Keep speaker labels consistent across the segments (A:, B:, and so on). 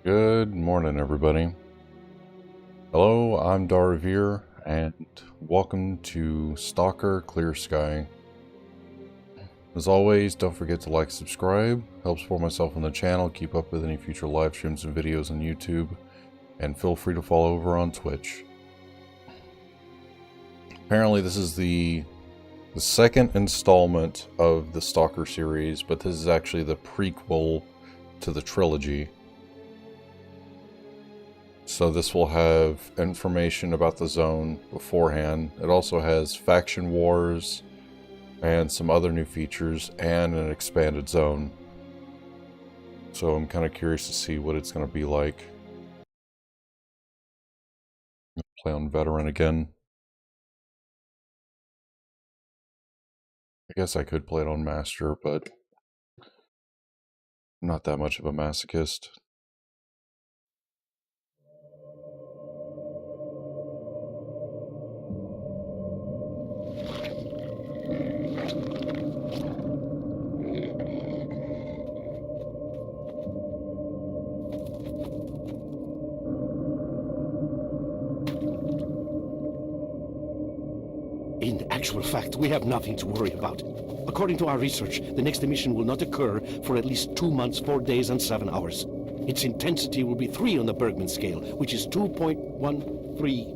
A: Good morning, everybody. Hello, I'm Darvir, and welcome to S.T.A.L.K.E.R Clear Sky. As always, don't forget to like, subscribe. Helps support myself on the channel, keep up with any future live streams and videos on YouTube, and feel free to follow over on Twitch. Apparently, this is the second installment of the S.T.A.L.K.E.R series, but this is actually the prequel to the trilogy. So this will have information about the zone beforehand. It also has faction wars and some other new features and an expanded zone. So I'm kind of curious to see what it's going to be like. Play on veteran again. I guess I could play it on master, but I'm not that much of a masochist.
B: In actual fact, we have nothing to worry about. According to our research, the next emission will not occur for at least 2 months, 4 days, and 7 hours. Its intensity will be 3 on the Bergman scale, which is 2.13.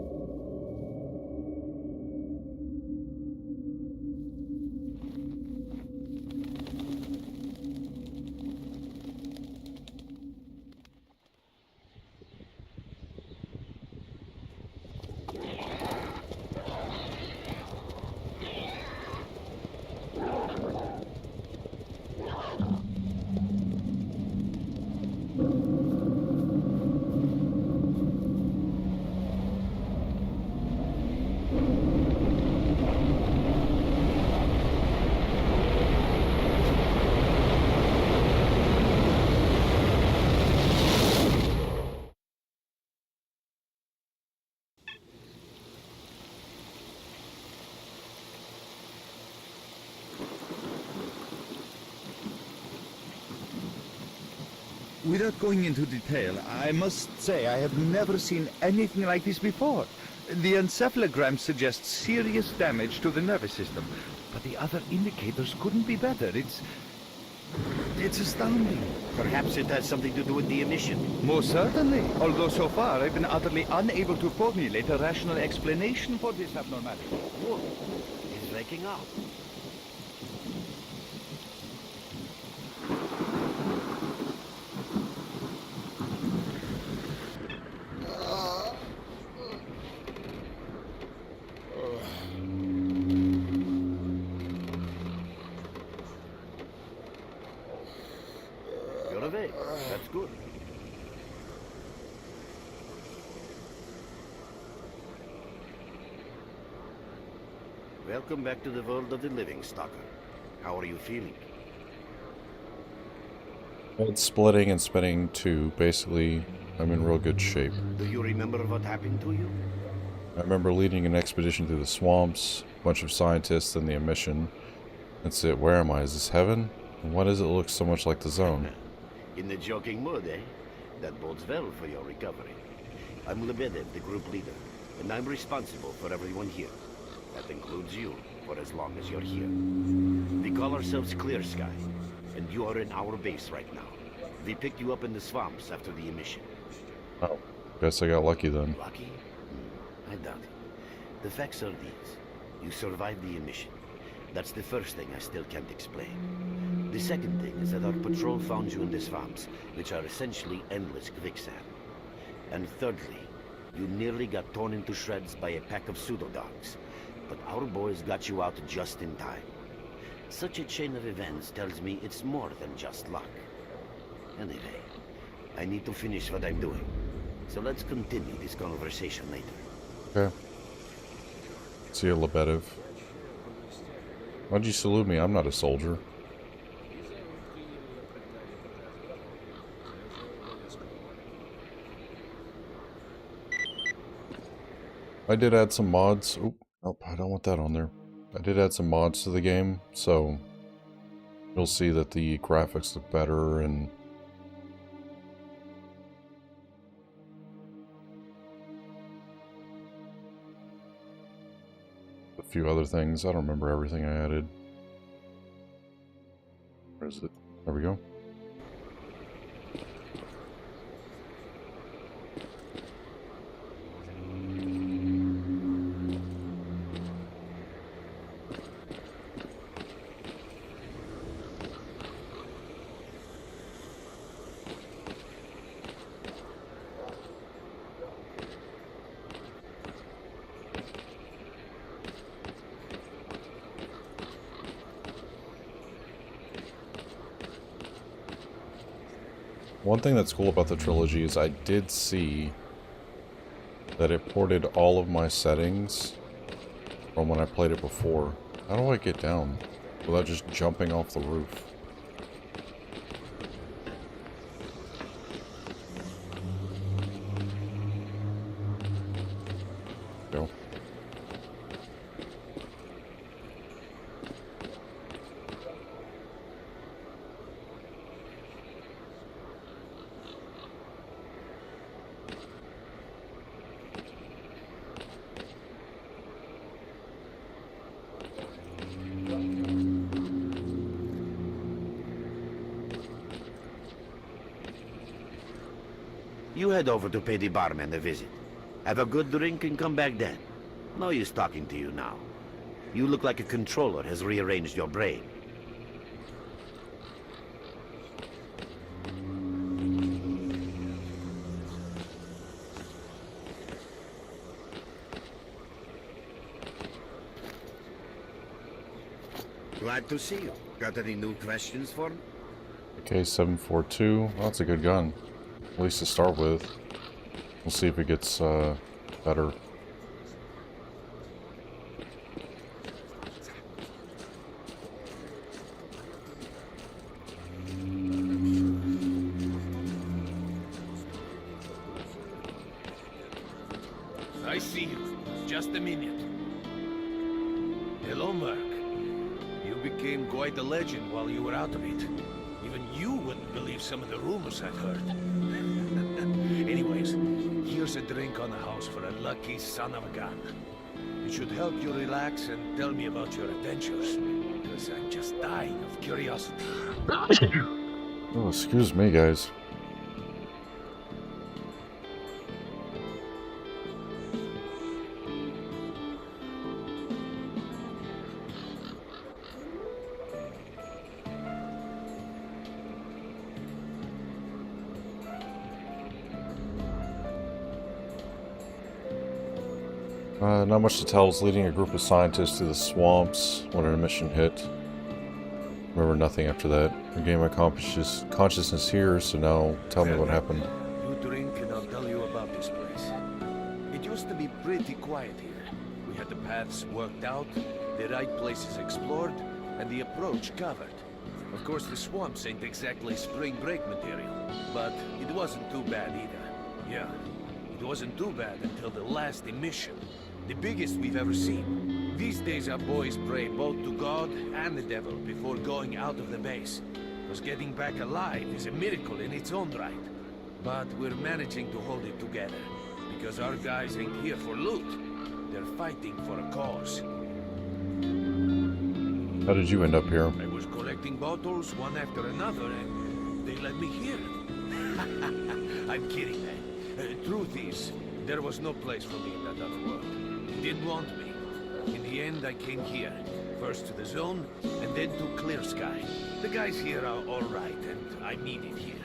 C: Without going into detail, I must say I have never seen anything like this before. The encephalogram suggests serious damage to the nervous system, but the other indicators couldn't be better. It's astounding.
D: Perhaps it has something to do with the emission.
C: Most certainly, although so far I've been utterly unable to formulate a rational explanation for this abnormality.
D: Whoa, he's waking up. You're awake. That's good. Welcome back to the world of the living, Stalker. How are you feeling?
A: It's splitting and spinning too. Basically, I'm in real good shape.
D: Do you remember what happened to you?
A: I remember leading an expedition through the swamps, a bunch of scientists, and the emission. That's it. Where am I? Is this heaven? And why does it look so much like the zone?
D: In the joking mood, eh? That bodes well for your recovery. I'm Lebedev, the group leader, and I'm responsible for everyone here. That includes you, for as long as you're here. We call ourselves Clear Sky, and you are in our base right now. We picked you up in the swamps after the emission.
A: Oh, guess I got lucky then.
D: Lucky? I doubt it. The facts are these. You survived the emission. That's the first thing I still can't explain. The second thing is that our patrol found you in the swamps, which are essentially endless quicksand. And thirdly, you nearly got torn into shreds by a pack of pseudo-dogs. But our boys got you out just in time. Such a chain of events tells me it's more than just luck. Anyway, I need to finish what I'm doing. So let's continue this conversation later.
A: Okay. See you, Lebedev. Why'd you salute me? I'm not a soldier. I did add some mods. Oop, nope, I don't want that on there. I did add some mods to the game, so you'll see that the graphics look better and few other things. I don't remember everything I added. Where is it? There we go. One thing that's cool about the trilogy is I did see that it ported all of my settings from when I played it before. How do I get down without just jumping off the roof? Go.
D: You head over to pay the barman a visit. Have a good drink and come back then. No use talking to you now. You look like a controller has rearranged your brain. Glad to see you. Got any new questions for me?
A: Okay, 742. Well, that's a good gun. At least to start with. We'll see if it gets better.
E: I see you. Just a minute. Hello, Merc. You became quite a legend while you were out of it. Even you wouldn't believe some of the rumors I've heard. Anyways, here's a drink on the house for a lucky son of a gun. It should help you relax and tell me about your adventures, because I'm just dying of curiosity.
A: Oh, excuse me, guys. Not much to tell. I was leading a group of scientists through the swamps when an mission hit. Remember nothing after that. Regained my consciousness here, so now tell me what happened.
E: You drink and I'll tell you about this place. It used to be pretty quiet here. We had the paths worked out, the right places explored, and the approach covered. Of course, the swamps ain't exactly spring break material, but it wasn't too bad either. Yeah, it wasn't too bad until the last emission. The biggest we've ever seen. These days our boys pray both to God and the devil before going out of the base. Because getting back alive is a miracle in its own right. But we're managing to hold it together. Because our guys ain't here for loot. They're fighting for a cause.
A: How did you end up here?
E: I was collecting bottles one after another and they let me here. I'm kidding, man. Truth is, there was no place for me in that other world. They didn't want me. In the end, I came here. First to the Zone, and then to Clear Sky. The guys here are alright, and I'm needed here.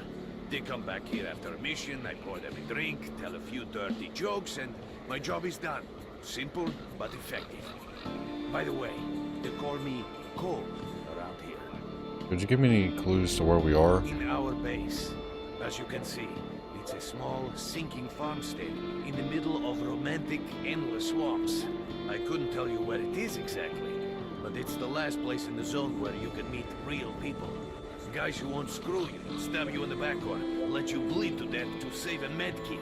E: They come back here after a mission, I pour them a drink, tell a few dirty jokes, and my job is done. Simple, but effective. By the way, they call me Cole around here.
A: Could you give me any clues to where we are?
E: In our base. As you can see, it's a small, sinking farmstead in the middle of romantic, endless swamps. I couldn't tell you where it is exactly, but it's the last place in the Zone where you can meet real people. Guys who won't screw you, stab you in the back, or let you bleed to death to save a med kit.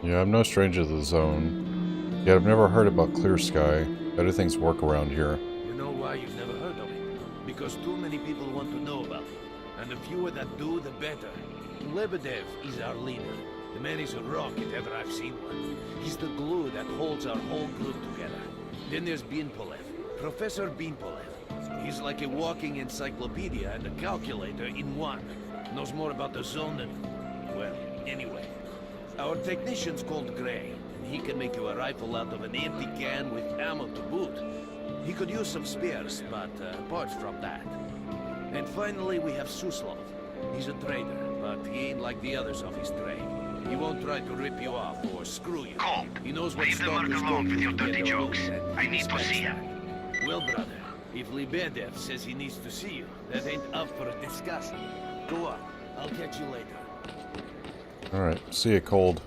A: Yeah, I'm no stranger to the Zone. Yet I've never heard about Clear Sky. How do things work around here?
E: You know why you've never heard of it? Because too many people want to know about it, and the fewer that do, the better. Lebedev is our leader. The man is a rock if ever I've seen one. He's the glue that holds our whole group together. Then there's Beanpolev. Professor Beanpolev. He's like a walking encyclopedia and a calculator in one. Knows more about the zone than... well, anyway. Our technician's called Gray, and he can make you a rifle out of an empty can with ammo to boot. He could use some spares, but apart from that. And finally, we have Suslov. He's a trader, but he ain't like the others of his trade. He won't try to rip you off or screw you.
F: Colt,
E: He knows what
F: leave the merc
E: stalkers go
F: alone with
E: through
F: your
E: to get
F: dirty
E: their
F: jokes.
E: loot, and
F: I
E: he
F: need to
E: respects
F: see
E: that.
F: him.
E: Well, brother, if Lebedev says he needs to see you, that ain't up for a discussion. Go on. I'll catch you later.
A: Alright, see you, Cold.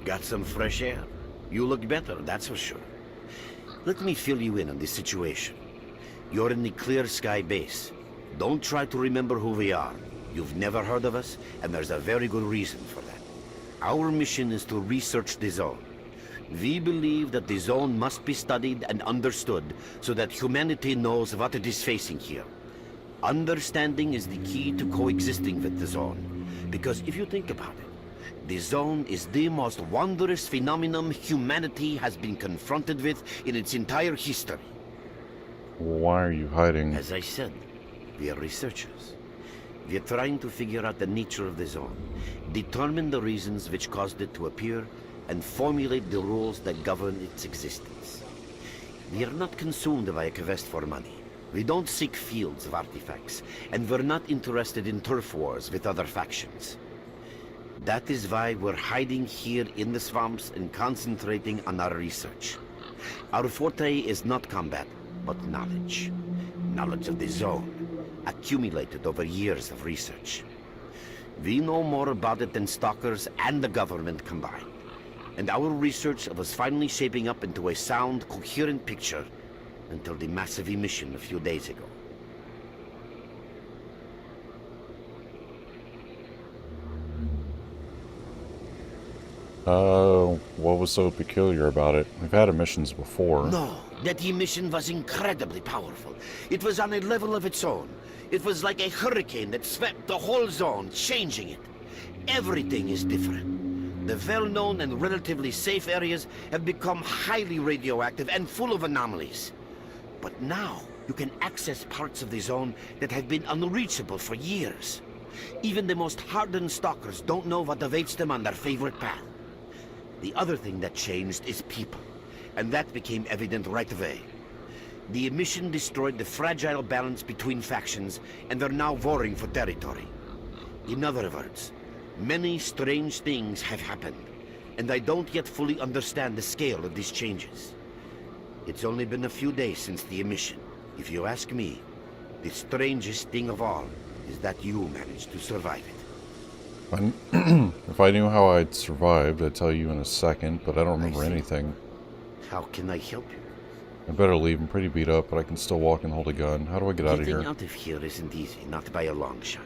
D: Got some fresh air? You look better, that's for sure. Let me fill you in on this situation. You're in the Clear Sky base. Don't try to remember who we are. You've never heard of us, and there's a very good reason for that. Our mission is to research the zone. We believe that the zone must be studied and understood so that humanity knows what it is facing here. Understanding is the key to coexisting with the zone. Because if you think about it, the zone is the most wondrous phenomenon humanity has been confronted with in its entire history.
A: Why are you hiding?
D: As I said, we are researchers. We are trying to figure out the nature of the zone, determine the reasons which caused it to appear, and formulate the rules that govern its existence. We are not consumed by a quest for money. We don't seek fields of artifacts, and we're not interested in turf wars with other factions. That is why we're hiding here in the swamps and concentrating on our research. Our forte is not combat, but knowledge. Knowledge of the zone, accumulated over years of research. We know more about it than stalkers and the government combined. And our research was finally shaping up into a sound, coherent picture until the massive emission a few days ago.
A: What was so peculiar about it? We've had emissions before.
D: No, that emission was incredibly powerful. It was on a level of its own. It was like a hurricane that swept the whole zone, changing it. Everything is different. The well-known and relatively safe areas have become highly radioactive and full of anomalies. But now, you can access parts of the zone that have been unreachable for years. Even the most hardened stalkers don't know what awaits them on their favorite path. The other thing that changed is people, and that became evident right away. The emission destroyed the fragile balance between factions, and they're now warring for territory. In other words, many strange things have happened, and I don't yet fully understand the scale of these changes. It's only been a few days since the emission. If you ask me, the strangest thing of all is that you managed to survive it.
A: If I knew how I'd survived, I'd tell you in a second, but I don't remember
D: see.
A: anything.
D: How can I help you?
A: I better leave. I'm pretty beat up, but I can still walk and hold a gun. How do I get out of
D: Getting
A: here?
D: out of here isn't easy, not by a long shot.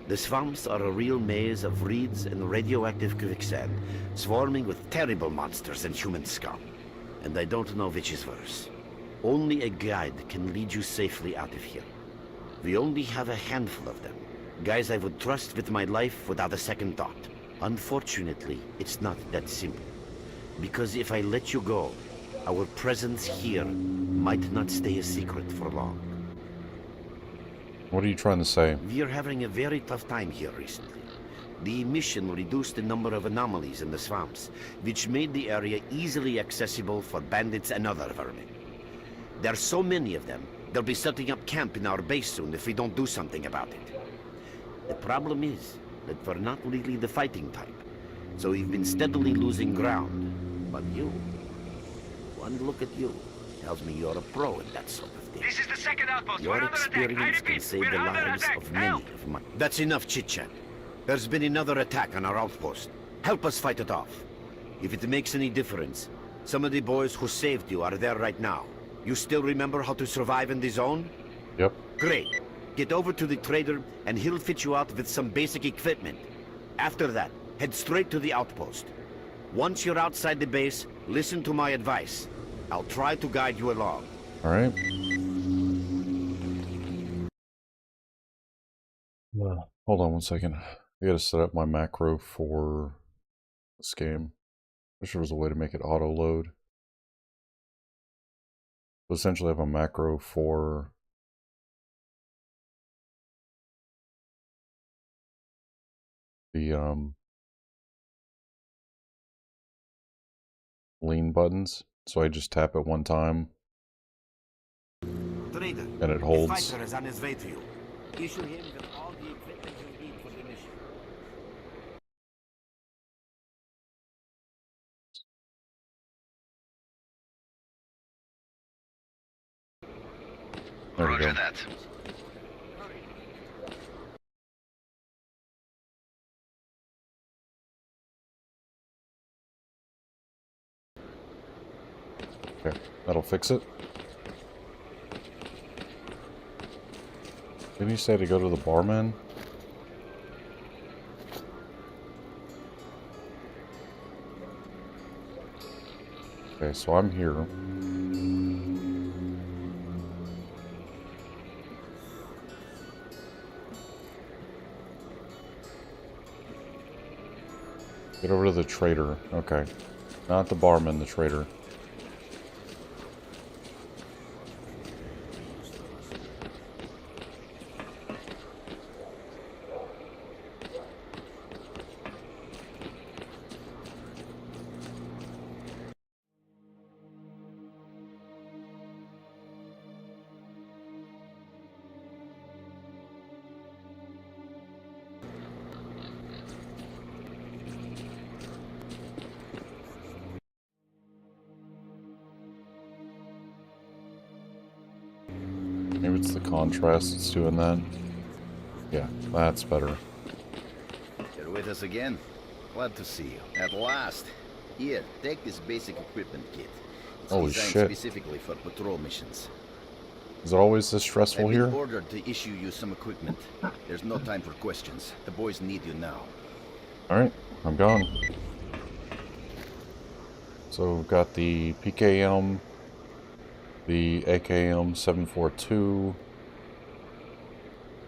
D: The swamps are a real maze of reeds and radioactive quicksand, swarming with terrible monsters and human scum. And I don't know which is worse. Only a guide can lead you safely out of here. We only have a handful of them. Guys I would trust with my life without a second thought. Unfortunately, it's not that simple. Because if I let you go, our presence here might not stay a secret for long.
A: What are you trying to say?
D: We are having a very tough time here recently. The emission reduced the number of anomalies in the swamps, which made the area easily accessible for bandits and other vermin. There are so many of them, they'll be setting up camp in our base soon if we don't do something about it. The problem is that we're not really the fighting type, so we've been steadily losing ground. But you, one look at you, tells me you're a pro at that sort of thing.
F: This is the second outpost.
D: Your
F: We're under attack. I
D: experience can
F: repeat,
D: save
F: we're
D: the
F: under
D: lives
F: attack.
D: of many
F: Help!
D: of mine. That's enough chit-chat. There's been another attack on our outpost. Help us fight it off. If it makes any difference, some of the boys who saved you are there right now. You still remember how to survive in the zone?
A: Yep.
D: Great. Get over to the trader, and he'll fit you out with some basic equipment. After that, head straight to the outpost. Once you're outside the base, listen to my advice. I'll try to guide you along.
A: Alright. Hold on 1 second. I gotta set up my macro for this game. Wish there was a way to make it auto load. But essentially I have a macro for the lean buttons. So I just tap it 1 time
D: Trader,
A: and it
D: the
A: holds.
D: fighter is on his way to you. Issue him with all the equipment you need for the mission.
A: There we go.
C: that.
A: Okay, that'll fix it. Didn't you say to go to the barman? Okay, so I'm here. Get over to the trader. Okay. Not the barman, the trader. Maybe it's the contrast that's doing that. Yeah, that's better.
F: You're with us again? Glad to see you. At last. Here, take this basic equipment kit. It's
A: Holy
F: designed
A: shit.
F: specifically for patrol missions.
A: Is it always this stressful
F: I've been
A: here?
F: ordered to issue you some equipment. There's no time for questions. The boys need you now.
A: Alright, I'm gone. So we've got the PKM, the AKM 742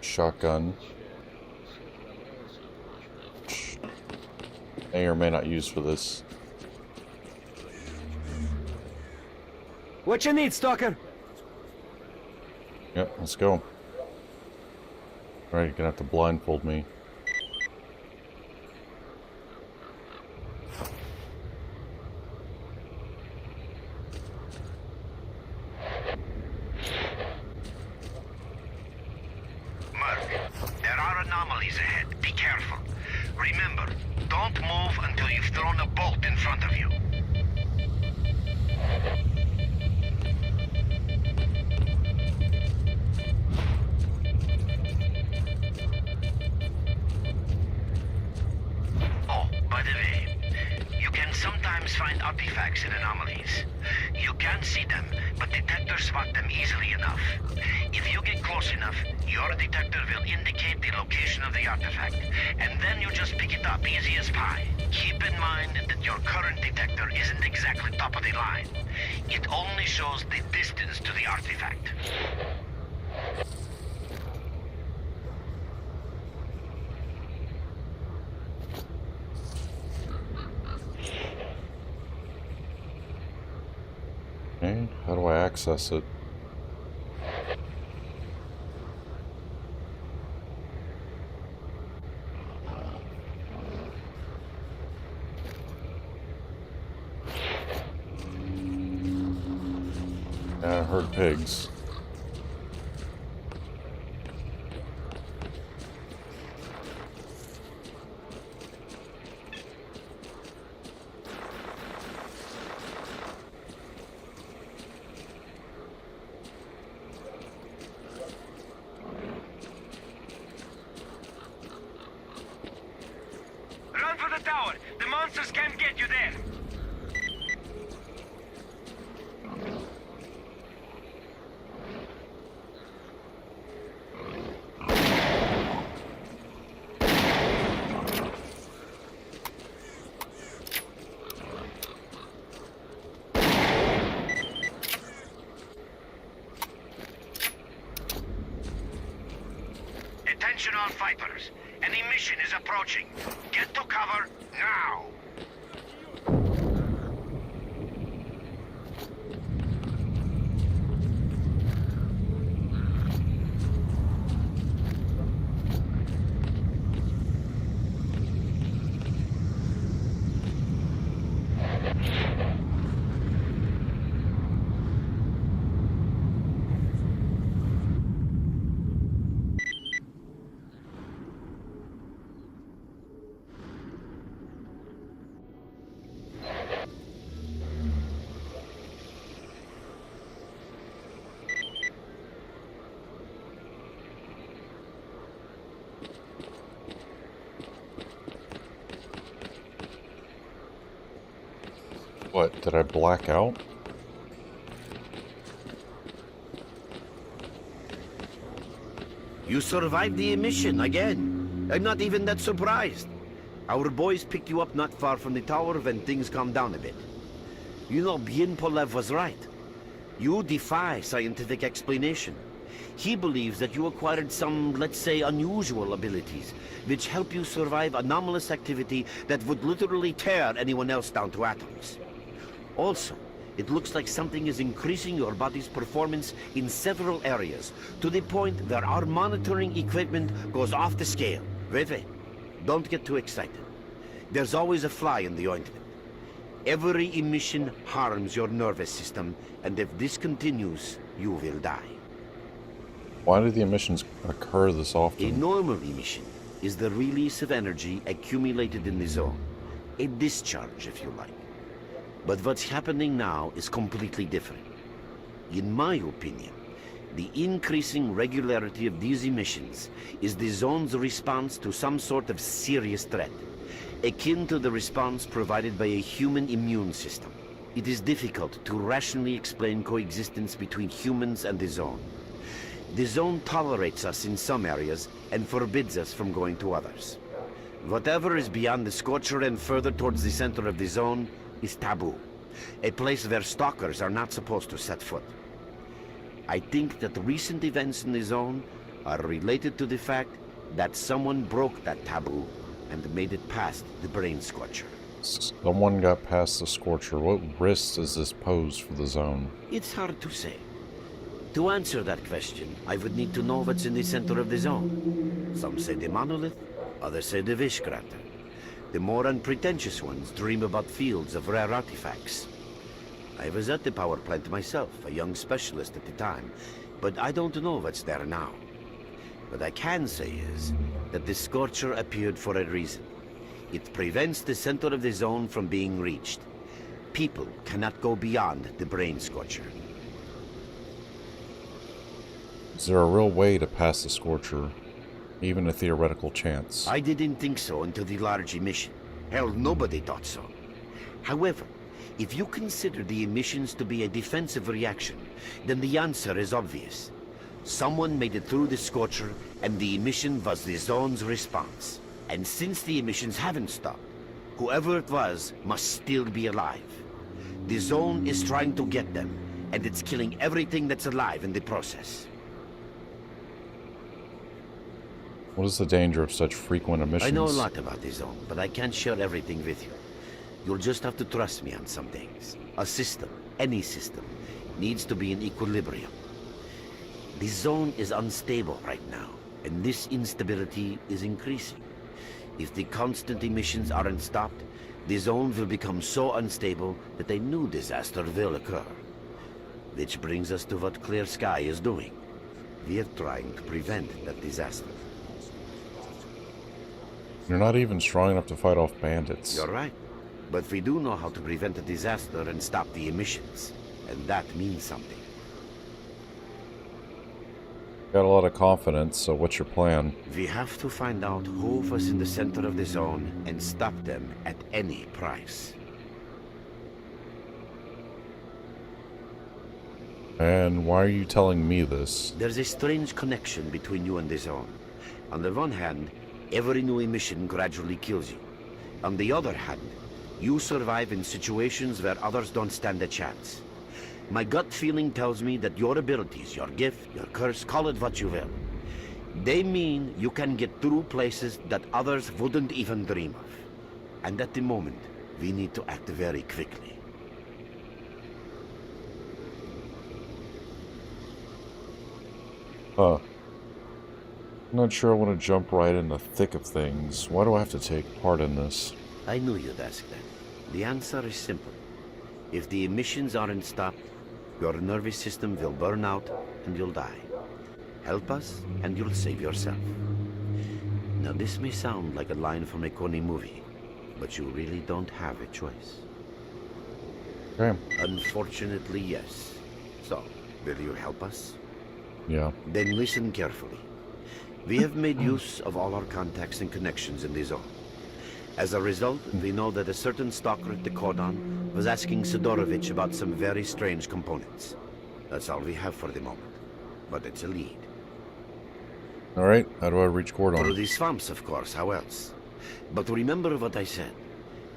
A: shotgun. Which may or may not use for this.
E: What you need, Stalker?
A: Yep, let's go. Alright, you're gonna have to blindfold me.
D: Merc, there are anomalies ahead. Be careful. Remember, don't move until you've thrown a bolt in front of you. Oh, by the way, you can sometimes find artifacts in anomalies. You can't see them, but detectors spot them easily enough. If you get close enough, your detector will indicate the location of the artifact, and then you just pick it up easy as pie. Keep in mind that your current detector isn't exactly top of the line. It only shows the distance to the artifact.
A: Okay, how do I access it? Yeah, I heard pigs.
G: Run for the tower! The monsters can't get you there!
D: Attention all fighters. An emission is approaching. Get to cover now.
A: What, did I black out?
D: You survived the emission again. I'm not even that surprised. Our boys picked you up not far from the tower when things calmed down a bit. You know, Bien Polev was right. You defy scientific explanation. He believes that you acquired some, let's say, unusual abilities, which help you survive anomalous activity that would literally tear anyone else down to atoms. Also, it looks like something is increasing your body's performance in several areas, to the point where our monitoring equipment goes off the scale. Wait. Don't get too excited. There's always a fly in the ointment. Every emission harms your nervous system, and if this continues, you will die.
A: Why do the emissions occur this
D: A
A: often?
D: normal emission is the release of energy accumulated in the zone. A discharge, if you like. But what's happening now is completely different. In my opinion, the increasing regularity of these emissions is the zone's response to some sort of serious threat, akin to the response provided by a human immune system. It is difficult to rationally explain coexistence between humans and the zone. The zone tolerates us in some areas and forbids us from going to others. Whatever is beyond the Scorcher and further towards the center of the zone is taboo, a place where stalkers are not supposed to set foot. I think that the recent events in the zone are related to the fact that someone broke that taboo and made it past the brain scorcher.
A: Someone got past the Scorcher. What risks does this pose for the zone?
D: It's hard to say. To answer that question, I would need to know what's in the center of the zone. Some say the monolith, others say the Wish crater. The more unpretentious ones dream about fields of rare artifacts. I was at the power plant myself, a young specialist at the time, but I don't know what's there now. What I can say is that the Scorcher appeared for a reason. It prevents the center of the zone from being reached. People cannot go beyond the brain scorcher.
A: Is there a real way to pass the Scorcher? Even a theoretical chance?
D: I didn't think so until the large emission. Hell, nobody thought so. However, if you consider the emissions to be a defensive reaction, then the answer is obvious. Someone made it through the Scorcher, and the emission was the zone's response. And since the emissions haven't stopped, whoever it was must still be alive. The zone is trying to get them, and it's killing everything that's alive in the process.
A: What is the danger of such frequent emissions?
D: I know a lot about the zone, but I can't share everything with you. You'll just have to trust me on some things. A system, any system, needs to be in equilibrium. The zone is unstable right now, and this instability is increasing. If the constant emissions aren't stopped, the zone will become so unstable that a new disaster will occur. Which brings us to what Clear Sky is doing. We're trying to prevent that disaster.
A: You're not even strong enough to fight off bandits.
D: You're right. But we do know how to prevent a disaster and stop the emissions. And that means something.
A: Got a lot of confidence, so what's your plan?
D: We have to find out who was in the center of the zone and stop them at any price.
A: And why are you telling me this?
D: There's a strange connection between you and the zone. On the one hand, every new emission gradually kills you. On the other hand, you survive in situations where others don't stand a chance. My gut feeling tells me that your abilities, your gift, your curse, call it what you will, They mean you can get through places that others wouldn't even dream of. And at the moment, we need to act very quickly.
A: Huh. I'm not sure I want to jump right in the thick of things. Why do I have to take part in this?
D: I knew you'd ask that. The answer is simple. If the emissions aren't stopped, your nervous system will burn out and you'll die. Help us and you'll save yourself. Now this may sound like a line from a corny movie, but you really don't have a choice.
A: Okay.
D: Unfortunately, yes. So, will you help us?
A: Yeah.
D: Then listen carefully. We have made use of all our contacts and connections in the zone. As a result, we know that a certain stalker at the cordon was asking Sidorovich about some very strange components. That's all we have for the moment. But it's a lead.
A: Alright, how do I reach Cordon?
D: Through the swamps, of course, how else? But remember what I said.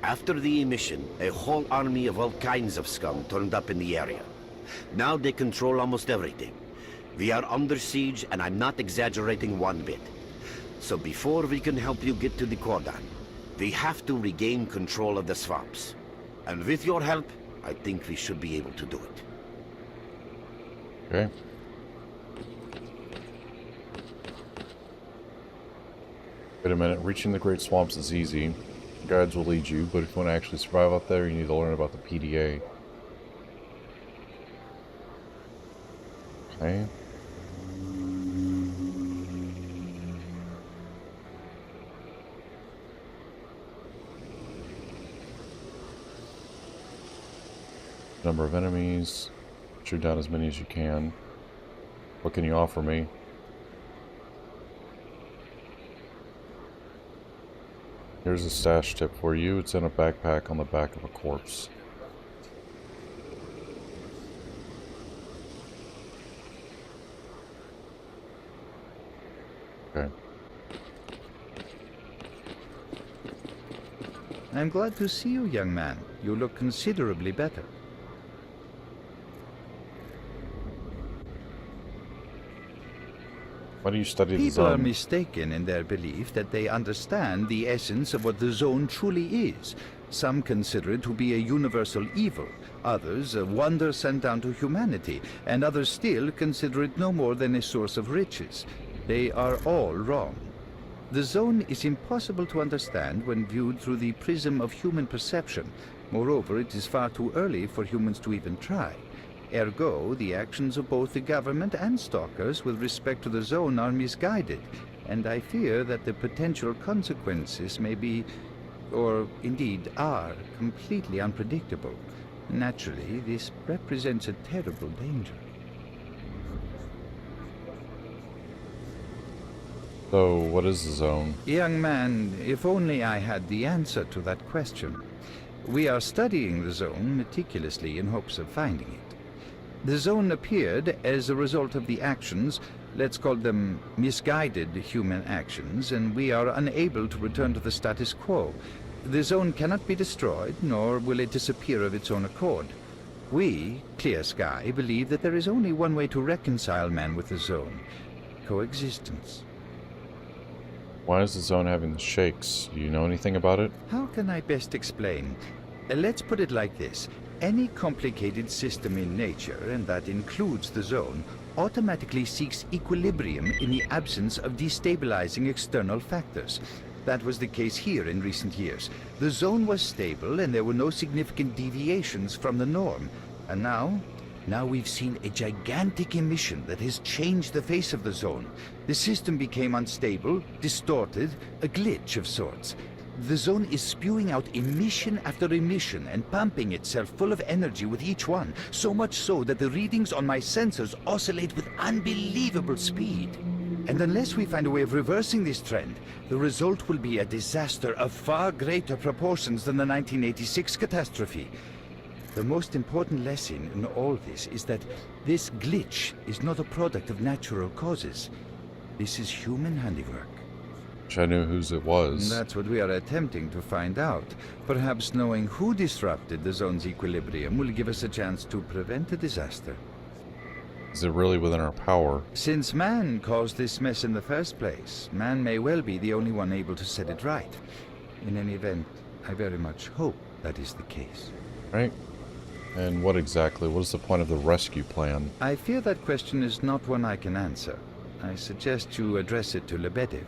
D: After the emission, a whole army of all kinds of scum turned up in the area. Now they control almost everything. We are under siege, and I'm not exaggerating one bit. So before we can help you get to the cordon, we have to regain control of the swamps. And with your help, I think we should be able to do it.
A: Okay. Wait a minute, reaching the Great Swamps is easy. Guides will lead you, but if you want to actually survive out there, you need to learn about the PDA. Okay. Number of enemies. Shoot down as many as you can. What can you offer me? Here's a stash tip for you. It's in a backpack on the back of a corpse. Okay.
C: I'm glad to see you, young man. You look considerably better.
A: Why do you study the
C: People are
A: zone?
C: mistaken in their belief that they understand the essence of what the zone truly is. Some consider it to be a universal evil, others a wonder sent down to humanity, and others still consider it no more than a source of riches. They are all wrong. The zone is impossible to understand when viewed through the prism of human perception. Moreover, it is far too early for humans to even try. Ergo, the actions of both the government and stalkers with respect to the zone are misguided, and I fear that the potential consequences may be, or indeed are, completely unpredictable. Naturally, this represents a terrible danger.
A: So, what is the zone?
C: Young man, if only I had the answer to that question. We are studying the zone meticulously in hopes of finding it. The zone appeared as a result of the actions, let's call them misguided human actions, and we are unable to return to the status quo. The zone cannot be destroyed, nor will it disappear of its own accord. We, Clear Sky, believe that there is only one way to reconcile man with the zone: coexistence.
A: Why is the zone having the shakes? Do you know anything about it?
C: How can I best explain? Let's put it like this. Any complicated system in nature, and that includes the zone, automatically seeks equilibrium in the absence of destabilizing external factors. That was the case here in recent years. The zone was stable and there were no significant deviations from the norm. And now we've seen a gigantic emission that has changed the face of the zone. The system became unstable, distorted, a glitch of sorts. The zone is spewing out emission after emission and pumping itself full of energy with each one, so much so that the readings on my sensors oscillate with unbelievable speed. And unless we find a way of reversing this trend, the result will be a disaster of far greater proportions than the 1986 catastrophe. The most important lesson in all this is that this glitch is not a product of natural causes. This is human handiwork.
A: Wish I knew whose it was.
C: That's what we are attempting to find out. Perhaps knowing who disrupted the zone's equilibrium will give us a chance to prevent a disaster.
A: Is it really within our power?
C: Since man caused this mess in the first place, man may well be the only one able to set it right. In any event, I very much hope that is the case.
A: Right? And what exactly? What is the point of the rescue plan?
C: I fear that question is not one I can answer. I suggest you address it to Lebedev.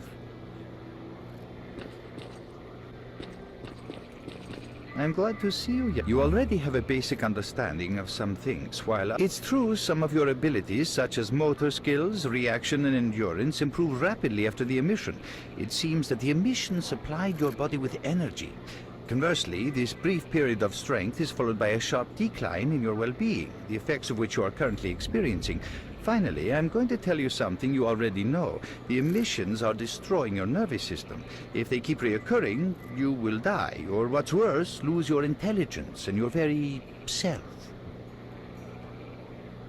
C: I'm glad to see you. You already have a basic understanding of some things, while it's true some of your abilities, such as motor skills, reaction, and endurance, improve rapidly after the emission. It seems that the emission supplied your body with energy. Conversely, this brief period of strength is followed by a sharp decline in your well-being, the effects of which you are currently experiencing. Finally, I'm going to tell you something you already know. The emissions are destroying your nervous system. If they keep reoccurring, you will die, or what's worse, lose your intelligence and your very self.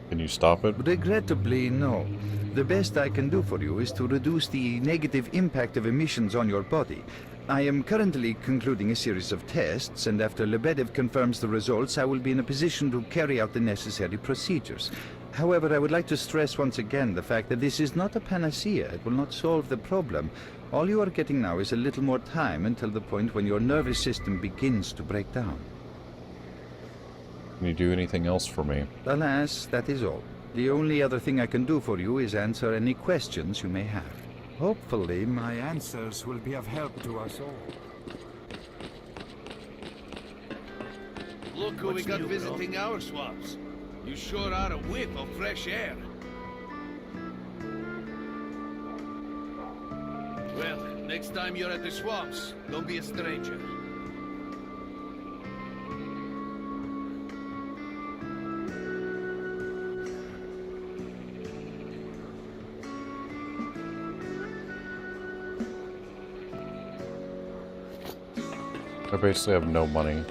A: Can you stop it?
C: Regrettably, no. The best I can do for you is to reduce the negative impact of emissions on your body. I am currently concluding a series of tests, and after Lebedev confirms the results, I will be in a position to carry out the necessary procedures. However, I would like to stress once again the fact that this is not a panacea. It will not solve the problem. All you are getting now is a little more time until the point when your nervous system begins to break down.
A: Can you do anything else for me?
C: Alas, that is all. The only other thing I can do for you is answer any questions you may have. Hopefully, my answers will be of help to us all.
E: Look who we got visiting our swamps. You sure are a whiff of fresh air. Well, next time you're at the swamps, don't be a stranger.
A: I basically have no money.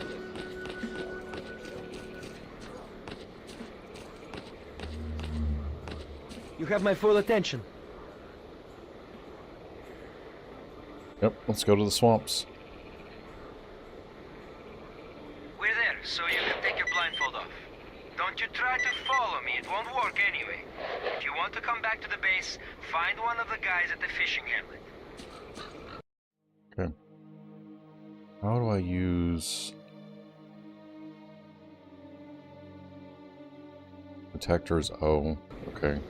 H: You have my full attention.
A: Yep, let's go to the swamps.
G: We're there, so you can take your blindfold off. Don't you try to follow me, it won't work anyway. If you want to come back to the base, find one of the guys at the fishing hamlet.
A: Okay. How do I use... Detectors O. Okay.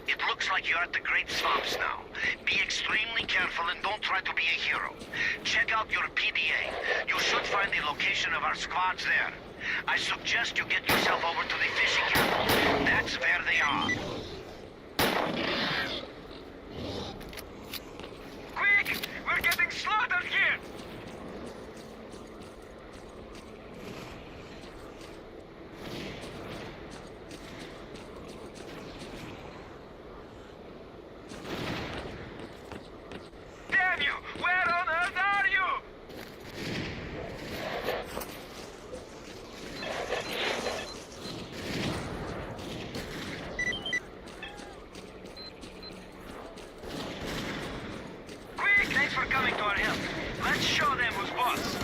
D: It looks like you're at the Great Swamps now. Be extremely careful and don't try to be a hero. Check out your PDA. You should find the location of our squads there. I suggest you get yourself over to the fishing camp. That's where they are.
G: Quick! We're getting slaughtered here! Damn you! Where on earth are you? Quick! Thanks for coming to our help. Let's show them who's boss.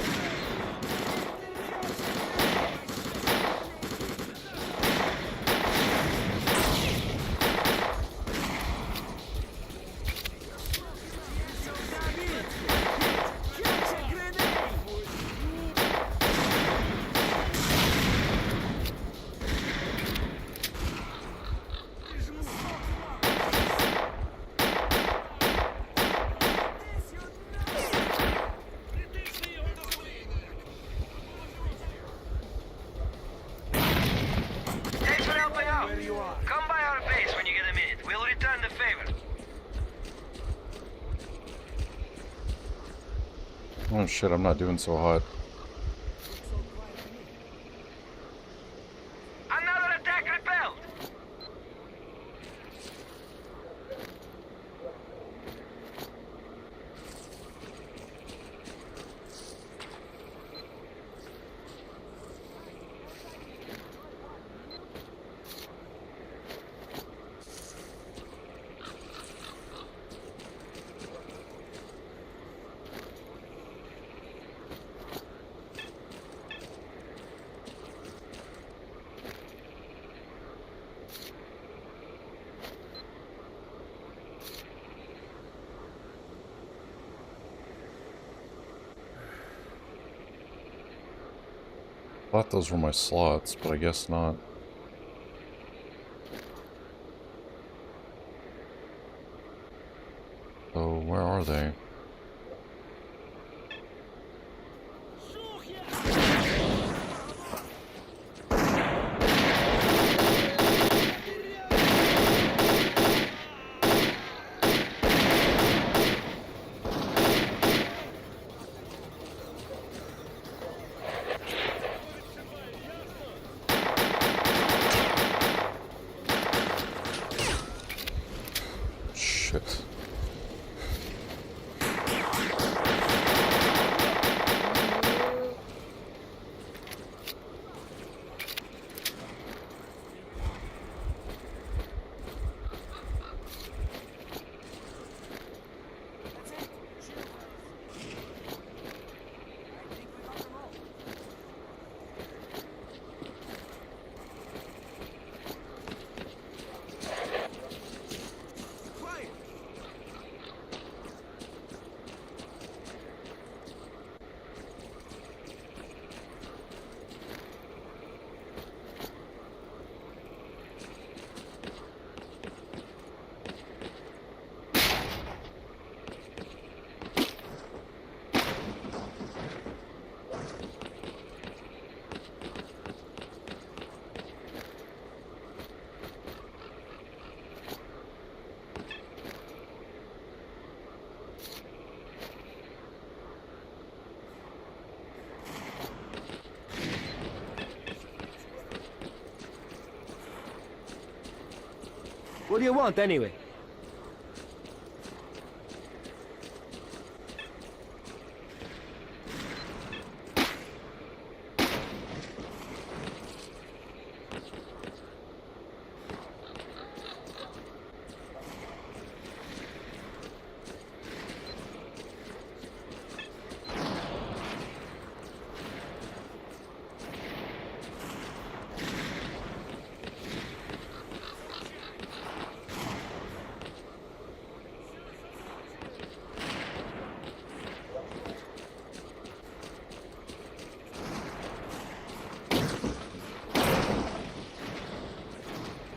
G: Thanks for helping out. Come by our base when you get a minute. We'll return the favor.
A: Oh shit, I'm not doing so hot.
G: Another attack repelled.
A: Thought those were my slots, but I guess not. So, where are they? Shit.
H: What do you want, anyway?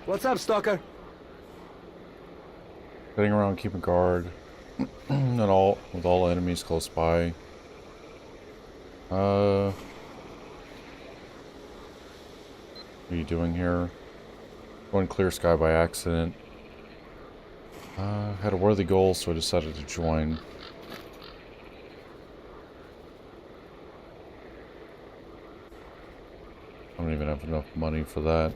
H: What's up, Stalker?
A: Heading around, keeping guard, and all with all enemies close by. What are you doing here? Going clear sky by accident. Had a worthy goal, so I decided to join. I don't even have enough money for that.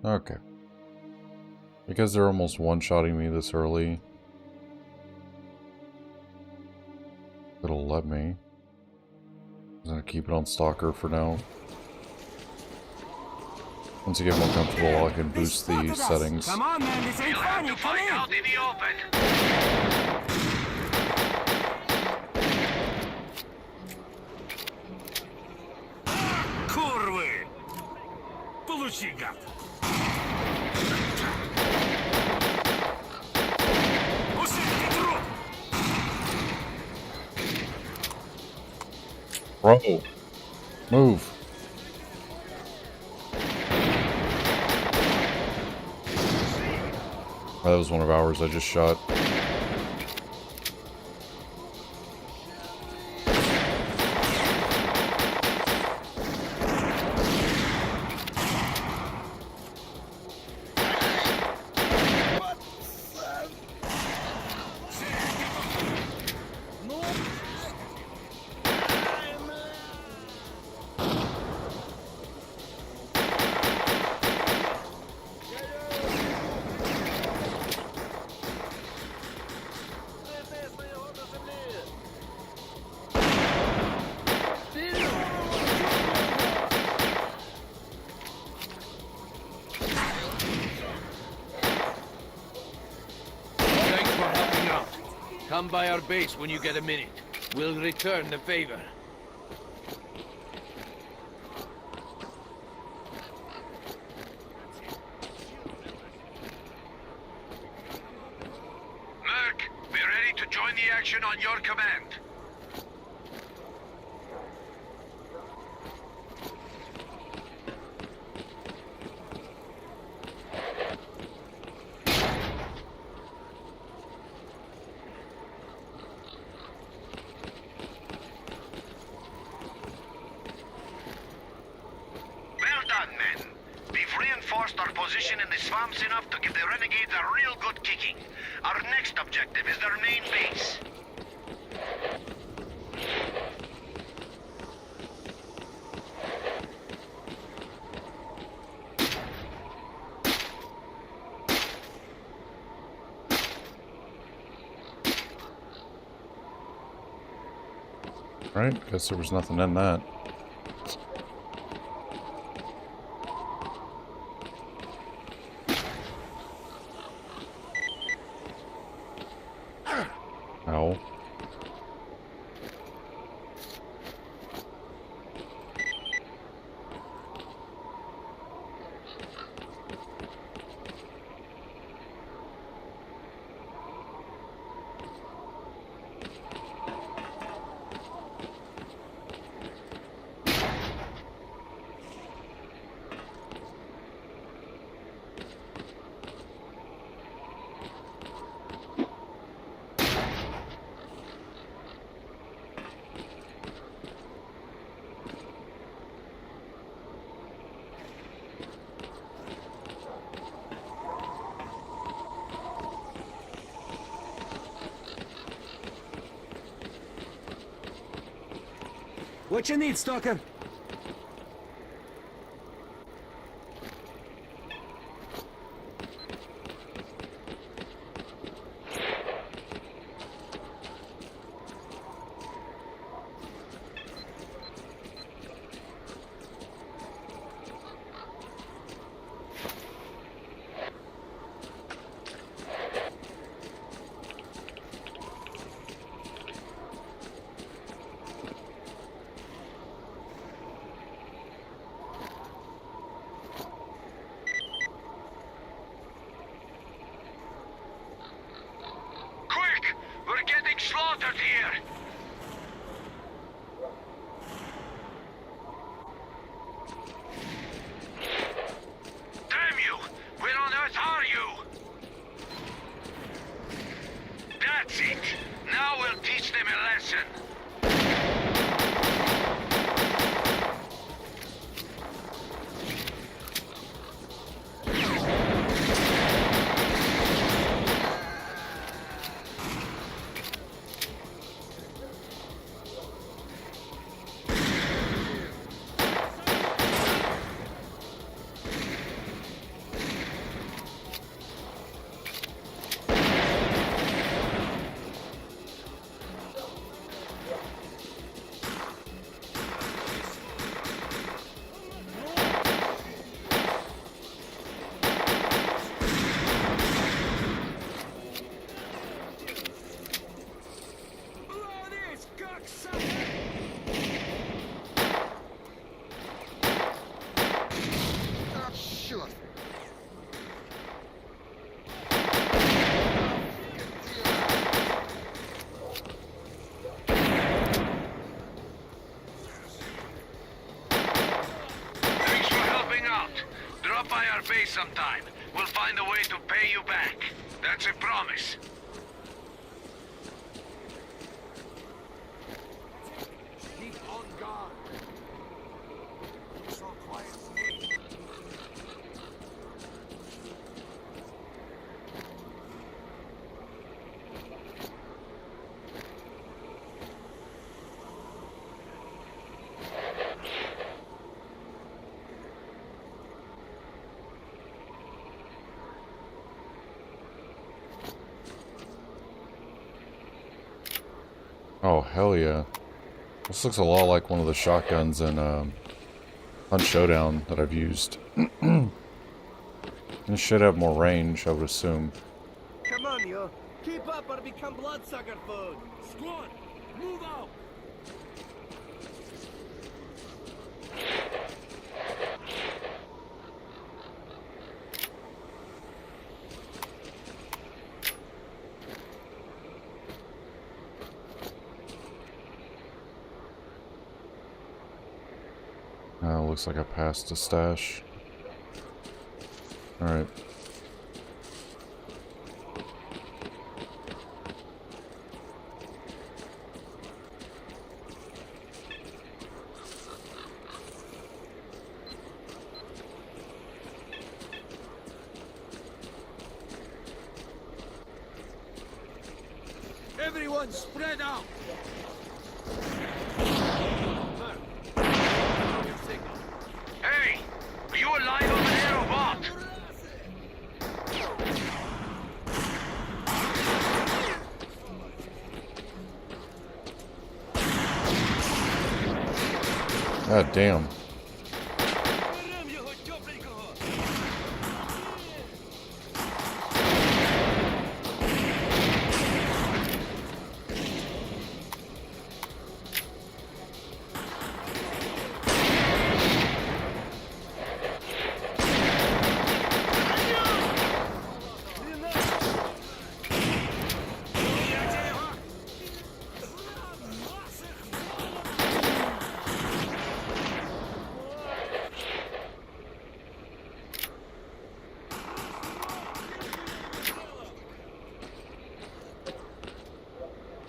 A: Okay. Because they're almost one-shotting me this early, it'll let me. I'm gonna keep it on S.T.A.L.K.E.R for now. Once I get more comfortable, I can boost the settings.
I: Come on, man, this ain't funny. Come in.
G: Out in the open.
I: Kurwy! Получи, гад! Усилите труп!
A: Bro, move. Oh, that was one of ours I just shot.
E: Thanks for helping out. Come by our base when you get a minute. We'll return the favor.
G: Merc, we're ready to join the action on your command. Well done, men. We've reinforced our position in the swamps enough to give the renegades a real good kicking. Our next objective is their main base.
A: Right? Guess there was nothing in that. Ow.
H: What you need, Stalker?
G: Quick! We're getting slaughtered here! Damn you! Where on earth are you? That's it! Now we'll teach them a lesson. sometime. We'll find a way to pay you back. That's a promise.
E: Keep on guard. Looks so quiet to me.
A: Oh, hell yeah. This looks a lot like one of the shotguns in Hunt Showdown that I've used. This should have more range, I would assume.
H: Come on, yo. Keep up or become bloodsucker food.
I: Squad, move out!
A: Looks like I passed a stash. Alright.
E: Everyone spread out!
G: Hey! Are you alive over there or what?
A: God damn.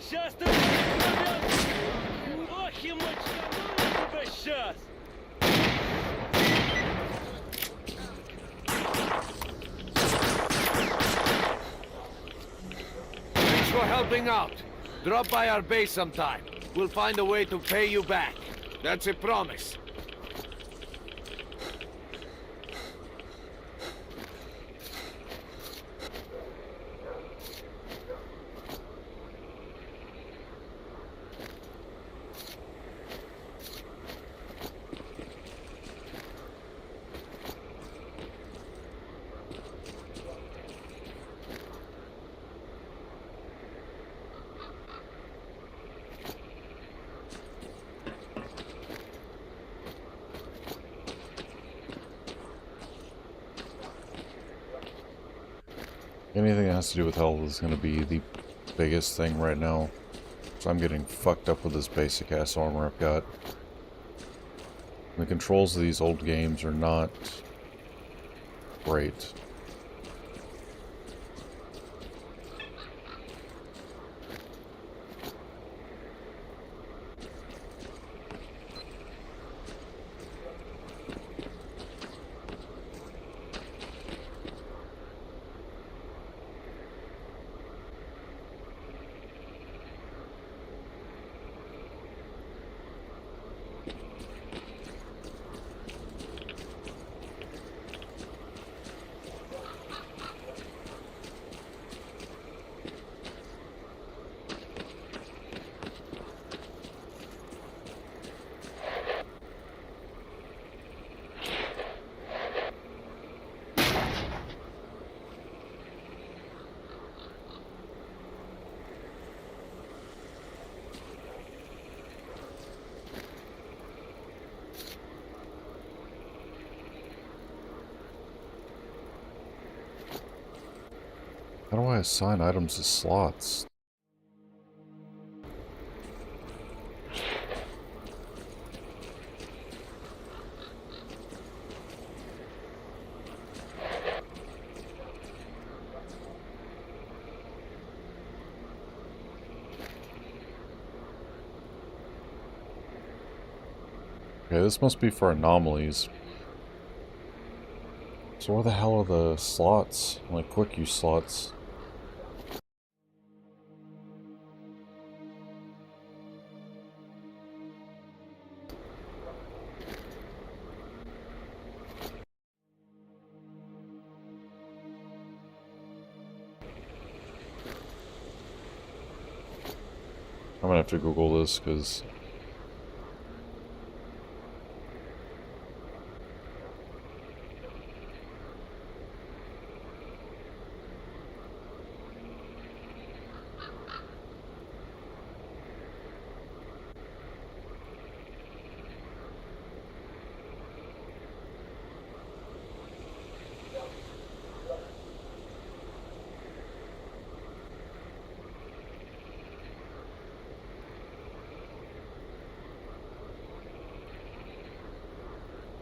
I: Сейчас ты... Ох, и мочканули тебя сейчас!
E: Thanks for helping out. Drop by our base sometime. We'll find a way to pay you back. That's a promise.
A: Anything that has to do with health is going to be the biggest thing right now. So I'm getting fucked up with this basic ass armor I've got. The controls of these old games are not great. How do I assign items to slots? Okay, this must be for anomalies. So where the hell are the slots? Like quick use slots? I'm gonna have to Google this because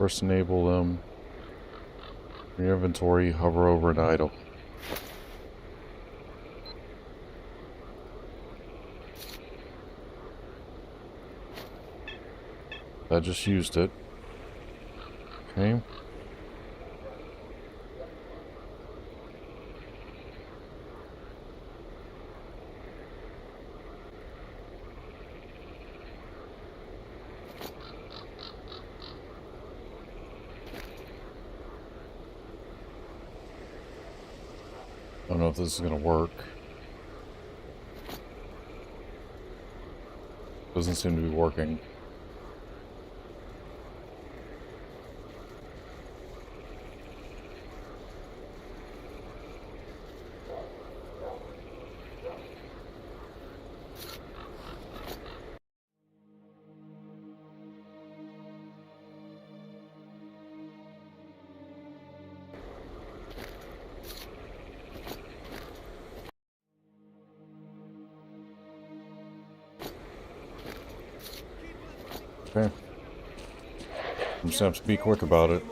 A: first enable them. In your inventory, hover over an item. I just used it. Okay. I don't know if this is gonna work. Doesn't seem to be working. Okay. I'm just gonna have to be quick about it.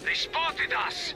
G: They spotted us!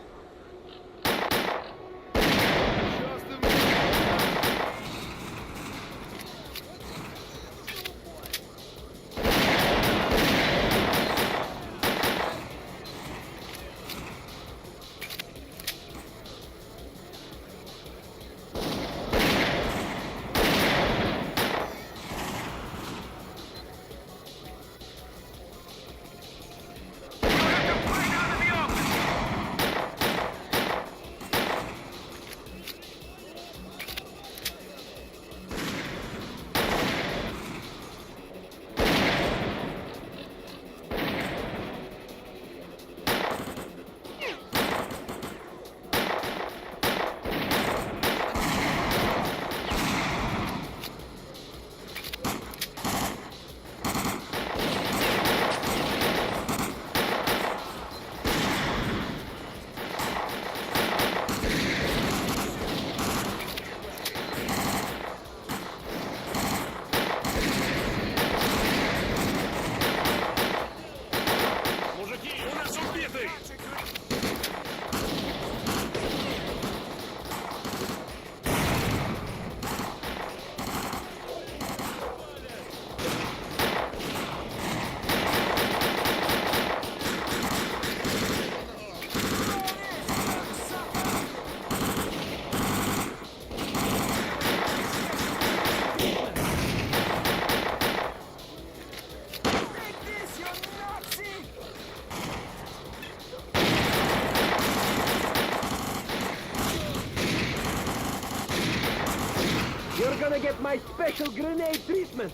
H: my special grenade treatment.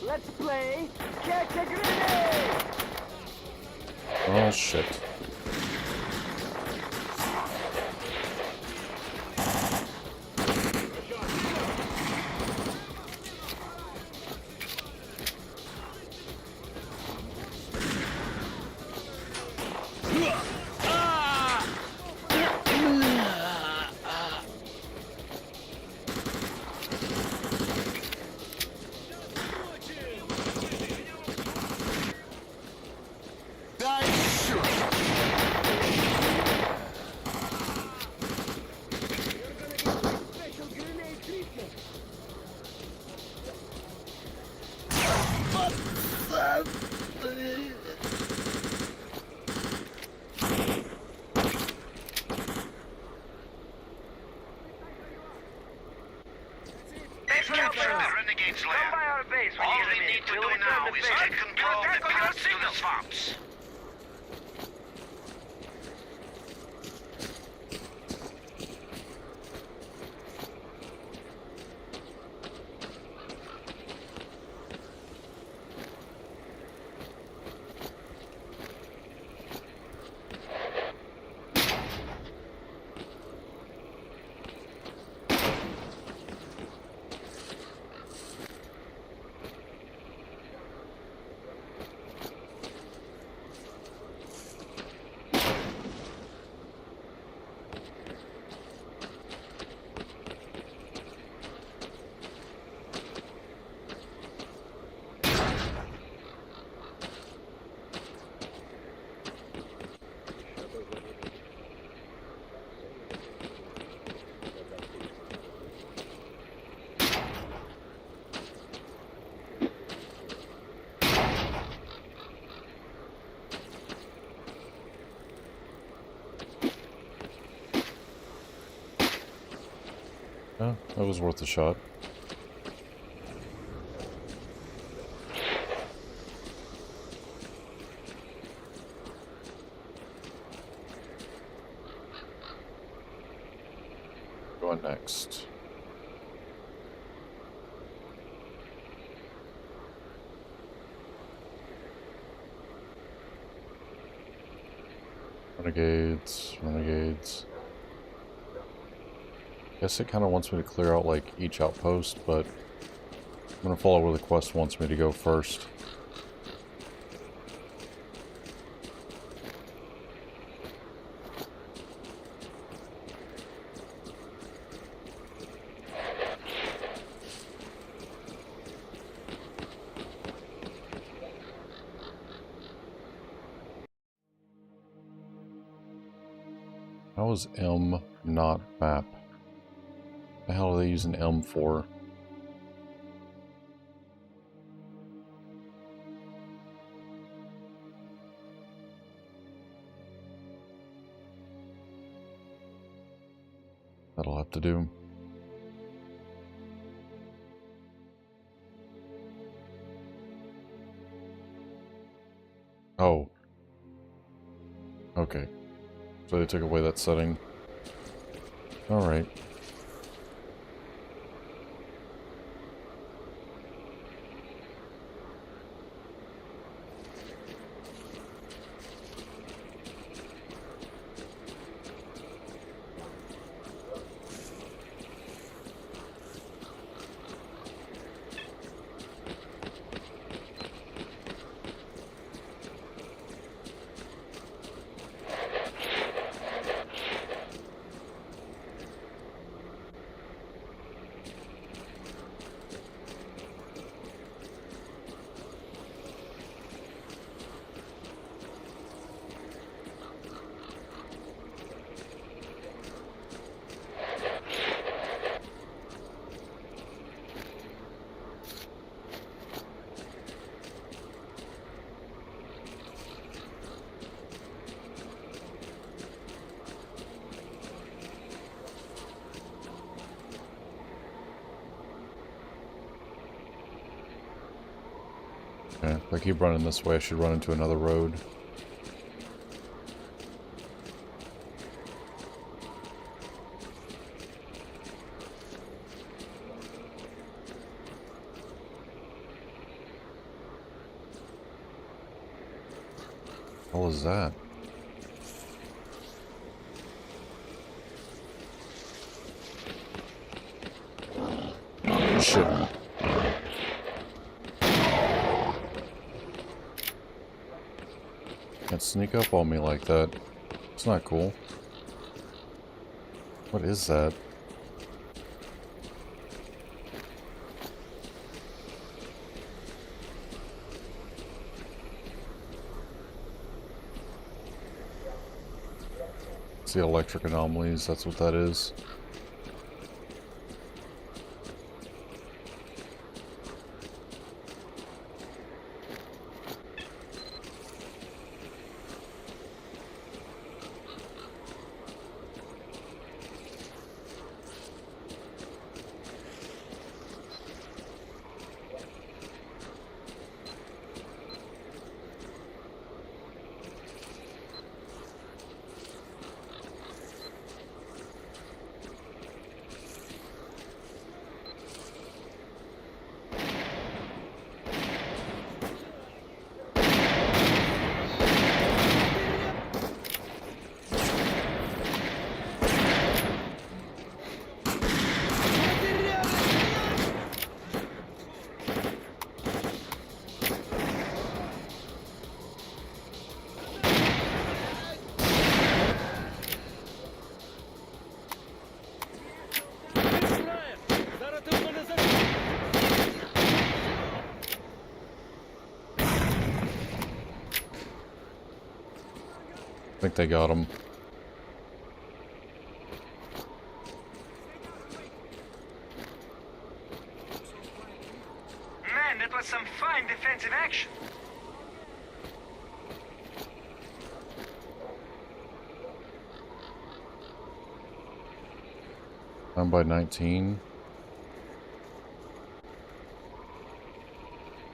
H: Let's play catch a grenade!
A: Oh shit.
H: Special grenade treatment.
G: They've captured the Renegade's lair.
H: Come by our base when
G: All
H: you
G: they
H: get
G: need to
H: We'll
G: do
H: return
G: now
H: the
G: is
H: favor.
G: take control of the path to the swamps.
A: Yeah, that was worth a shot. Going next. Renegades, renegades. Guess it kind of wants me to clear out like each outpost, but I'm gonna follow where the quest wants me to go first. How is M not map? What the hell are they using M for? That'll have to do. Oh. Okay. So they took away that setting. Alright. Okay, if I keep running this way, I should run into another road. What was that? Shit. Can't sneak up on me like that. It's not cool. What is that? It's the electric anomalies, that's what that is. I think they got him.
G: Man, that was some fine defensive action.
A: I'm by 19.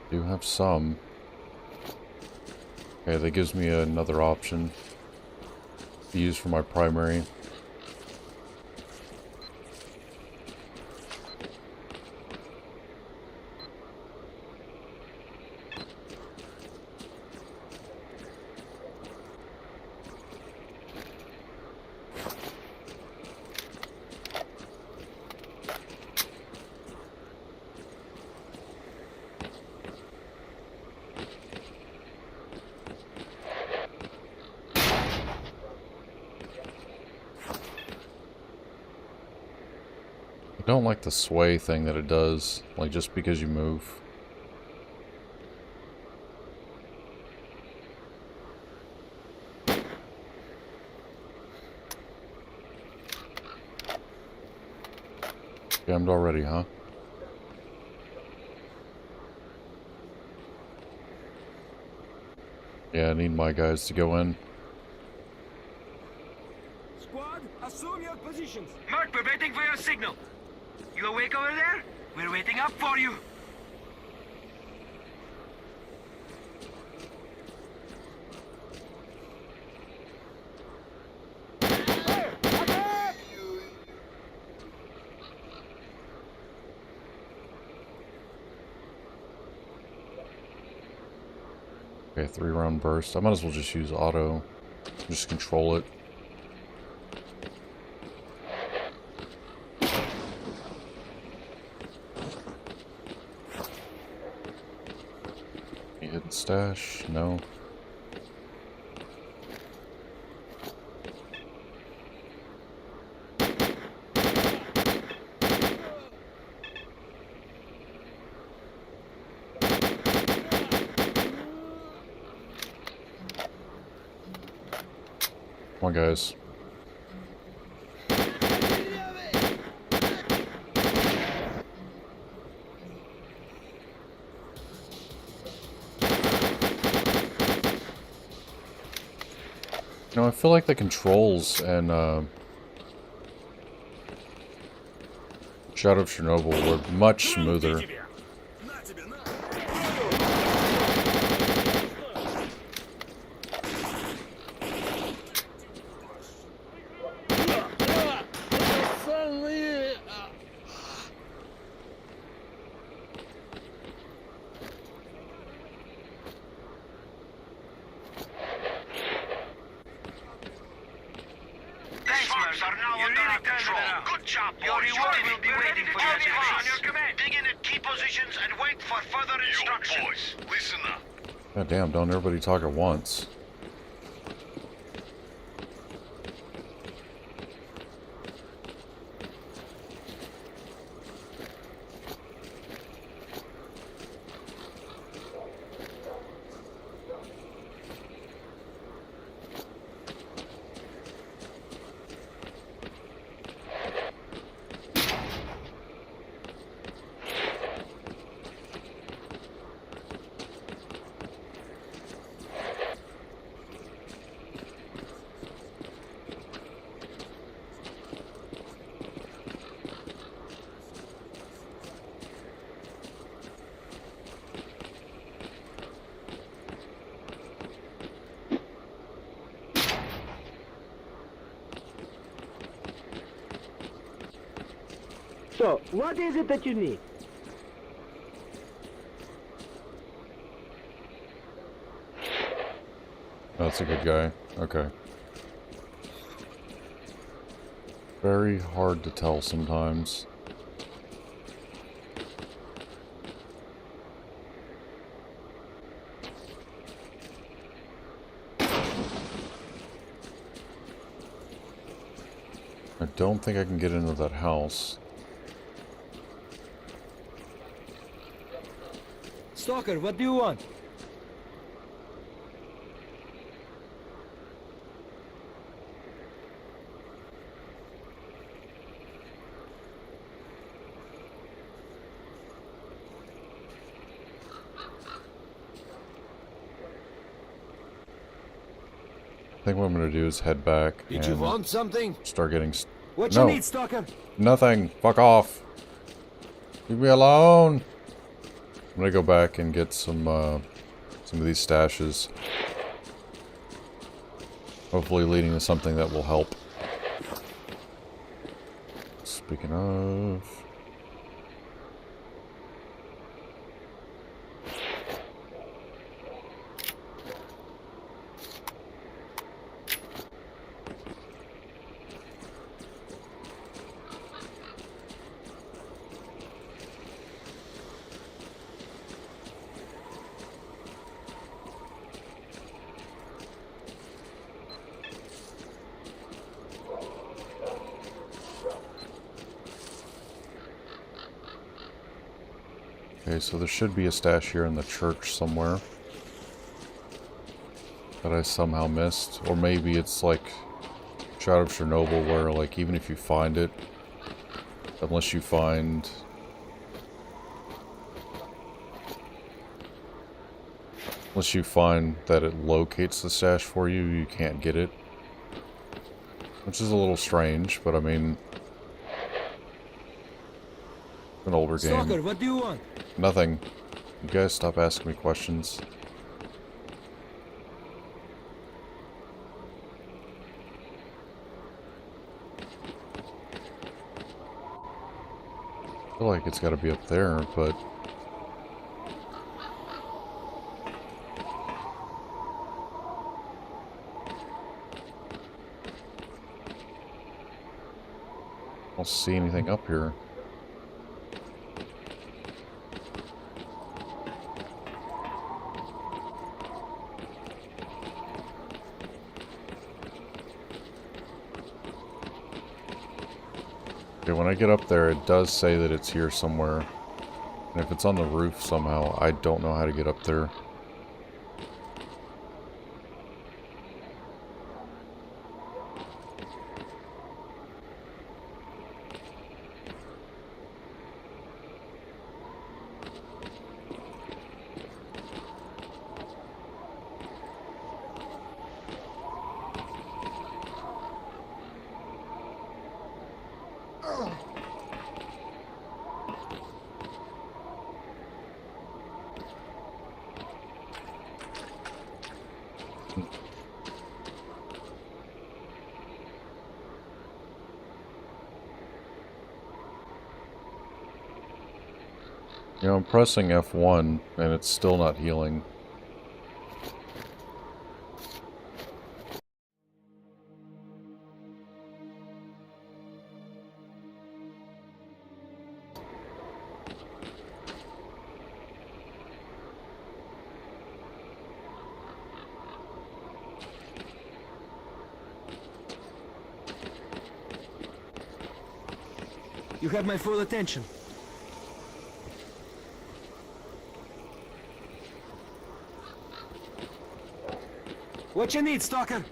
A: Do have some. Okay, that gives me another option to use for my primary. I don't like the sway thing that it does, like just because you move. Jammed already, huh? Yeah, I need my guys to go in.
I: Squad, assume your positions.
G: Mark, we're waiting for your signal. You awake over there? We're waiting up for you.
A: Okay, 3-round burst. I might as well just use auto. Just control it. Hidden stash? No. Come on, guys. You know, I feel like the controls and Shadow of Chernobyl were much smoother.
G: Everyone will be waiting for your
J: on your
G: base.
J: command.
D: Dig in at key positions and wait for further instructions.
J: Boys, listen up.
A: God damn, don't everybody talk at once.
H: So, what is it that you need?
A: That's a good guy. Okay. Very hard to tell sometimes. I don't think I can get into that house.
I: Stalker, what do you want?
A: I think what I'm gonna do is head back
E: Did you
A: and
E: want something?
A: start getting.
I: What
A: No.
I: you need, Stalker?
A: Nothing. Fuck off. Leave me alone. I'm gonna go back and get some of these stashes. Hopefully leading to something that will help. Speaking of... Okay, so there should be a stash here in the church somewhere that I somehow missed. Or maybe it's like Shroud of Chernobyl where, like, even if you find it, unless you find... Unless you find that it locates the stash for you, you can't get it. Which is a little strange, but I mean... An older game.
I: Stalker, what do you want?
A: Nothing. You guys stop asking me questions. I feel like it's got to be up there, but... I don't see anything up here. Okay, when I get up there, it does say that it's here somewhere. And if it's on the roof somehow, I don't know how to get up there. You know, I'm pressing F1, and it's still not healing.
I: You have my full attention. What you need, Stalker?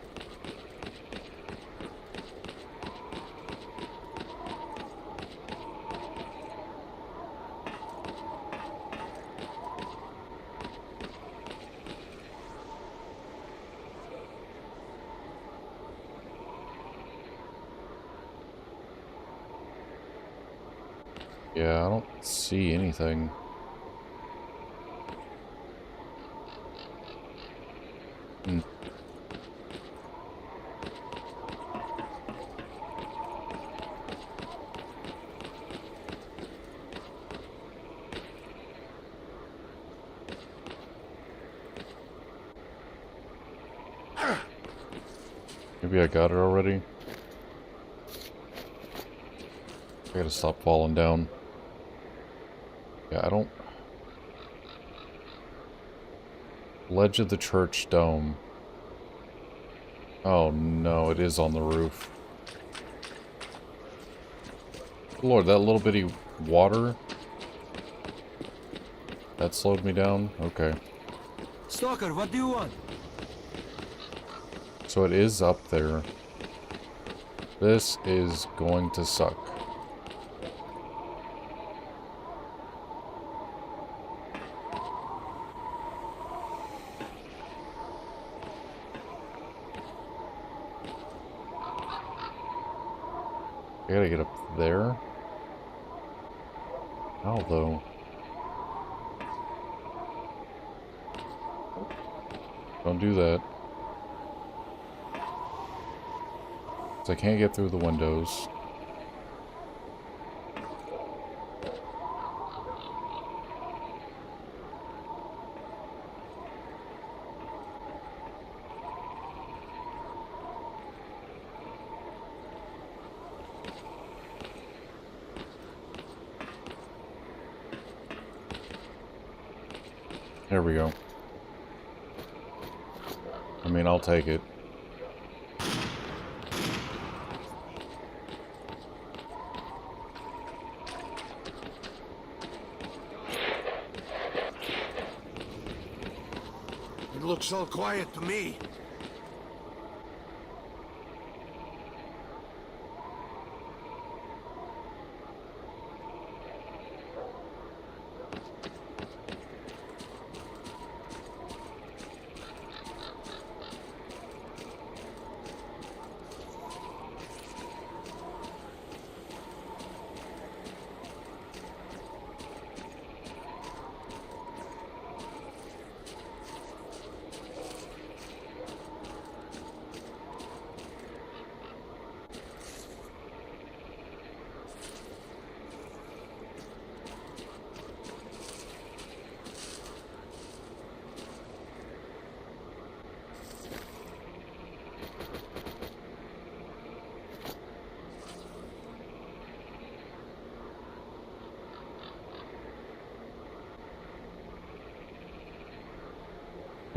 A: Yeah, I don't see anything. Hmm. Maybe I got it already. I gotta stop falling down. Yeah, I don't... Ledge of the church dome. Oh no, it is on the roof. Lord, that little bitty water? That slowed me down? Okay.
I: Stalker, what do you want?
A: So it is up there. This is going to suck. I gotta get up there. How though? Don't do that. 'Cause I can't get through the windows. There we go. I mean, I'll take it.
E: It looks all quiet to me.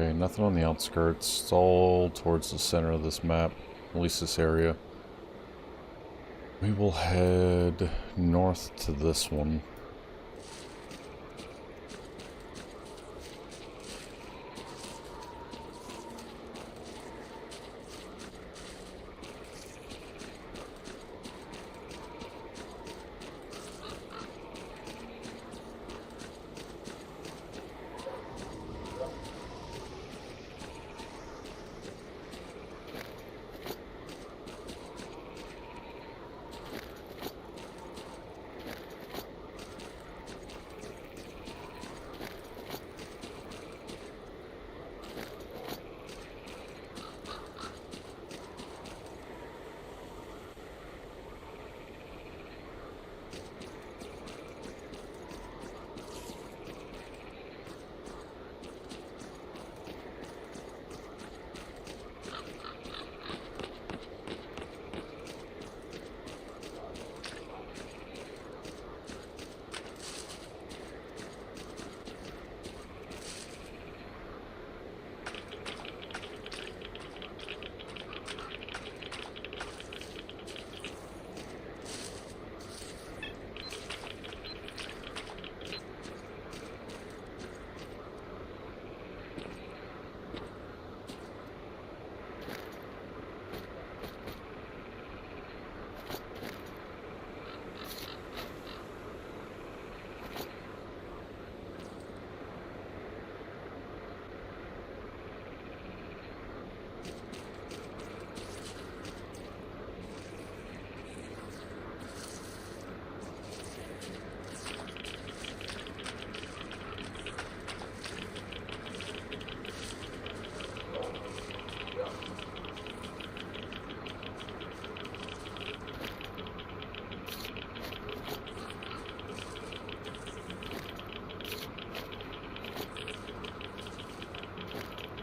A: Okay, nothing on the outskirts. It's all towards the center of this map, at least this area. We will head north to this one.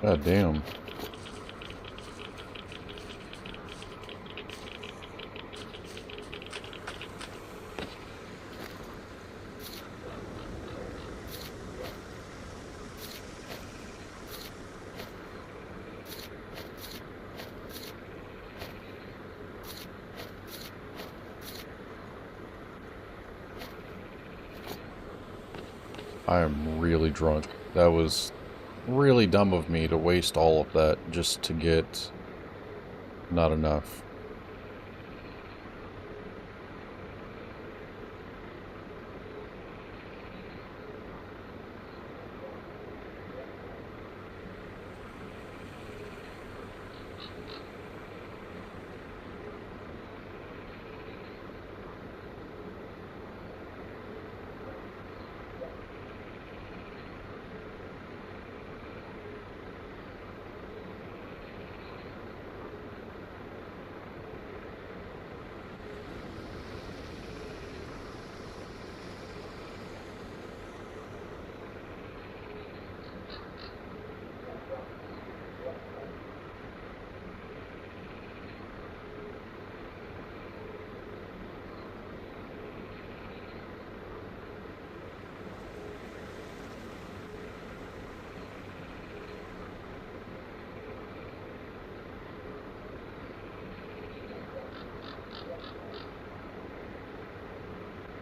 A: God damn. I am really drunk. That was really dumb of me to waste all of that just to get not enough.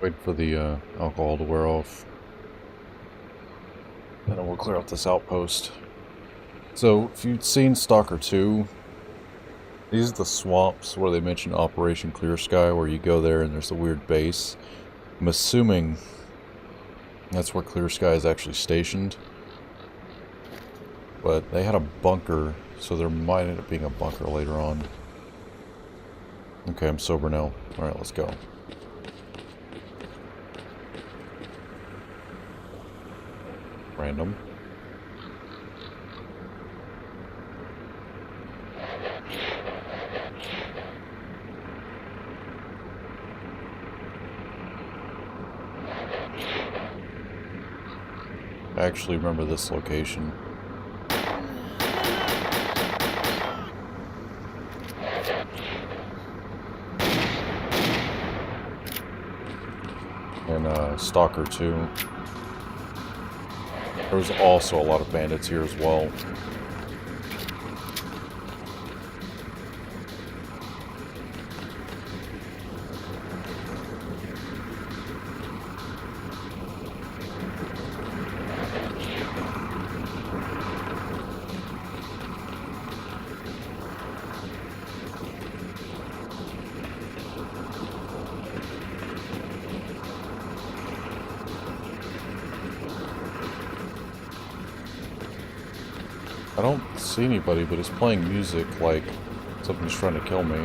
A: Wait for the alcohol to wear off. And then we'll clear out this outpost. So, if you'd seen S.T.A.L.K.E.R 2, these are the swamps where they mention Operation Clear Sky, where you go there and there's a weird base. I'm assuming that's where Clear Sky is actually stationed. But they had a bunker, so there might end up being a bunker later on. Okay, I'm sober now. Alright, let's go. Random. I actually remember this location. And S.T.A.L.K.E.R 2. There was also a lot of bandits here as well. I don't see anybody, but it's playing music like something's trying to kill me.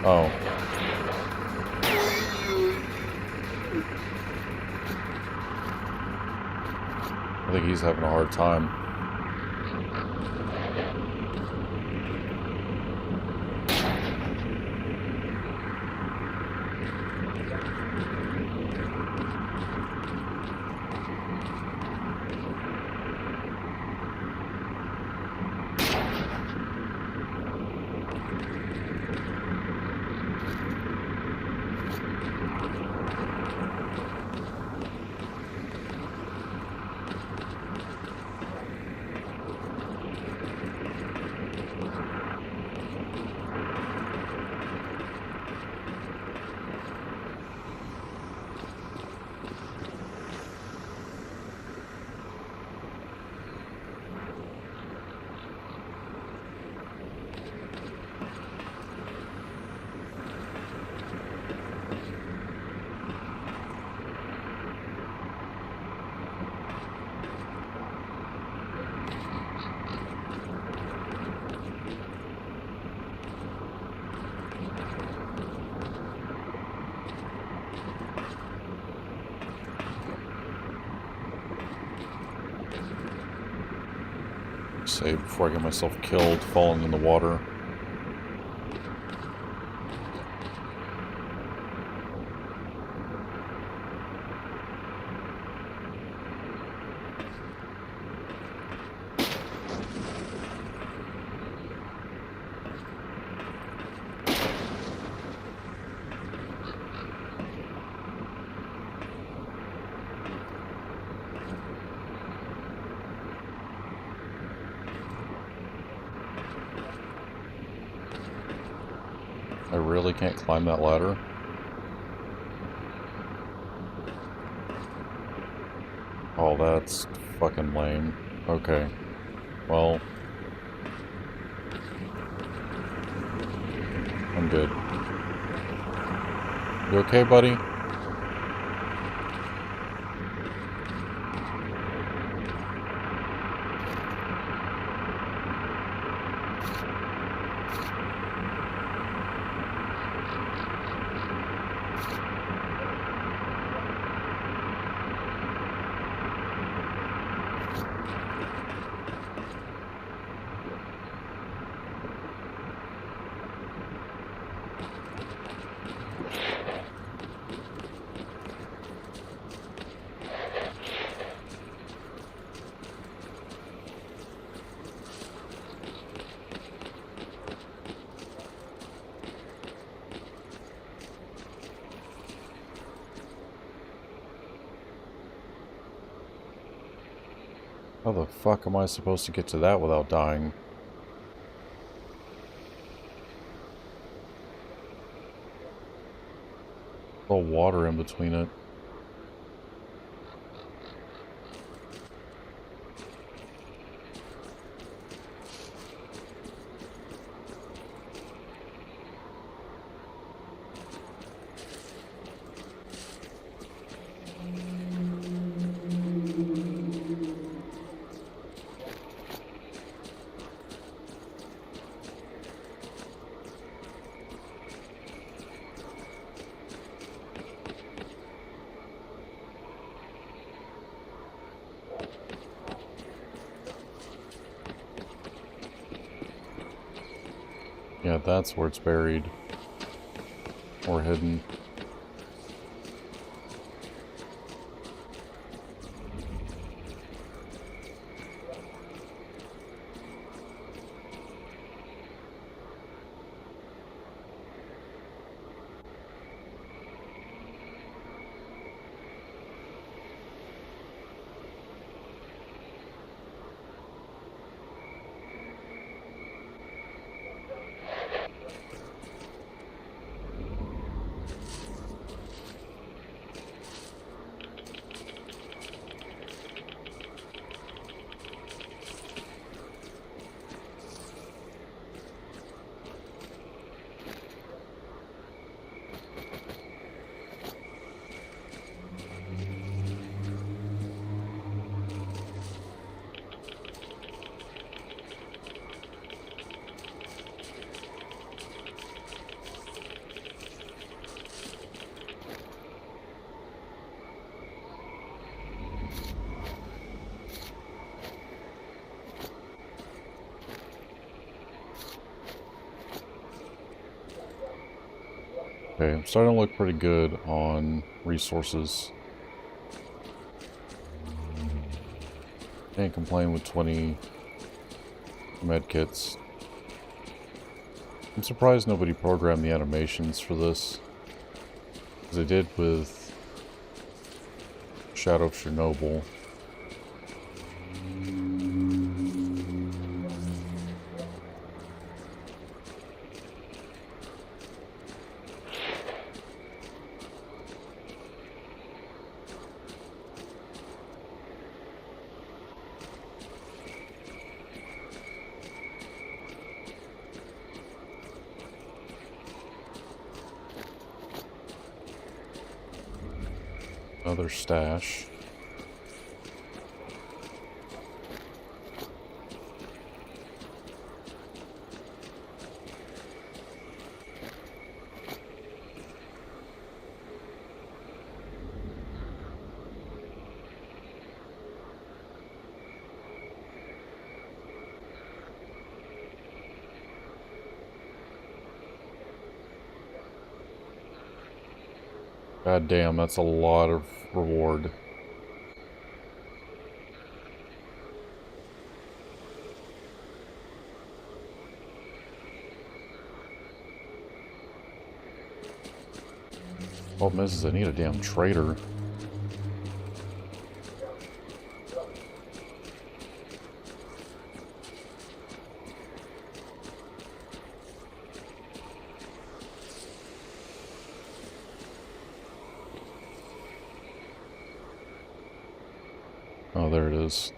A: Oh. I think he's having a hard time. Save before I get myself killed falling in the water. I really can't climb that ladder. Oh, that's fucking lame. Okay. Well, I'm good. You okay, buddy? How the fuck am I supposed to get to that without dying? All water in between it. Yeah, that's where it's buried. Or hidden. Okay, I'm starting to look pretty good on resources. Can't complain with 20 medkits. I'm surprised nobody programmed the animations for this, as they did with Shadow of Chernobyl. Another stash. God damn, that's a lot of reward. Problem is I need a damn trader. there it is.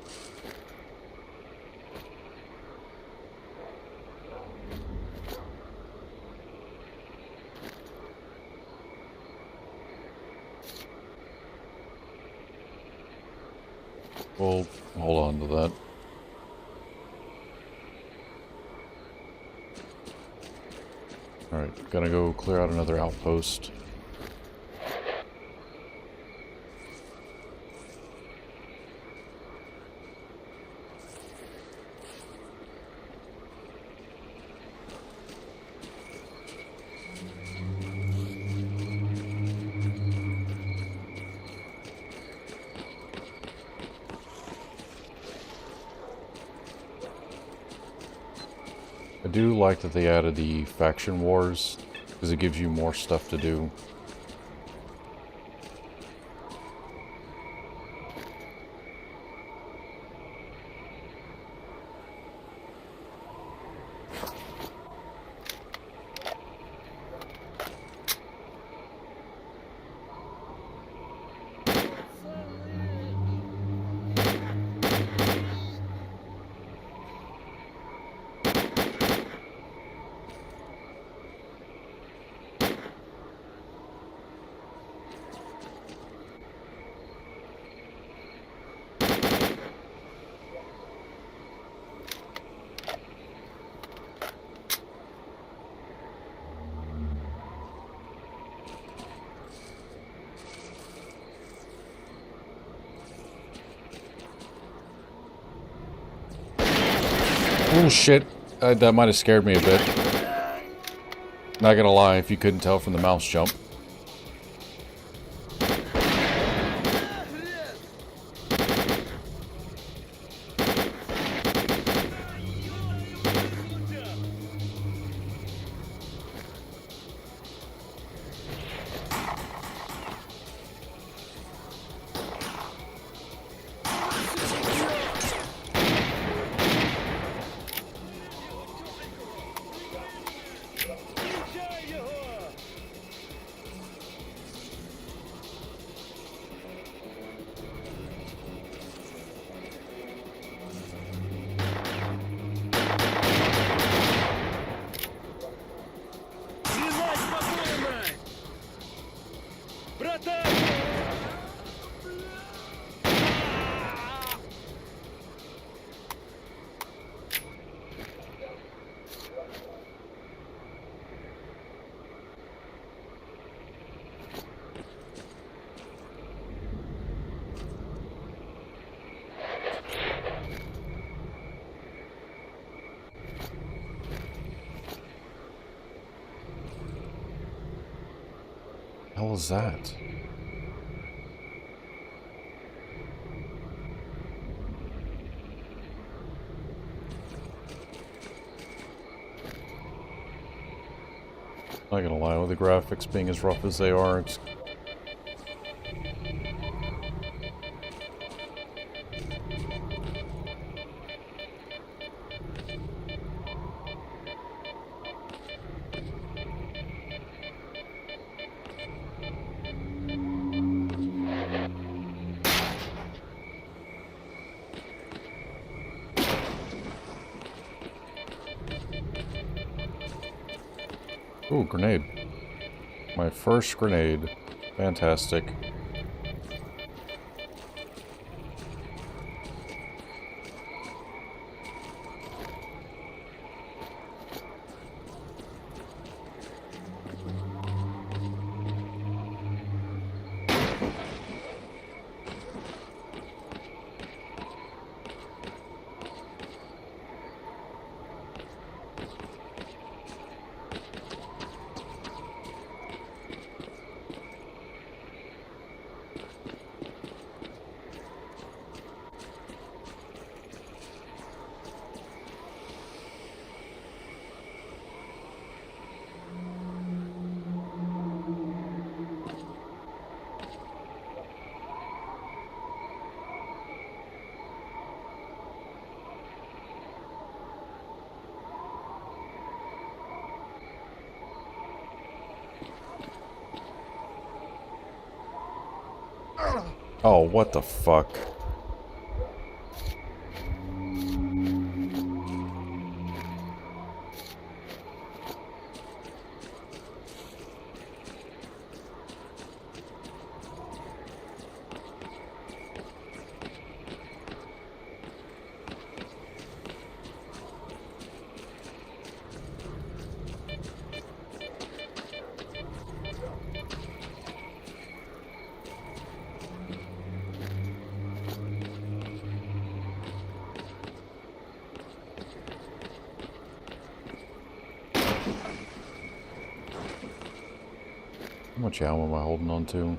A: We'll hold on to that. Alright, gonna go clear out another outpost. I do like that they added the faction wars, because it gives you more stuff to do. Oh shit, that might have scared me a bit. Not gonna lie, if you couldn't tell from the mouse jump. The hell is that? Not gonna lie, with the graphics being as rough as they are, it's... Ooh, grenade. My first grenade. Fantastic. Oh, what the fuck? much ammo am I holding on to?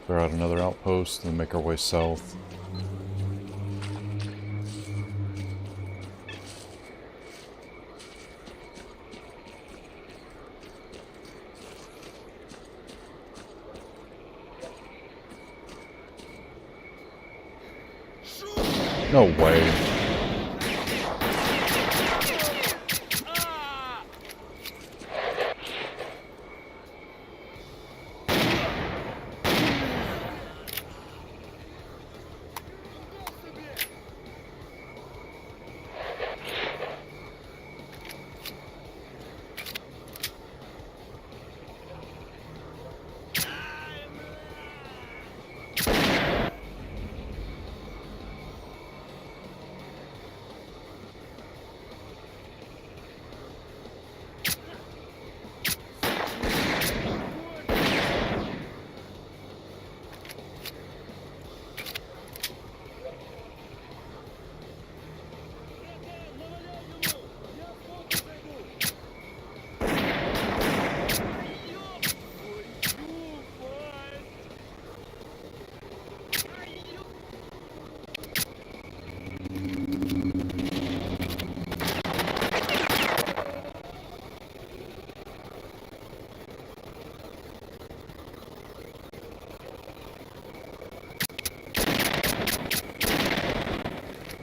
A: Clear out another outpost, then make our way south. No way.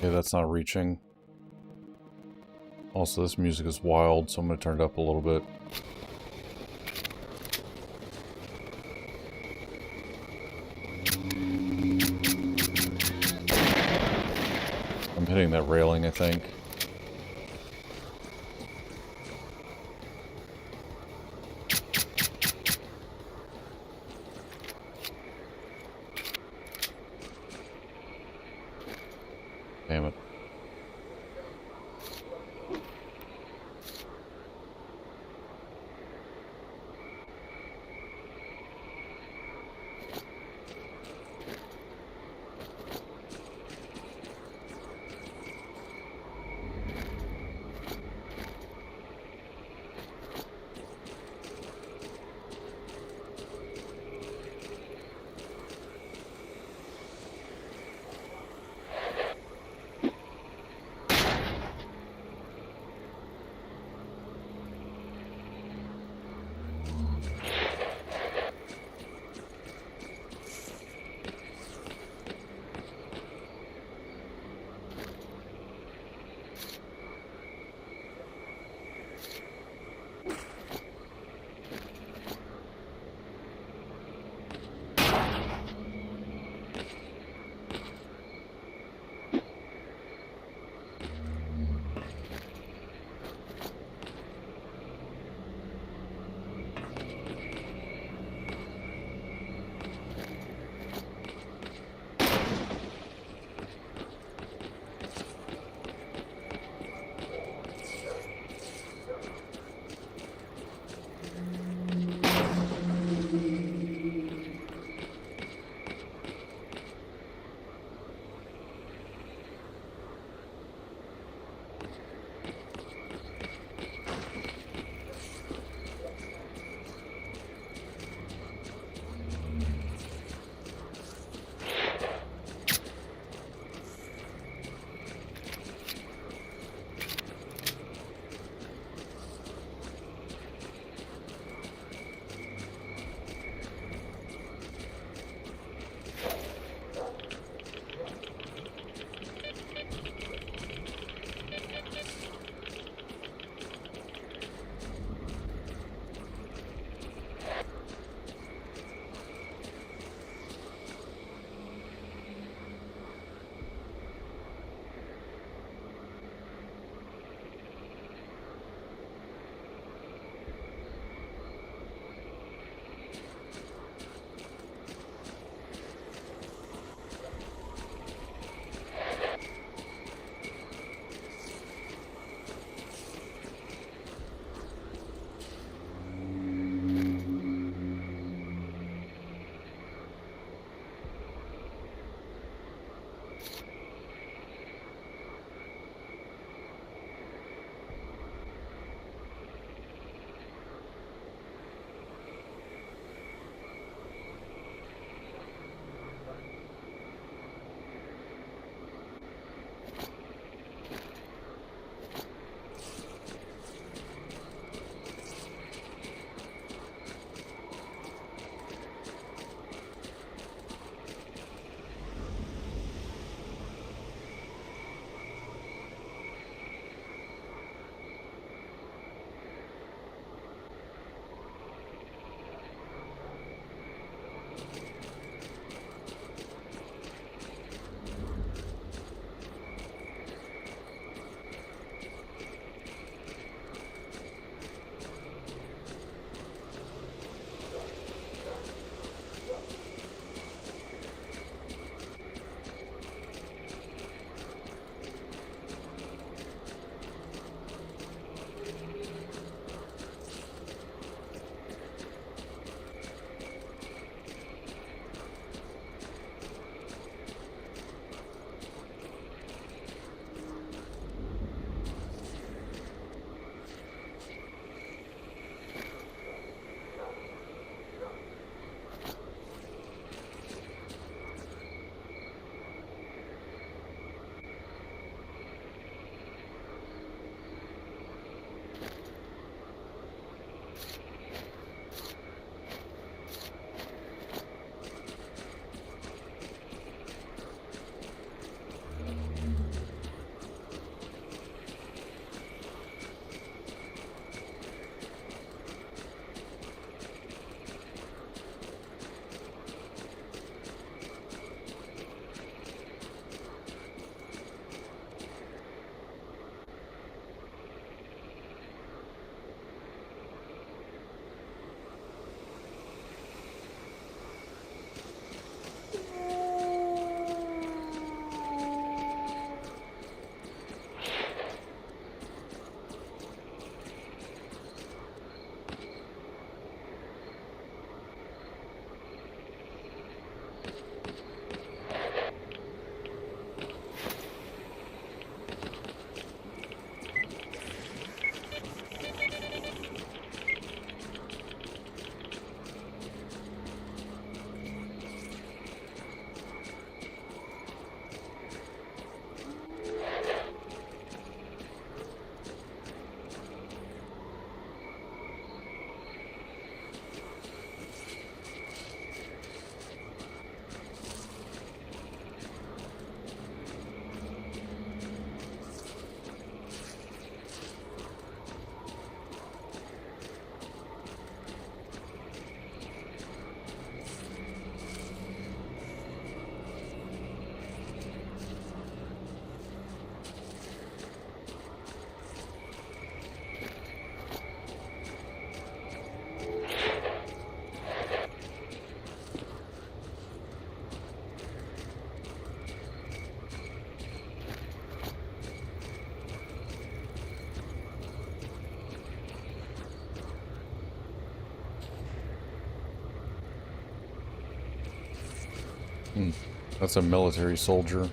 A: Okay, that's not reaching. Also, this music is wild, so I'm going to turn it up a little bit. I'm hitting that railing, I think. Damn it. That's a military soldier.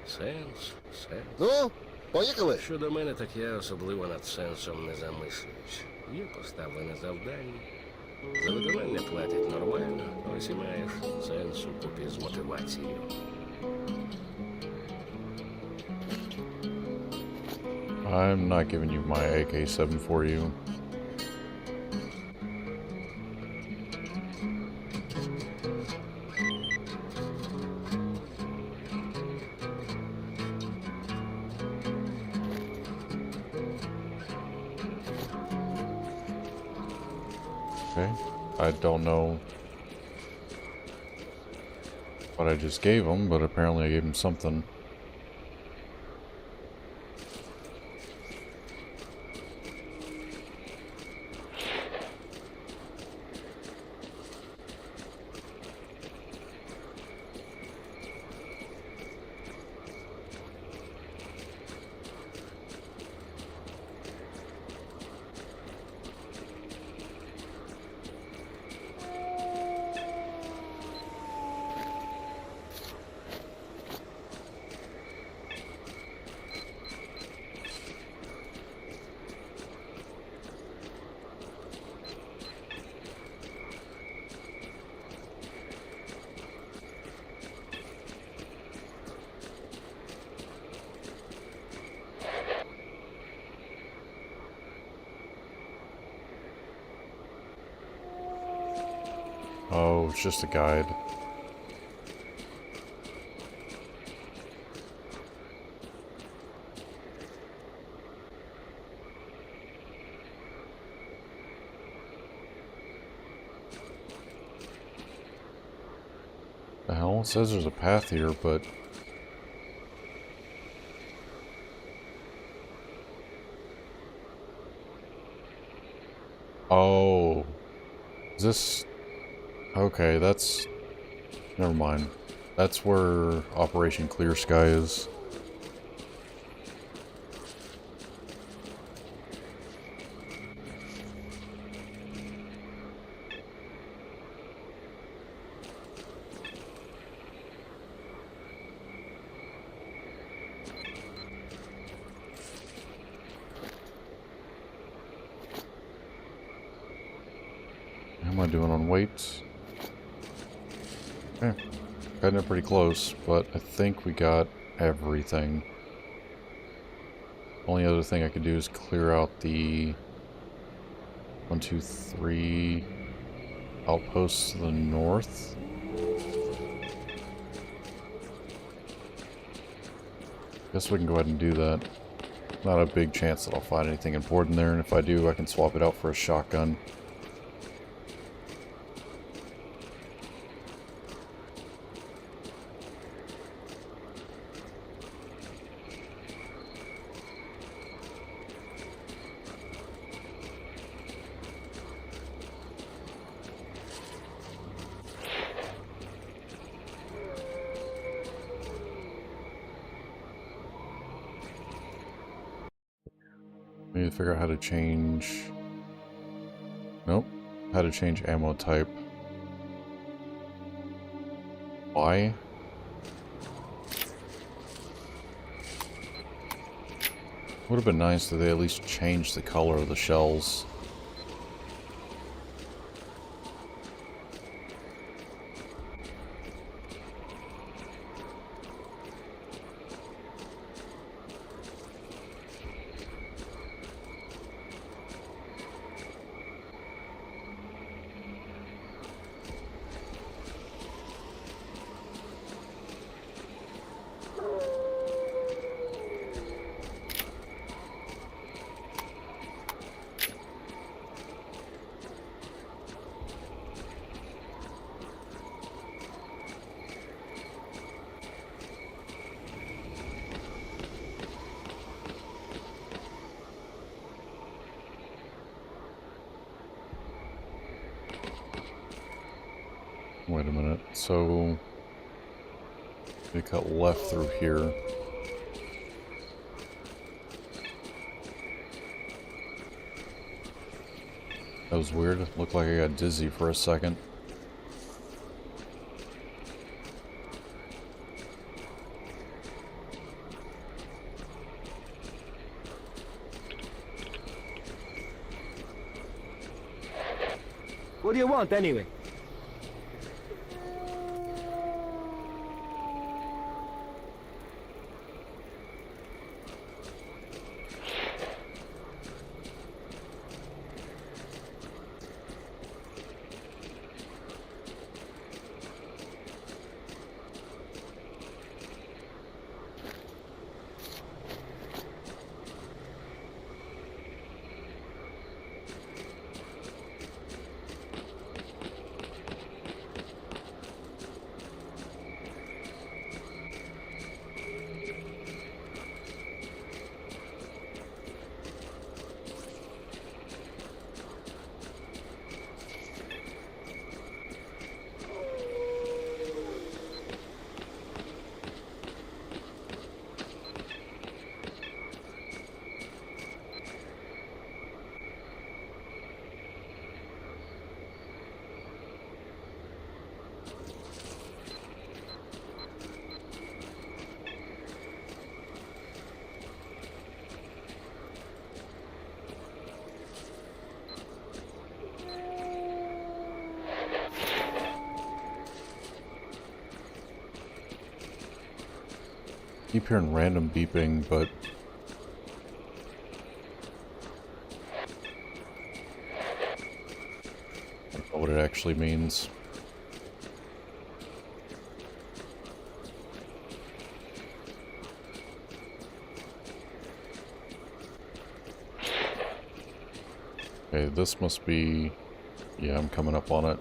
J: Сенс.
K: Ну, поїхали.
J: Щодо мене, так я особливо над сенсом не замислююсь. Є поставлене завдання. За виконання платять нормально, ось і маєш сенс у купі з мотивацією.
A: I'm not giving you my AK-7 for you. Okay, I don't know what I just gave him, but apparently I gave him something. Oh, it's just a guide. The hell? It says there's a path here, but... Oh. Is this... Okay, that's... Never mind. That's where Operation Clear Sky is. How am I doing on weights? Okay, cutting it pretty close, but I think we got everything. Only other thing I could do is clear out the 1, 2, 3 outposts to the north. Guess we can go ahead and do that. Not a big chance that I'll find anything important there, and if I do, I can swap it out for a shotgun. I need to figure out how to change... Nope. How to change ammo type. Why? Would have been nice if they at least changed the color of the shells. Wait a minute, so we cut left through here. That was weird. It looked like I got dizzy for a second.
I: What do you want, anyway?
A: Keep hearing random beeping, but I don't know what it actually means. Okay, this must be... Yeah, I'm coming up on it.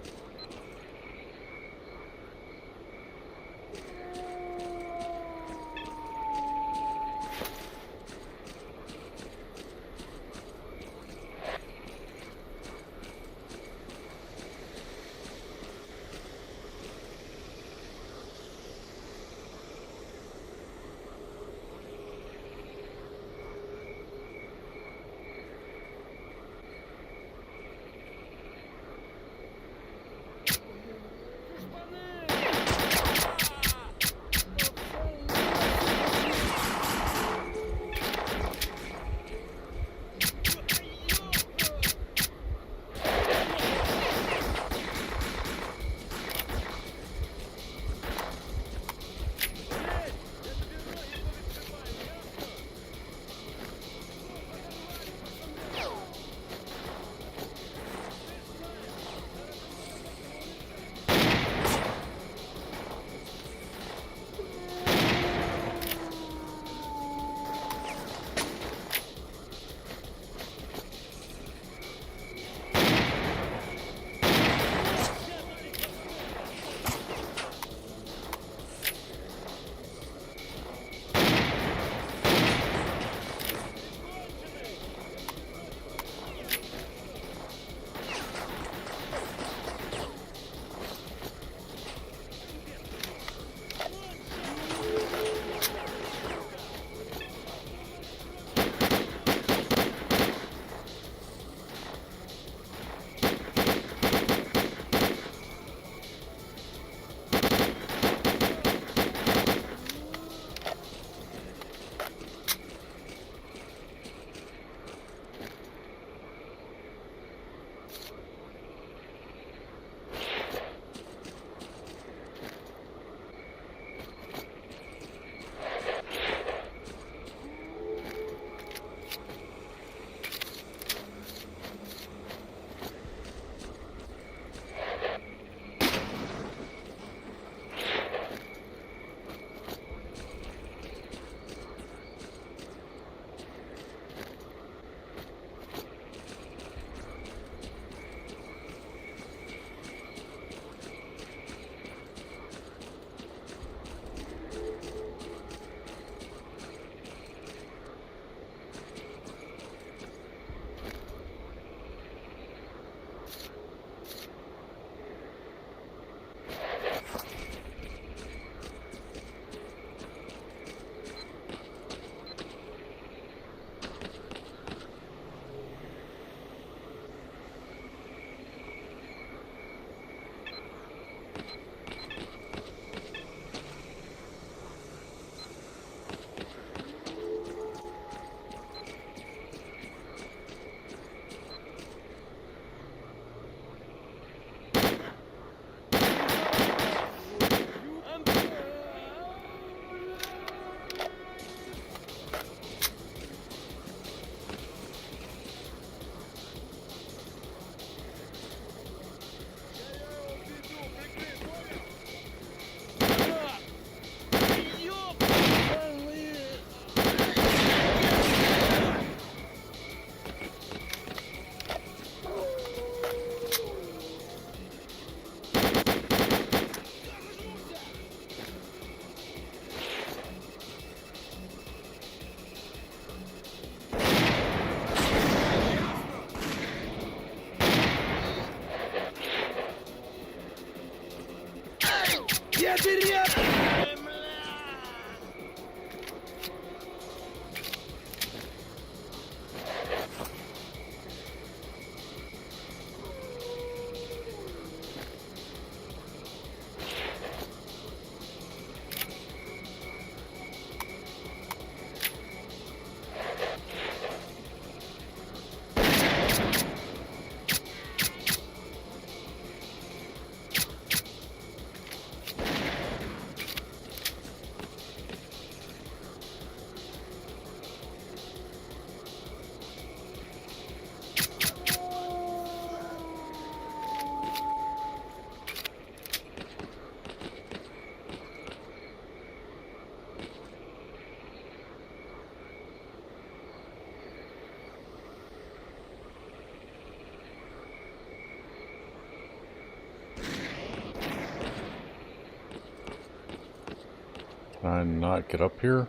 A: Can I not get up here?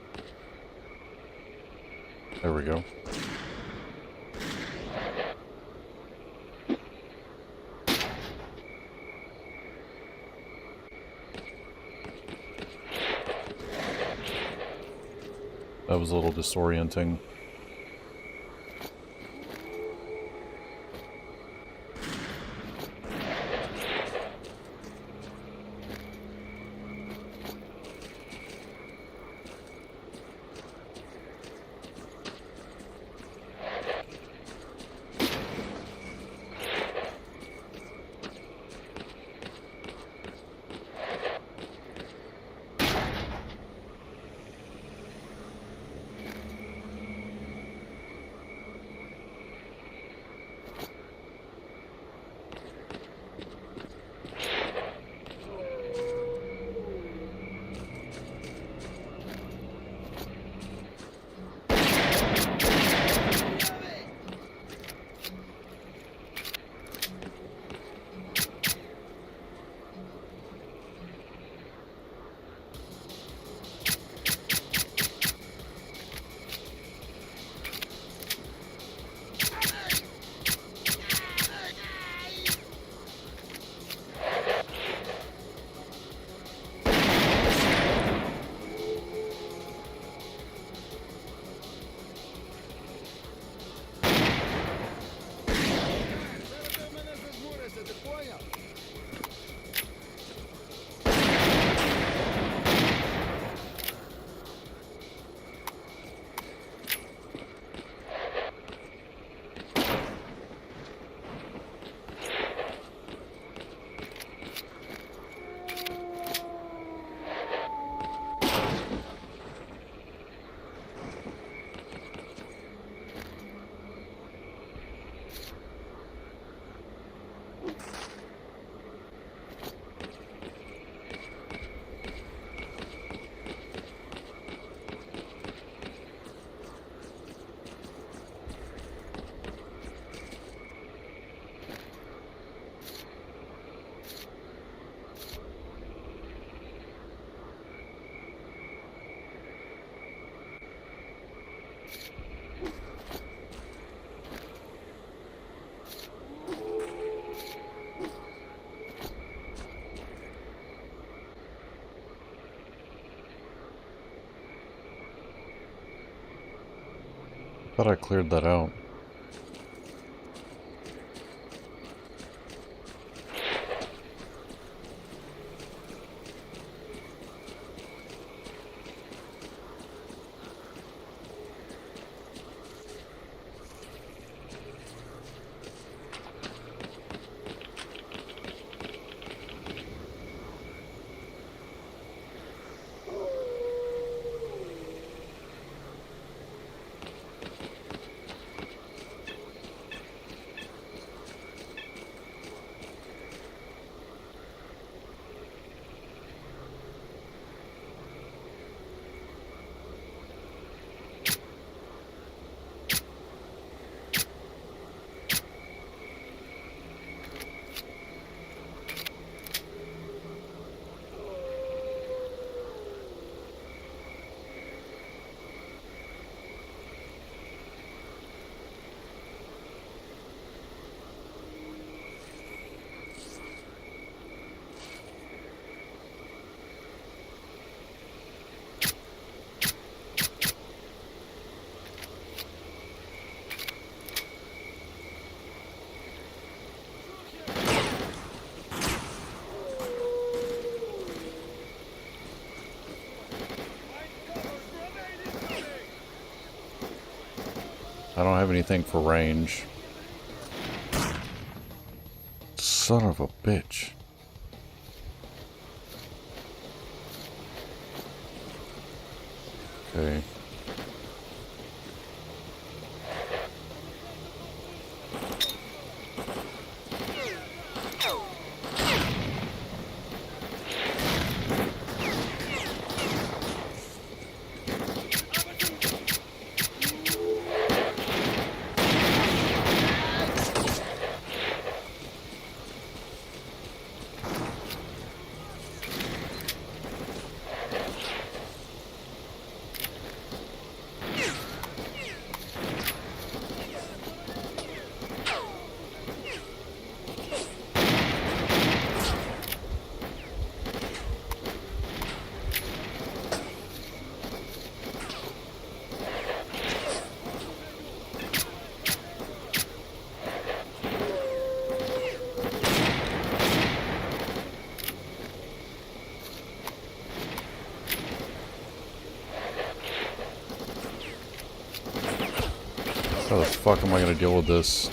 A: There we go. That was a little disorienting. Thought I cleared that out. I don't have anything for range. Son of a bitch. Okay. How the fuck am I gonna deal with this?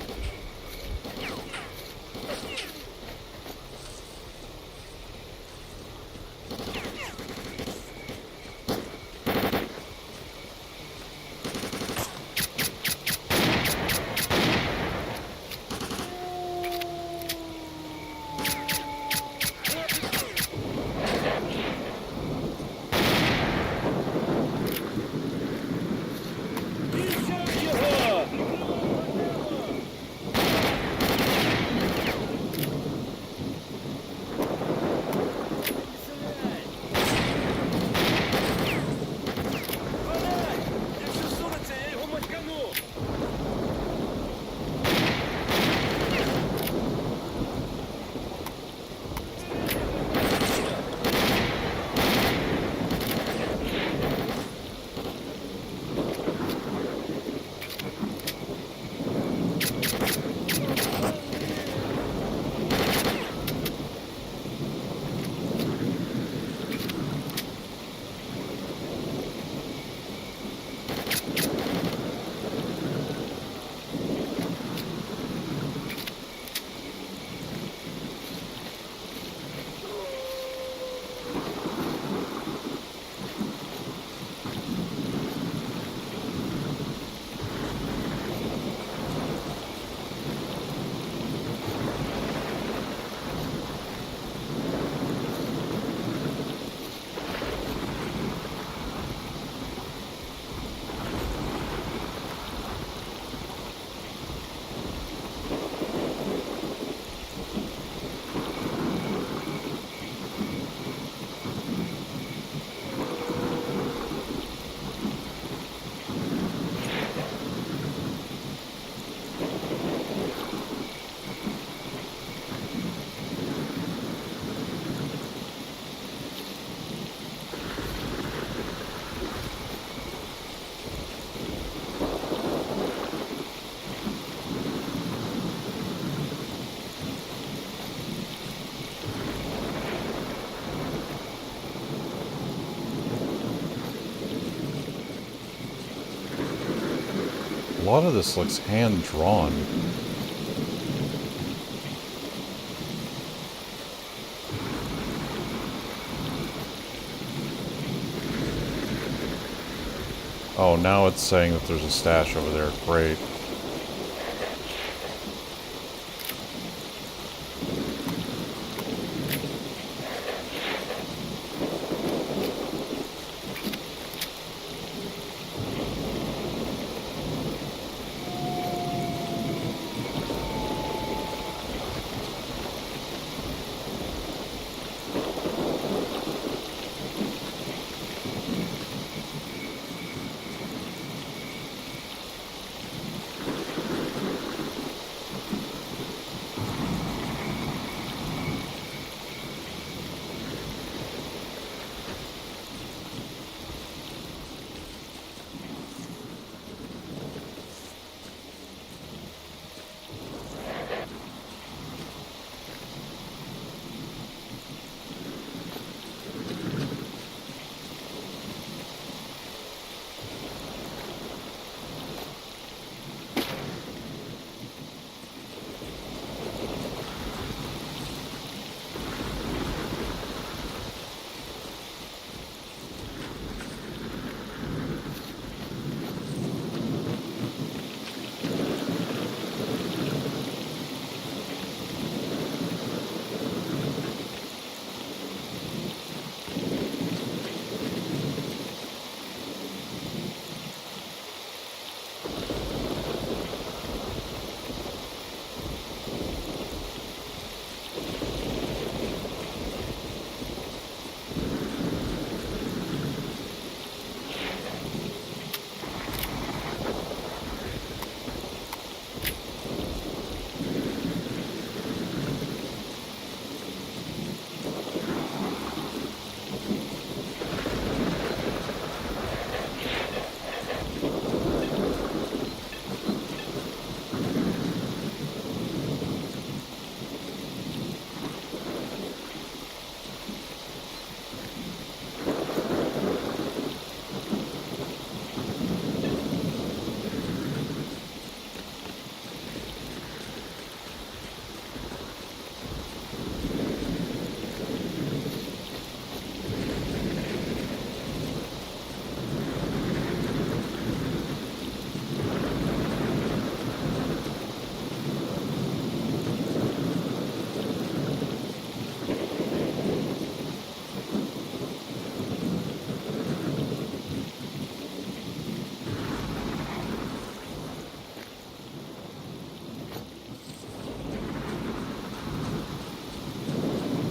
A: A lot of this looks hand-drawn. Oh, now it's saying that there's a stash over there. Great.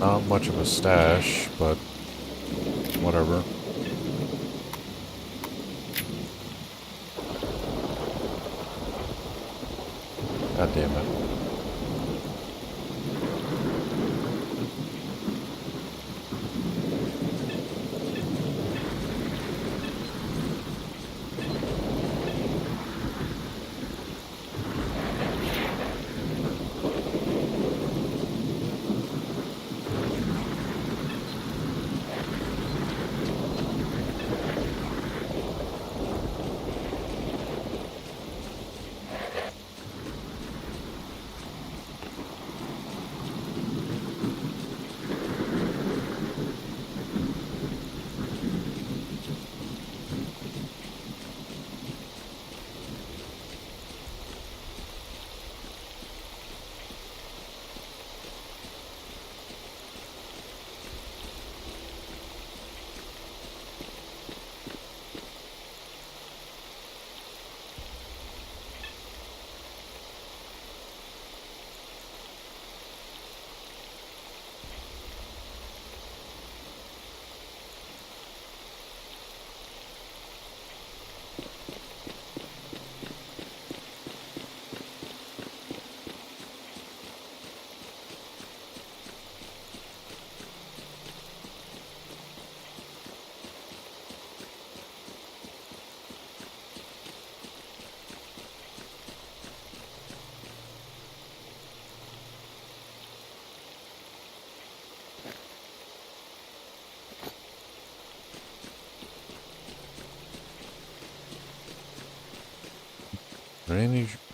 A: Not much of a stash, but whatever. God damn it.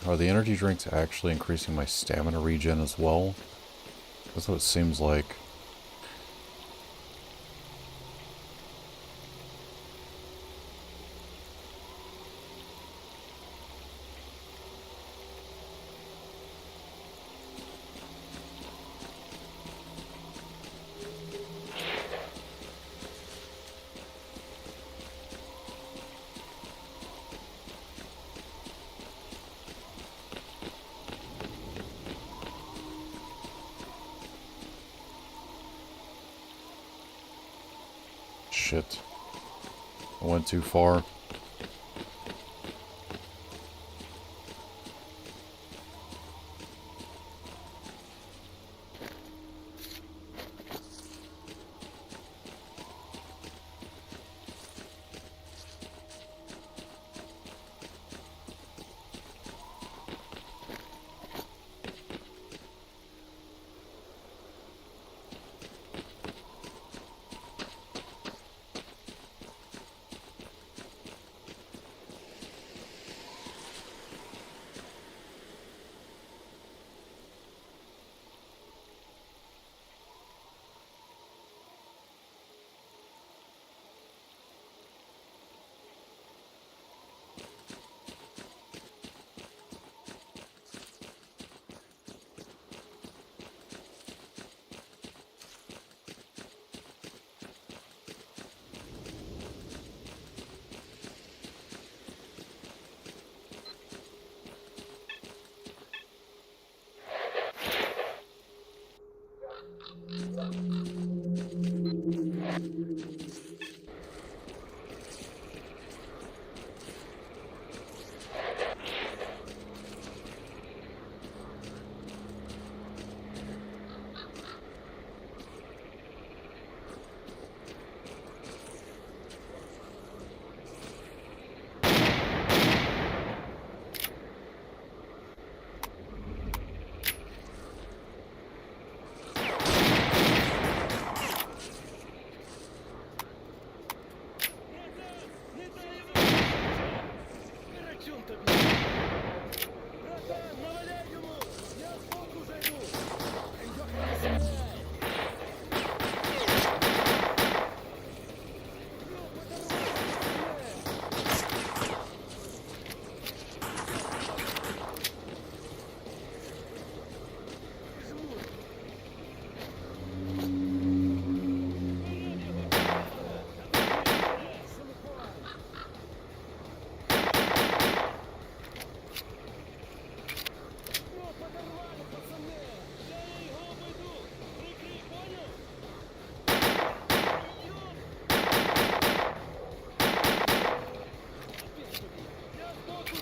A: Are the energy drinks actually increasing my stamina regen as well? That's what it seems like. Shit. I went too far.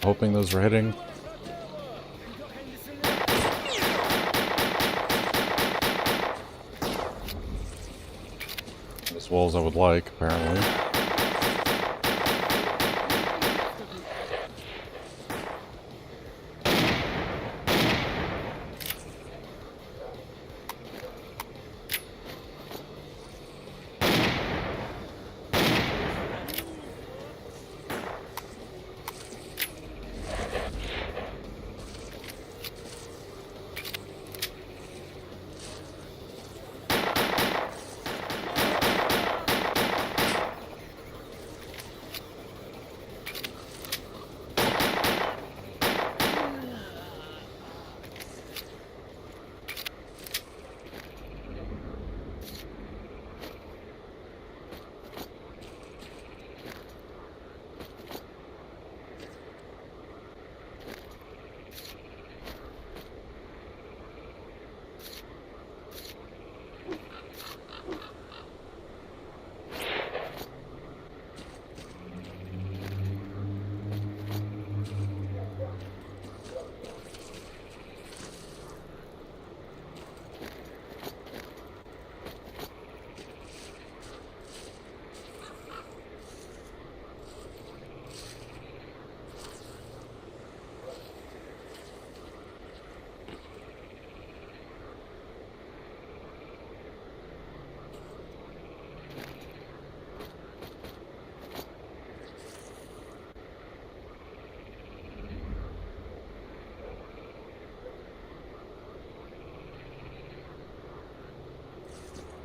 A: hoping those are hitting. As well as I would like, apparently.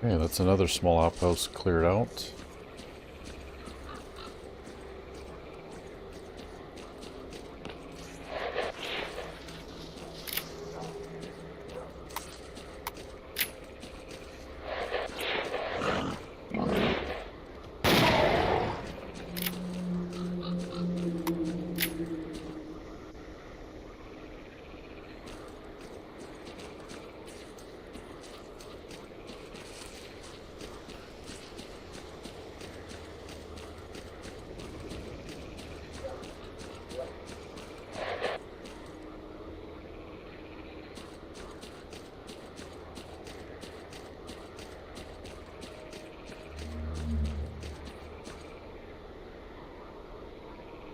A: Okay, that's another small outpost cleared out.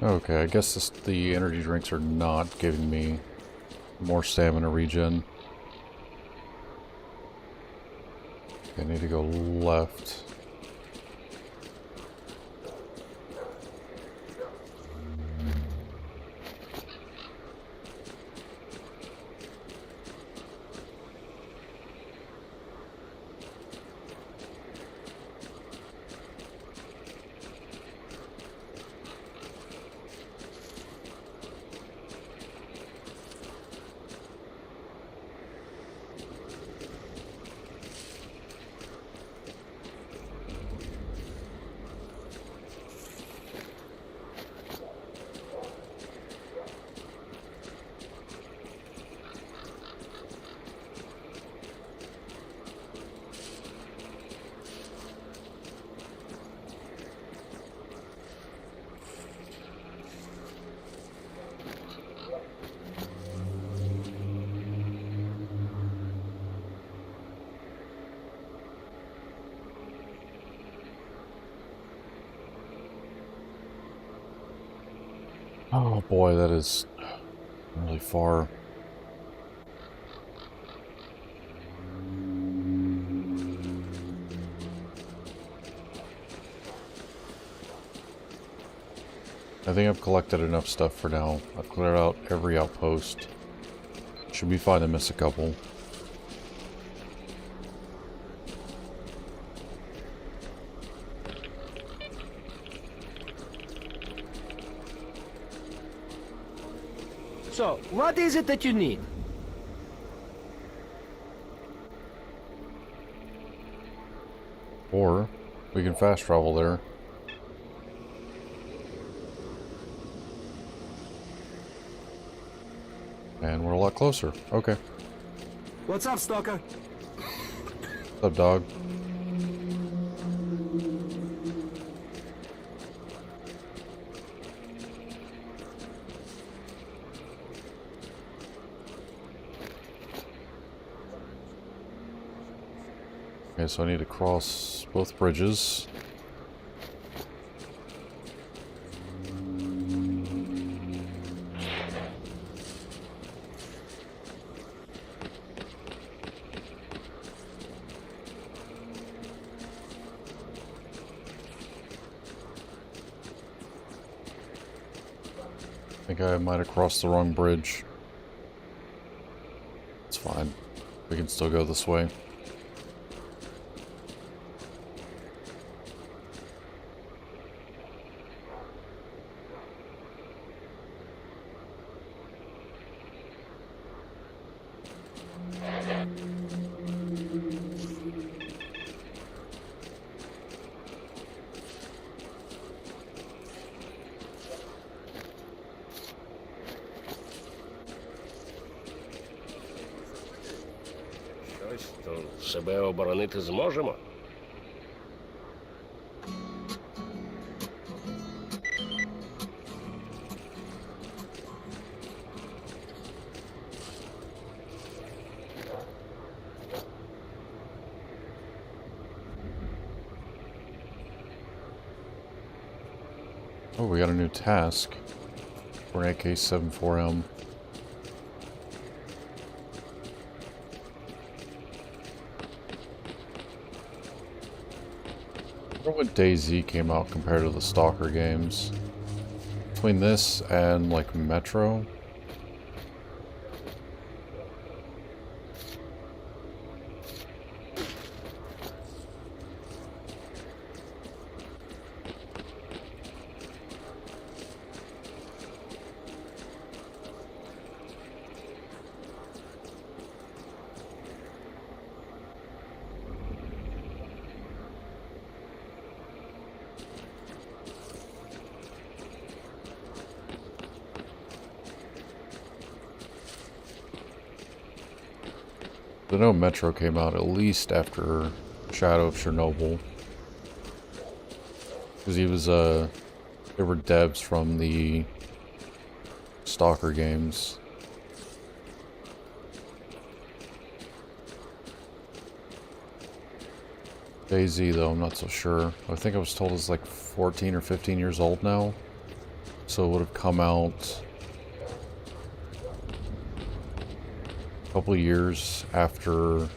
A: Okay, I guess the energy drinks are not giving me more stamina regen. I need to go left. Oh boy, that is really far. I think I've collected enough stuff for now. I've cleared out every outpost. Should be fine to miss a couple.
I: So, what is it that you need?
A: Or we can fast travel there. And we're a lot closer. Okay.
I: What's up, Stalker?
A: What's up, dog? Okay, so I need to cross both bridges. I think I might have crossed the wrong bridge. It's fine. We can still go this way.
J: Щось, то себе оборонити зможемо?
A: Oh, we got a new task for an AK-74M. I wonder when DayZ came out compared to the S.T.A.L.K.E.R games. Between this and, like, Metro. I know Metro came out at least after Shadow of Chernobyl. Because he was, they were devs from the S.T.A.L.K.E.R games. DayZ, though, I'm not so sure. I think I was told it's like 14 or 15 years old now. So it would have come out a couple of years after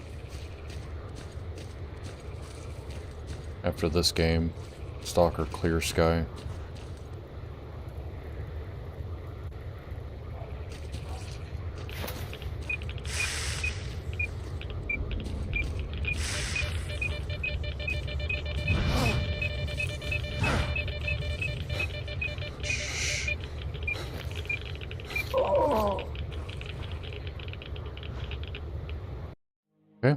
A: this game, S.T.A.L.K.E.R Clear Sky. Okay.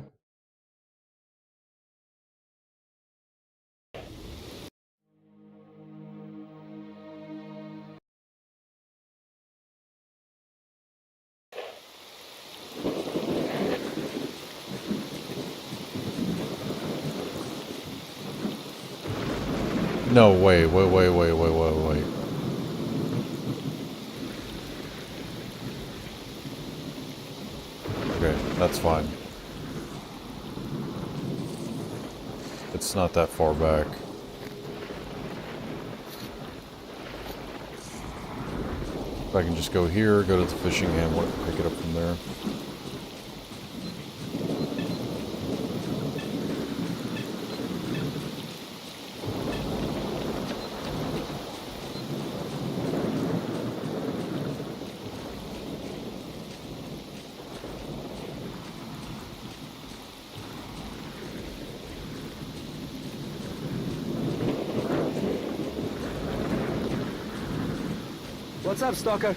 A: No, wait. Okay, that's fine. It's not that far back. If I can just go here, go to the fishing hamlet, pick it up from there.
I: What's up, Stalker?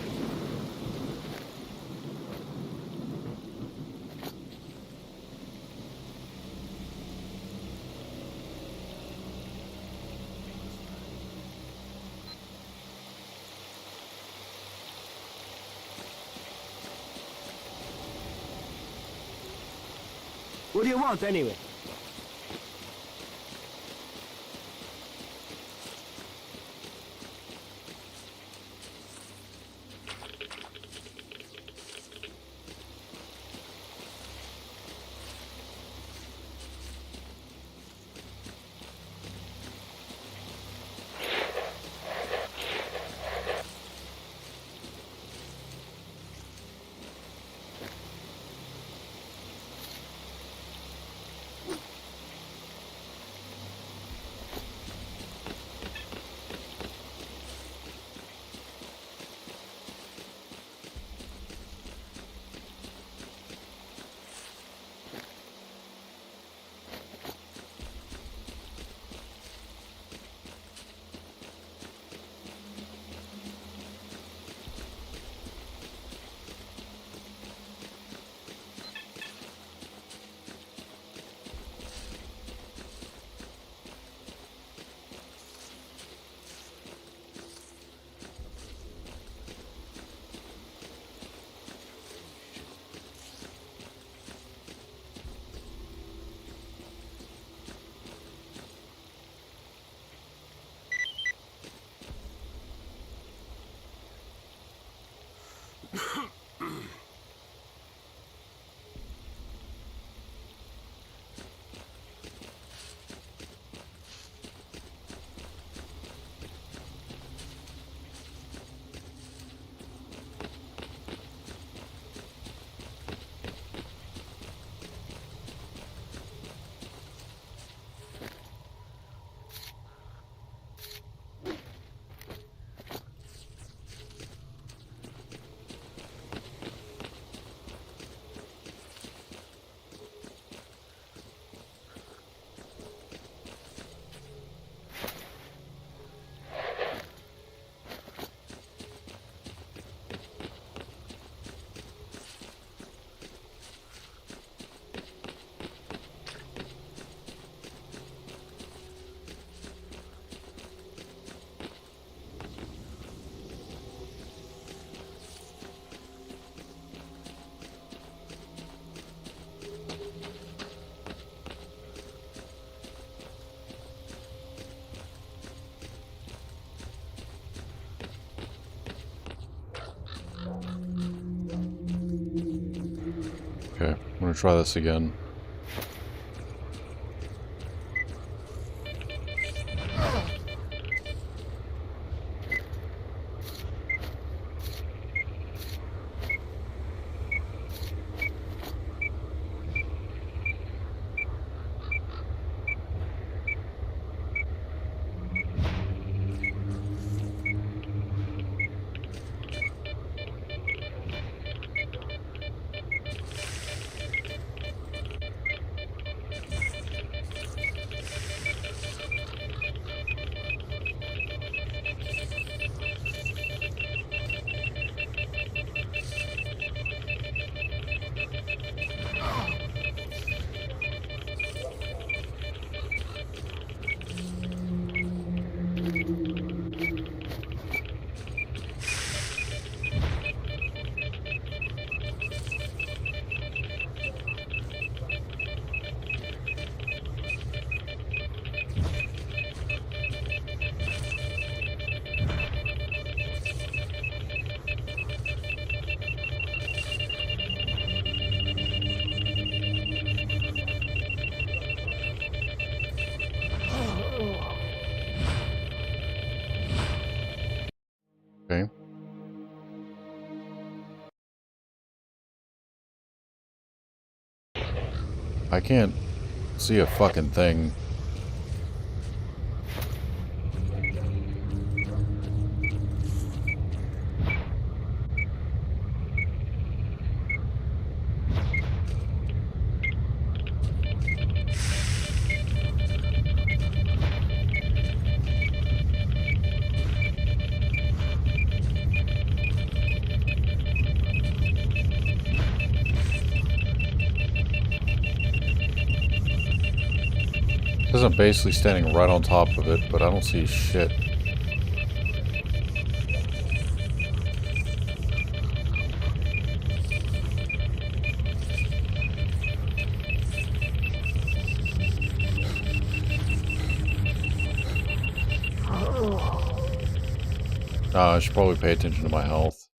I: What do you want, anyway?
A: Okay, I'm gonna try this again. Okay. I can't see a fucking thing. Because I'm basically standing right on top of it, but I don't see shit. I should probably pay attention to my health.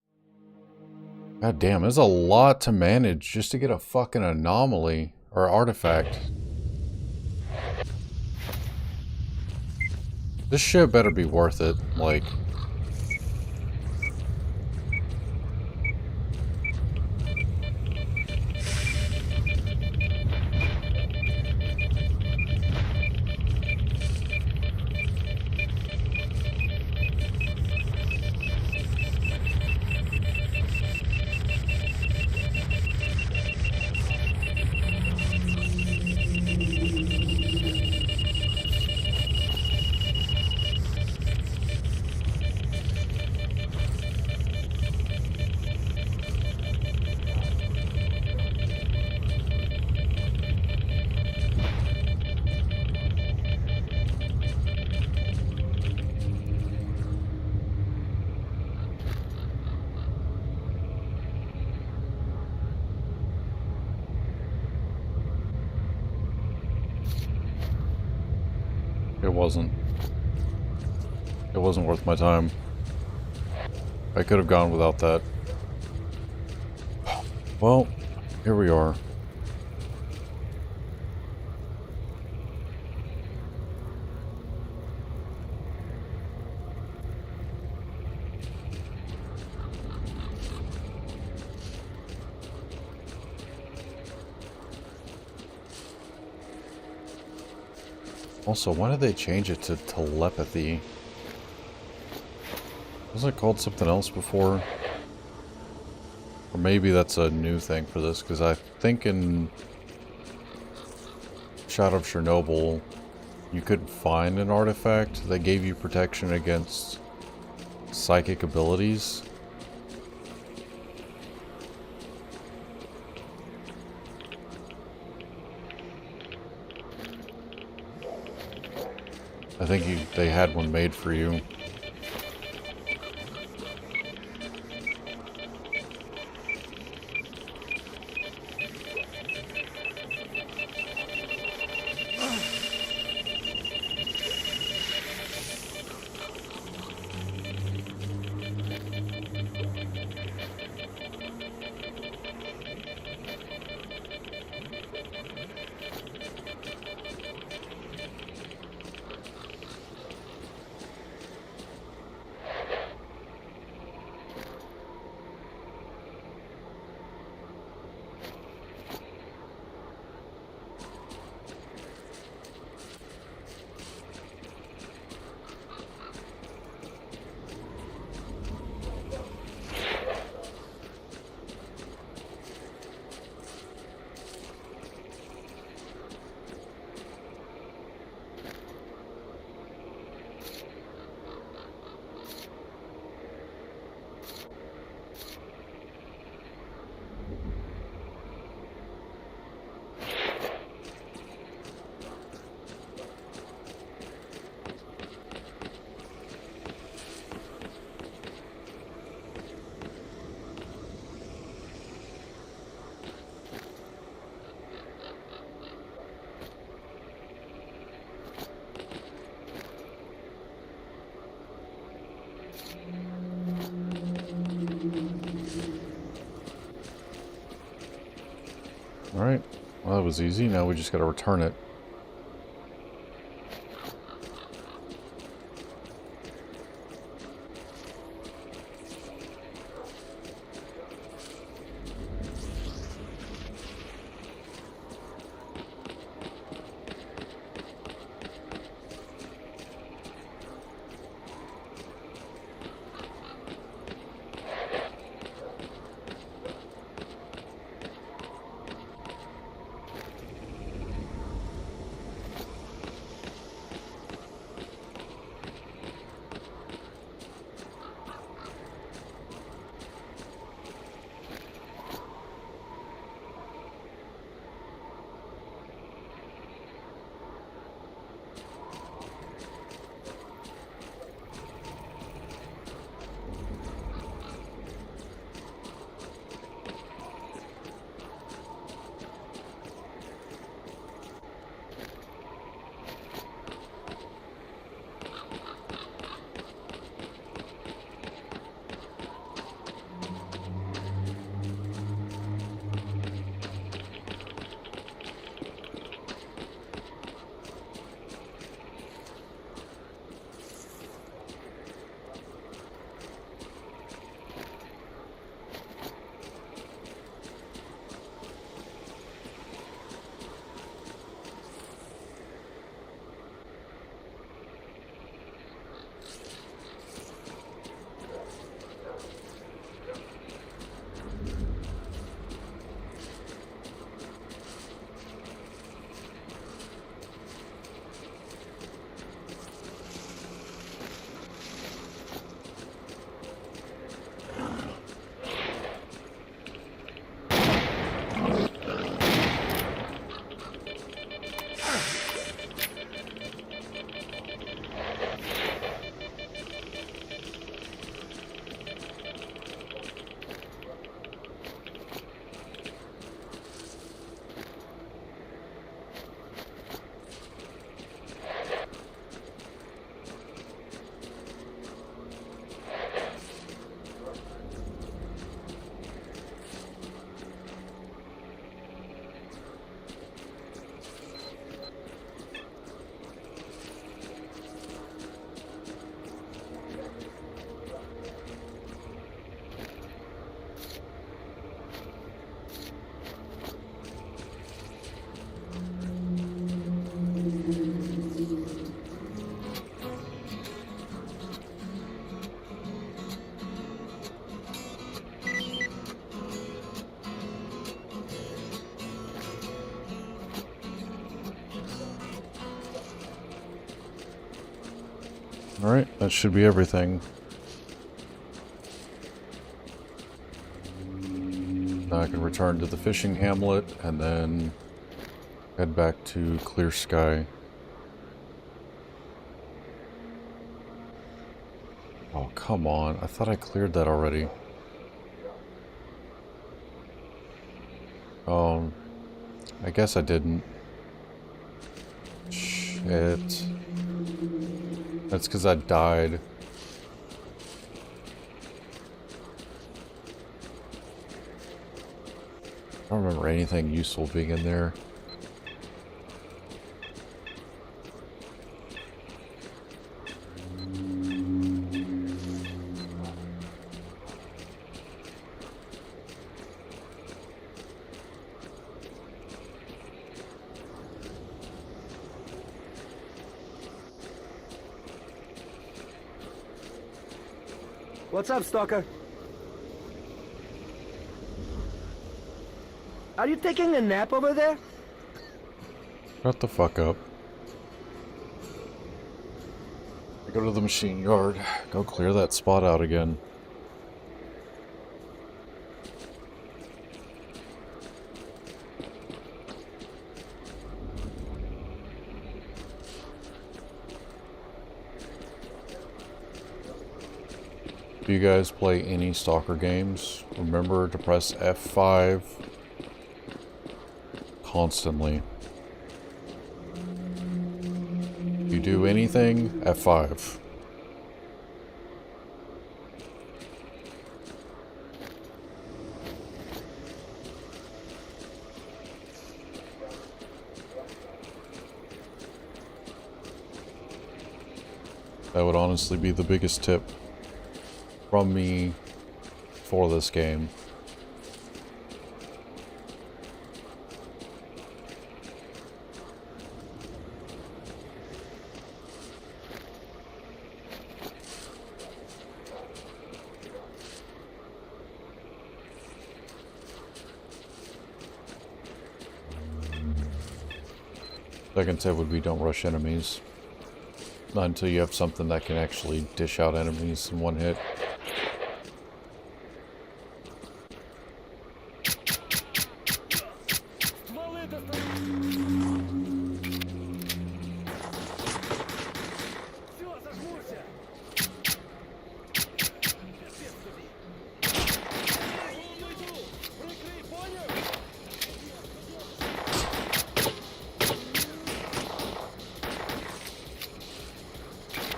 A: God damn, there's a lot to manage just to get a fucking anomaly or artifact. This shit better be worth it, like... It wasn't. It wasn't worth my time. I could have gone without that. Well, here we are. Also, why did they change it to telepathy? Wasn't it called something else before? Or maybe that's a new thing for this, because I think in Shadow of Chernobyl, you couldn't find an artifact that gave you protection against psychic abilities. I think they had one made for you. Alright, well that was easy, now we just gotta return it. Alright, that should be everything. Now I can return to the fishing hamlet and then head back to Clear Sky. Oh, come on. I thought I cleared that already. Oh, I guess I didn't. Shit. That's because I died. I don't remember anything useful being in there.
I: What's up, Stalker? Are you taking a nap over there?
A: Shut the fuck up. Go to the machine yard. Go clear that spot out again. If you guys play any S.T.A.L.K.E.R games, remember to press F5 constantly. If you do anything, F5. That would honestly be the biggest tip from me for this game. Second tip would be don't rush enemies. Not until you have something that can actually dish out enemies in one hit.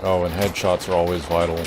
A: Oh, and headshots are always vital.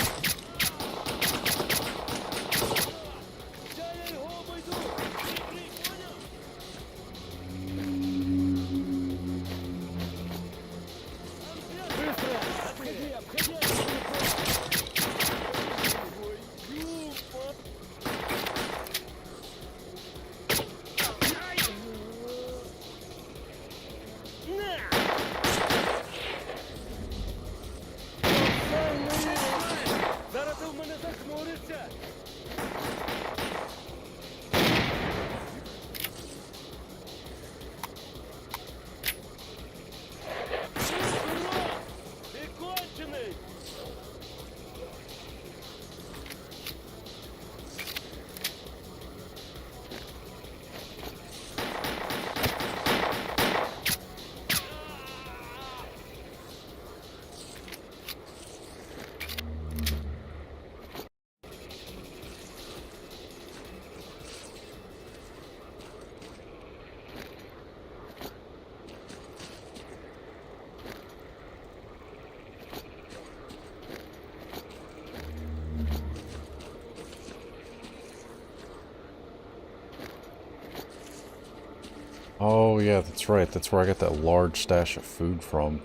A: Oh yeah, that's right. That's where I got that large stash of food from.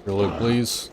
A: Your loot, please.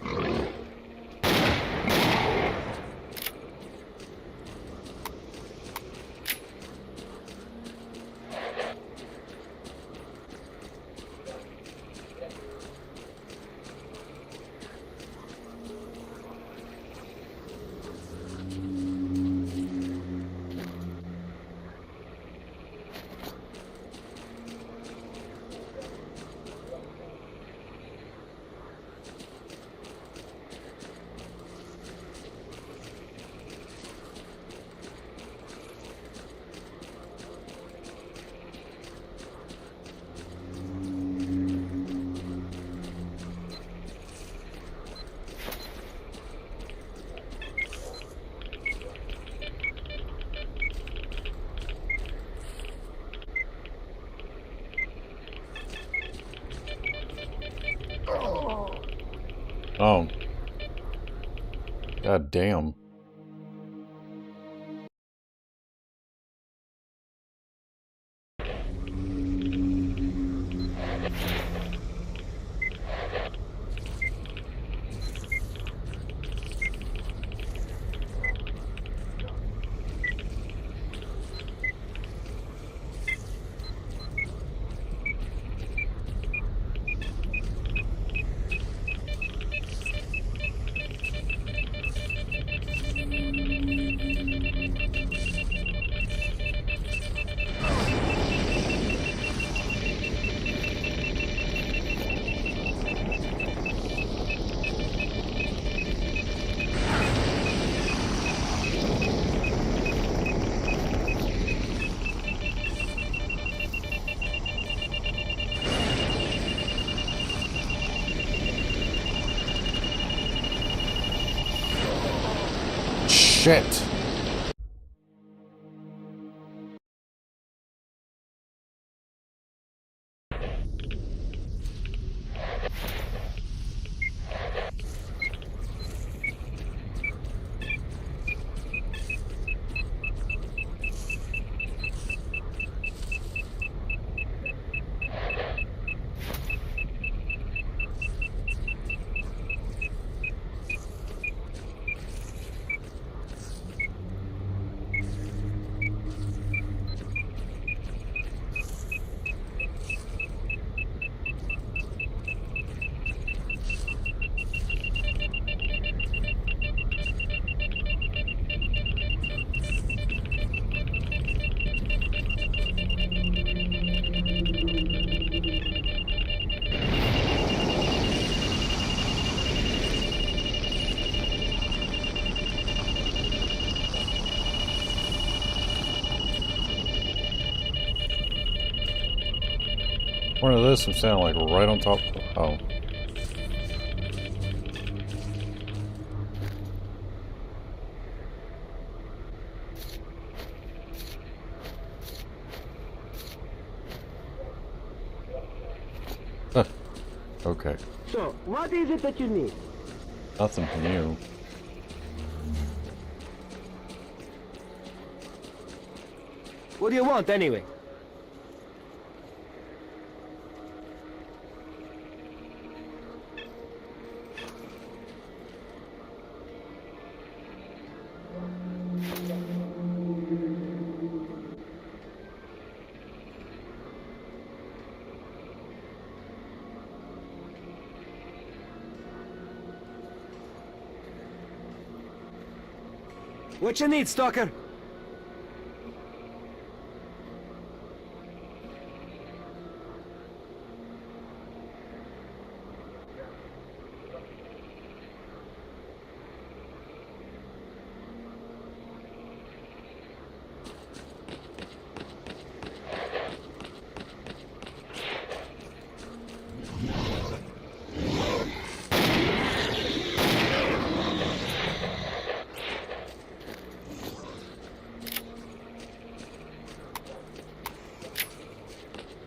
A: Oh. God damn. Shit. One of this would sound like right on top. Oh. Huh. Okay.
I: So, what is it that you need?
A: Nothing from you.
I: What do you want, anyway? What you need, Stalker?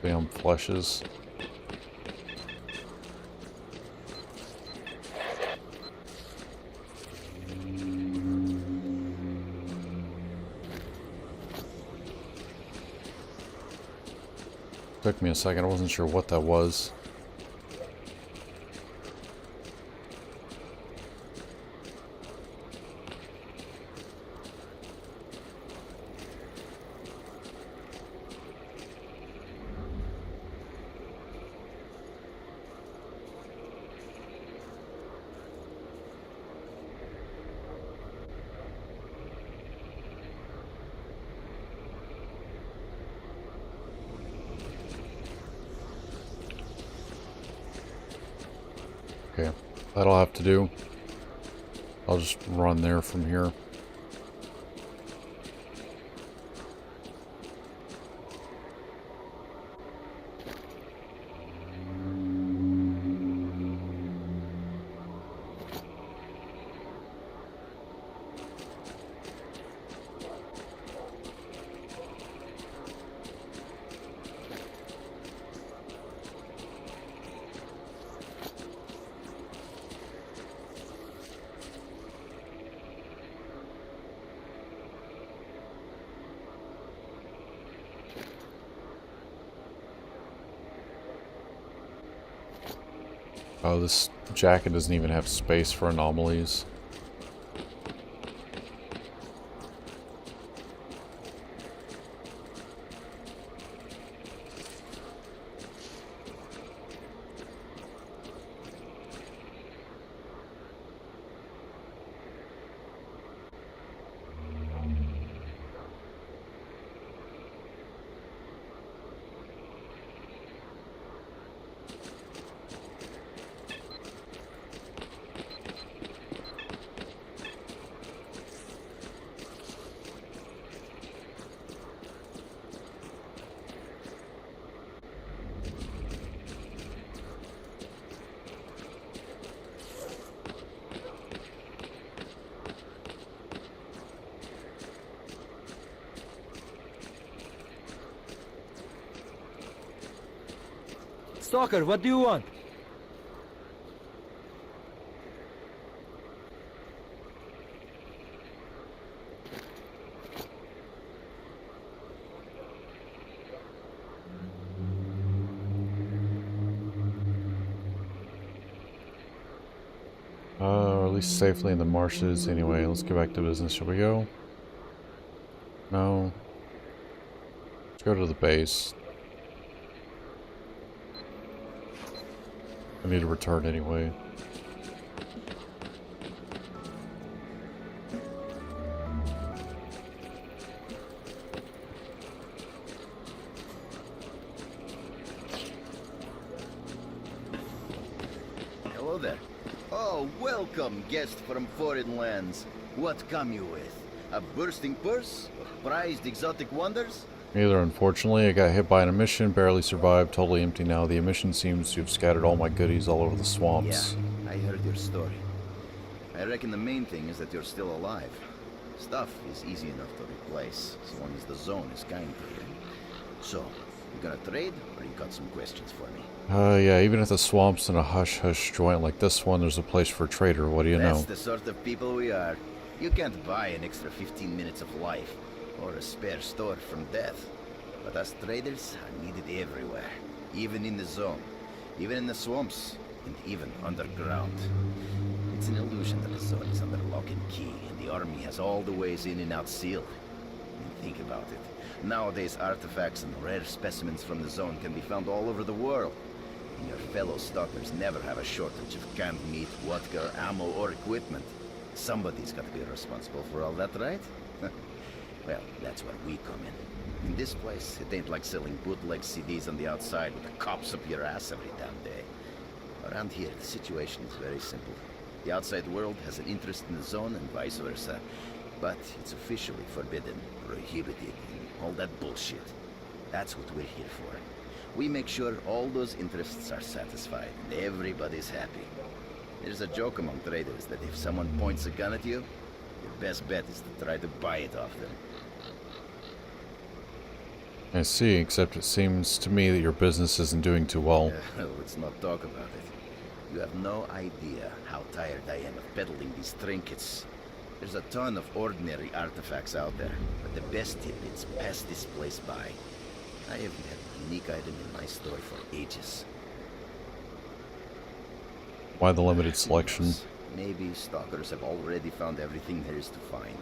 A: Damn flushes. Took me a second, I wasn't sure what that was. Okay, that'll have to do. I'll just run there from here. Oh, this jacket doesn't even have space for anomalies.
I: Stalker, what do you want?
A: Or at least safely in the marshes. Anyway, let's get back to business. Shall we go? No. Let's go to the base. I need to return anyway.
F: Hello there. Oh, welcome, guest from foreign lands. What come you with? A bursting purse? Prized exotic wonders?
A: Neither, unfortunately. I got hit by an emission, barely survived, totally empty now. The emission seems to have scattered all my goodies all over the swamps.
F: Yeah, I heard your story. I reckon the main thing is that you're still alive. Stuff is easy enough to replace, as long as the zone is kind to you. So, you gonna trade, or you got some questions for me?
A: Yeah, even at the swamps in a hush-hush joint like this one, there's a place for a trader. What do you know?
F: That's the sort of people we are. You can't buy an extra 15 minutes of life, or a spare store from death. But us traders are needed everywhere, even in the zone, even in the swamps, and even underground. It's an illusion that the zone is under lock and key, and the army has all the ways in and out sealed. And think about it. Nowadays, artifacts and rare specimens from the zone can be found all over the world. And your fellow stalkers never have a shortage of canned meat, vodka, ammo, or equipment. Somebody's got to be responsible for all that, right? Well, that's where we come in. In this place, it ain't like selling bootleg CDs on the outside with the cops up your ass every damn day. Around here, the situation is very simple. The outside world has an interest in the zone and vice versa. But it's officially forbidden, prohibited, and all that bullshit. That's what we're here for. We make sure all those interests are satisfied and everybody's happy. There's a joke among traders that if someone points a gun at you, your best bet is to try to buy it off them.
A: I see, except it seems to me that your business isn't doing too well.
F: Let's not talk about it. You have no idea how tired I am of peddling these trinkets. There's a ton of ordinary artifacts out there, but the best tidbits pass this place by. I haven't had a unique item in my store for ages.
A: Why the limited selection?
F: Maybe stalkers have already found everything there is to find.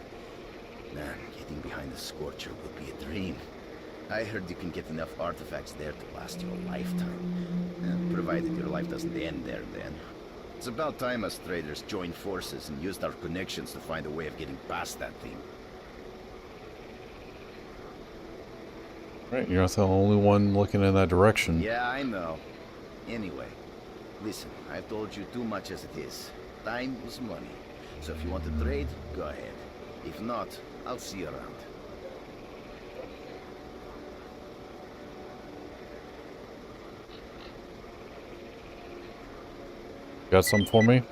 F: Man, getting behind the Scorcher would be a dream. I heard you can get enough artifacts there to last you a lifetime. Provided your life doesn't end there then. It's about time us traders joined forces and used our connections to find a way of getting past that thing.
A: Right, you're not the only one looking in that direction.
F: Yeah, I know. Anyway, listen, I've told you too much as it is. Time is money. So if you want to trade, go ahead. If not, I'll see you around.
A: Got some for me?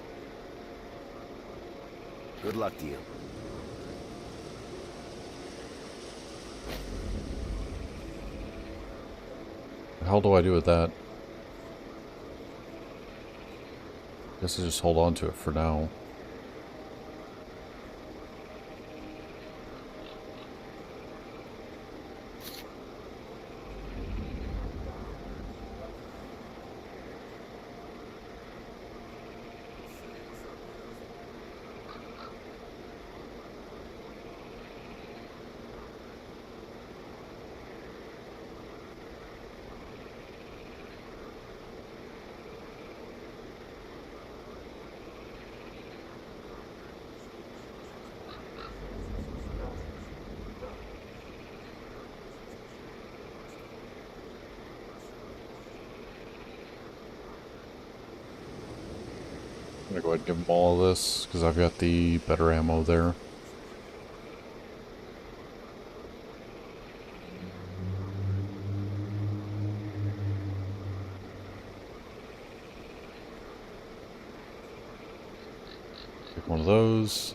F: Good luck to you.
A: The hell do I do with that? Guess I just hold on to it for now. gonna go ahead and give them all this, because I've got the better ammo there. Take one of those.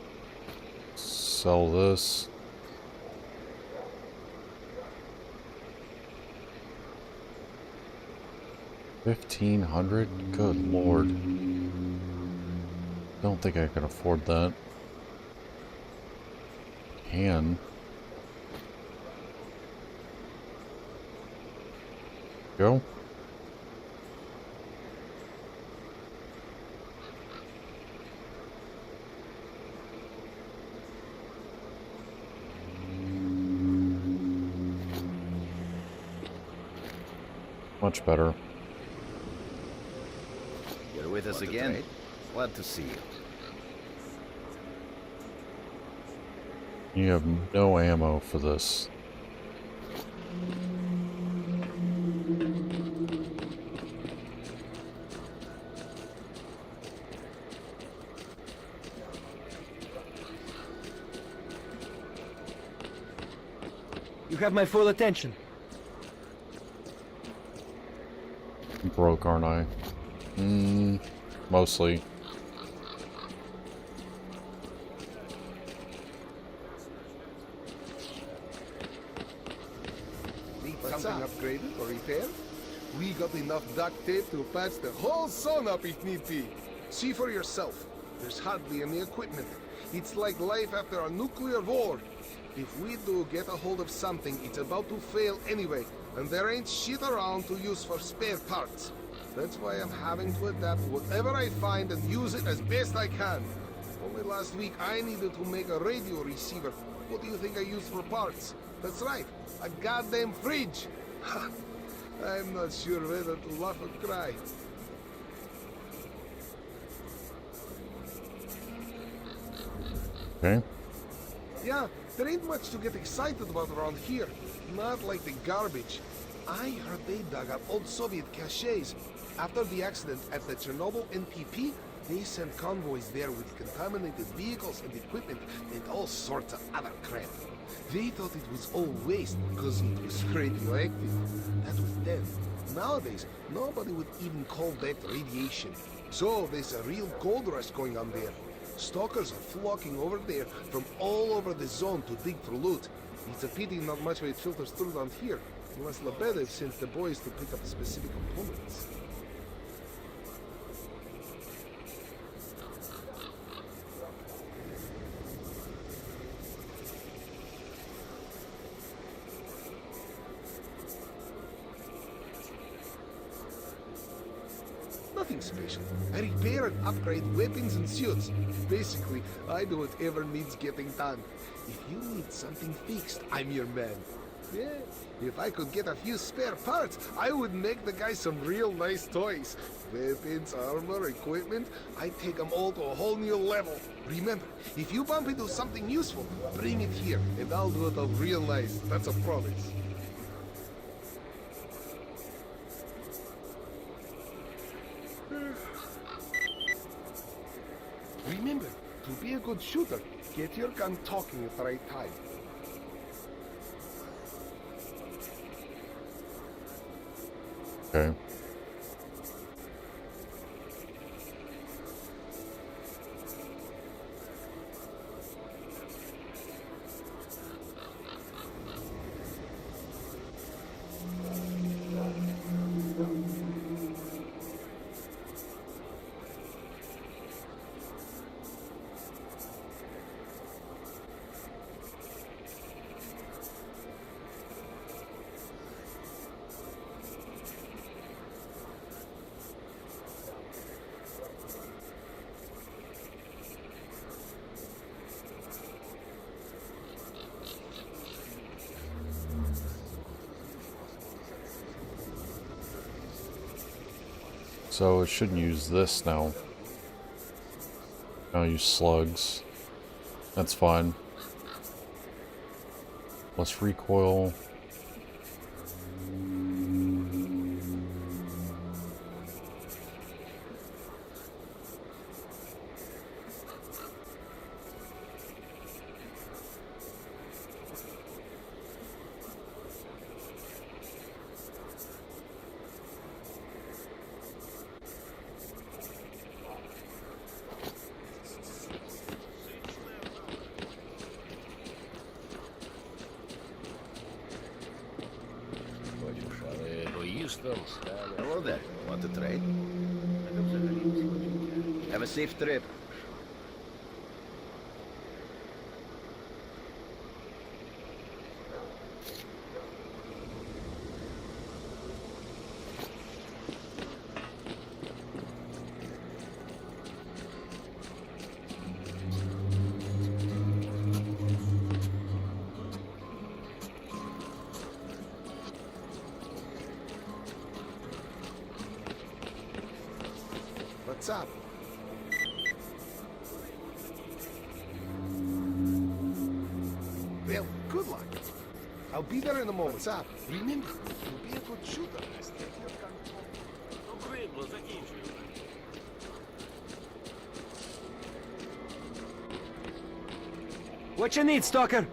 A: Sell this. $1,500? Good lord. Don't think I can afford that. Can. Go. Much better.
F: You're with us again? Glad to see you.
A: You have no ammo for this.
I: You have my full attention.
A: I'm broke, aren't I? Mostly.
L: Need something upgraded or repaired? We got enough duct tape to patch the whole zone up if need be. See for yourself. There's hardly any equipment. It's like life after a nuclear war. If we do get a hold of something, it's about to fail anyway, and there ain't shit around to use for spare parts. That's why I'm having to adapt whatever I find and use it as best I can. Only last week I needed to make a radio receiver. What do you think I used for parts? That's right, a goddamn fridge. I'm not sure whether to laugh or cry.
A: Okay.
L: Yeah, there ain't much to get excited about around here. Not like the garbage. I heard they dug up old Soviet caches. After the accident at the Chornobyl NPP, they sent convoys there with contaminated vehicles and equipment and all sorts of other crap. They thought it was all waste because it was radioactive. That was then. Nowadays, nobody would even call that radiation. So there's a real gold rush going on there. Stalkers are flocking over there from all over the zone to dig for loot. It's a pity not much of it filters through down here, unless Lebedev sends the boys to pick up specific components. Nothing special. I repair and upgrade weapons and suits. Basically, I do whatever needs getting done. If you need something fixed, I'm your man. Yeah, if I could get a few spare parts, I would make the guys some real nice toys. Weapons, armor, equipment, I take them all to a whole new level. Remember, if you bump into something useful, bring it here, and I'll do it up real nice. That's a promise. Remember, to be a good shooter, get your gun talking at the right time.
A: Okay. So it shouldn't use this now. I'll use slugs. That's fine. Let's recoil.
F: Hello there. Want to trade? Have a safe trip.
L: What's up? Well, good luck. I'll be there in a moment. What's up? Remember, you'll be a good shooter.
I: What you need, Stalker?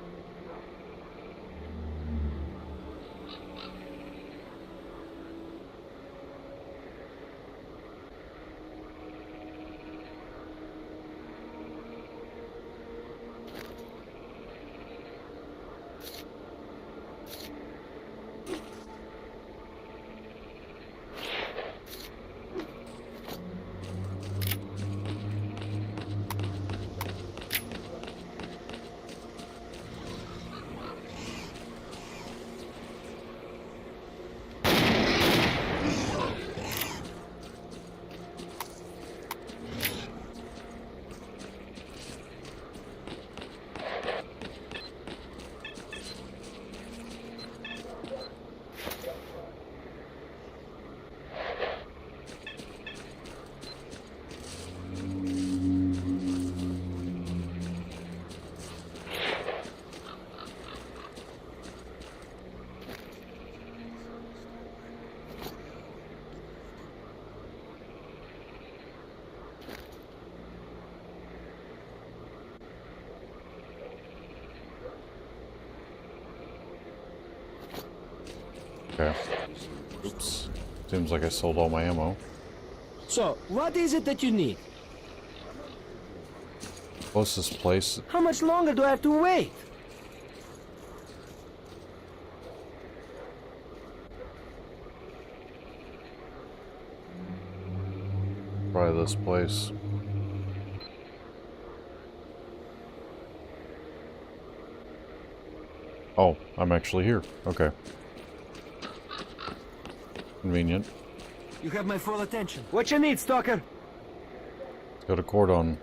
A: Okay. Oops. Seems like I sold all my ammo.
I: So, what is it that you need?
A: Closest place.
I: How much longer do I have to wait?
A: Probably this place. Oh, I'm actually here. Okay. Convenient.
I: You have my full attention. What you need, Stalker?
A: Let's go to Cordon.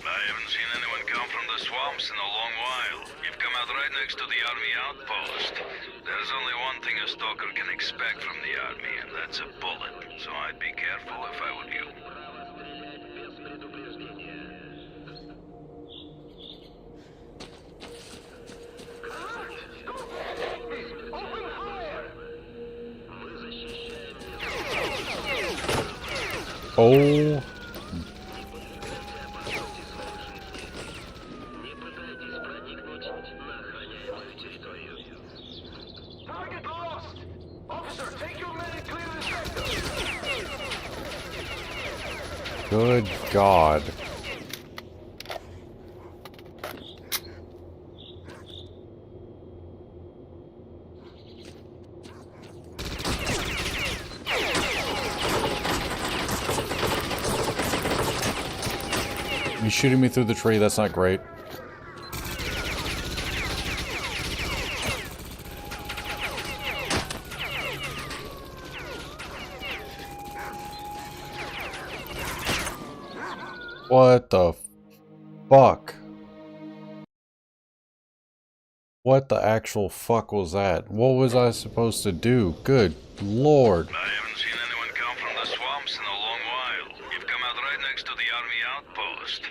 M: I haven't seen anyone come from the swamps in a long while. You've come out right next to the army outpost. There's only one thing a stalker can expect from the army, and that's a bullet. So I'd be careful if I were you.
A: Oh.
M: Target lost! Officer, take your men and clear the sector!
A: Good God. He's shooting me through the tree, that's not great. What the fuck? What the actual fuck was that? What was I supposed to do? Good Lord.
M: I haven't seen anyone come from the swamps in a long while. You've come out right next to the army outpost.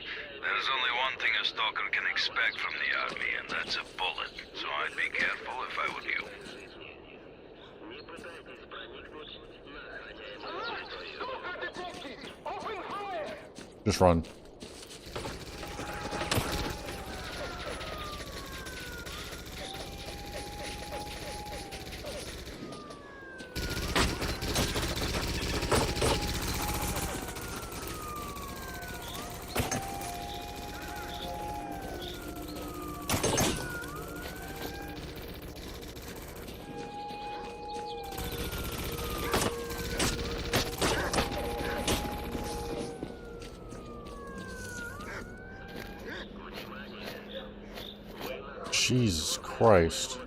M: There's only one thing a stalker can expect from the army, and that's a bullet. So I'd be careful if I were you.
A: Just run. Jesus Christ.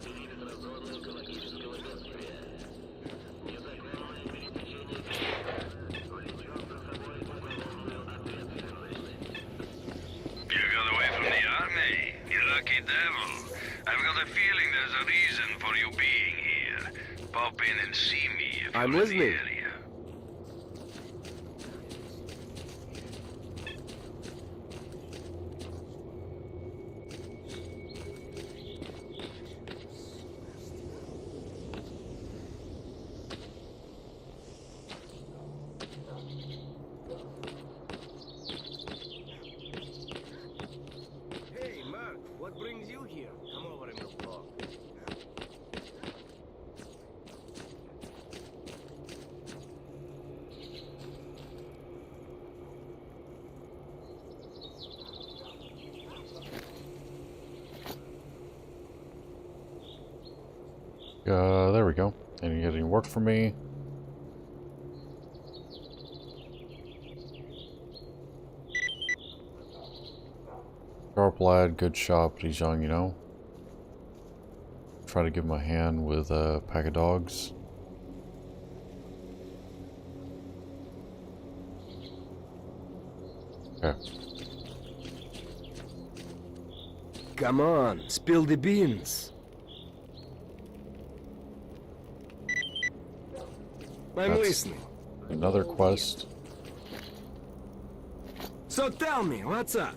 M: I've got a feeling there's a reason for you being here. Pop in and see me if
E: I'm
M: you're in the
E: listening.
M: area.
E: Hey, Mark, what brings you here? Come over and we'll talk.
A: There we go. Any get any work for me? Sharp lad, good shot, but he's young, you know. Try to give him a hand with a pack of dogs. Okay.
I: Come on, spill the beans. I'm
A: That's
I: listening.
A: another quest.
I: So tell me, what's up?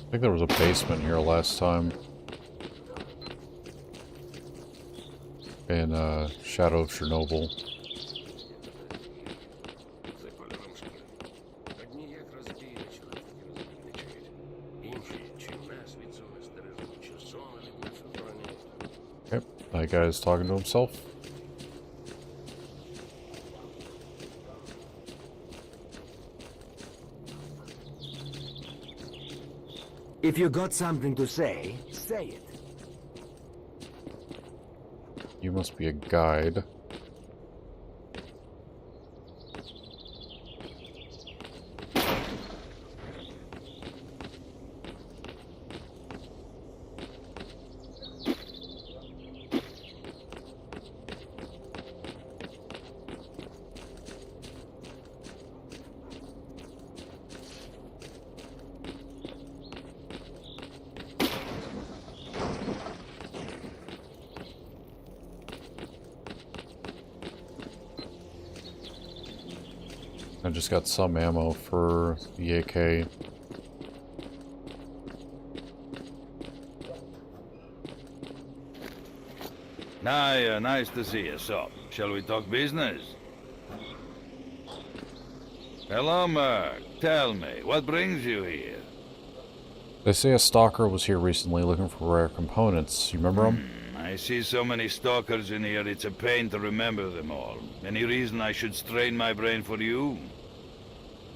A: I think there was a basement here last time. In Shadow of Chernobyl. Okay, that guy's talking to himself.
I: If you got something to say, say it.
A: You must be a guide. I just got some ammo for the AK.
C: Nice to see you. So, shall we talk business? Hello, Merc. Tell me, what brings you here?
A: They say a stalker was here recently looking for rare components. You remember him?
C: I see so many stalkers in here, it's a pain to remember them all. Any reason I should strain my brain for you?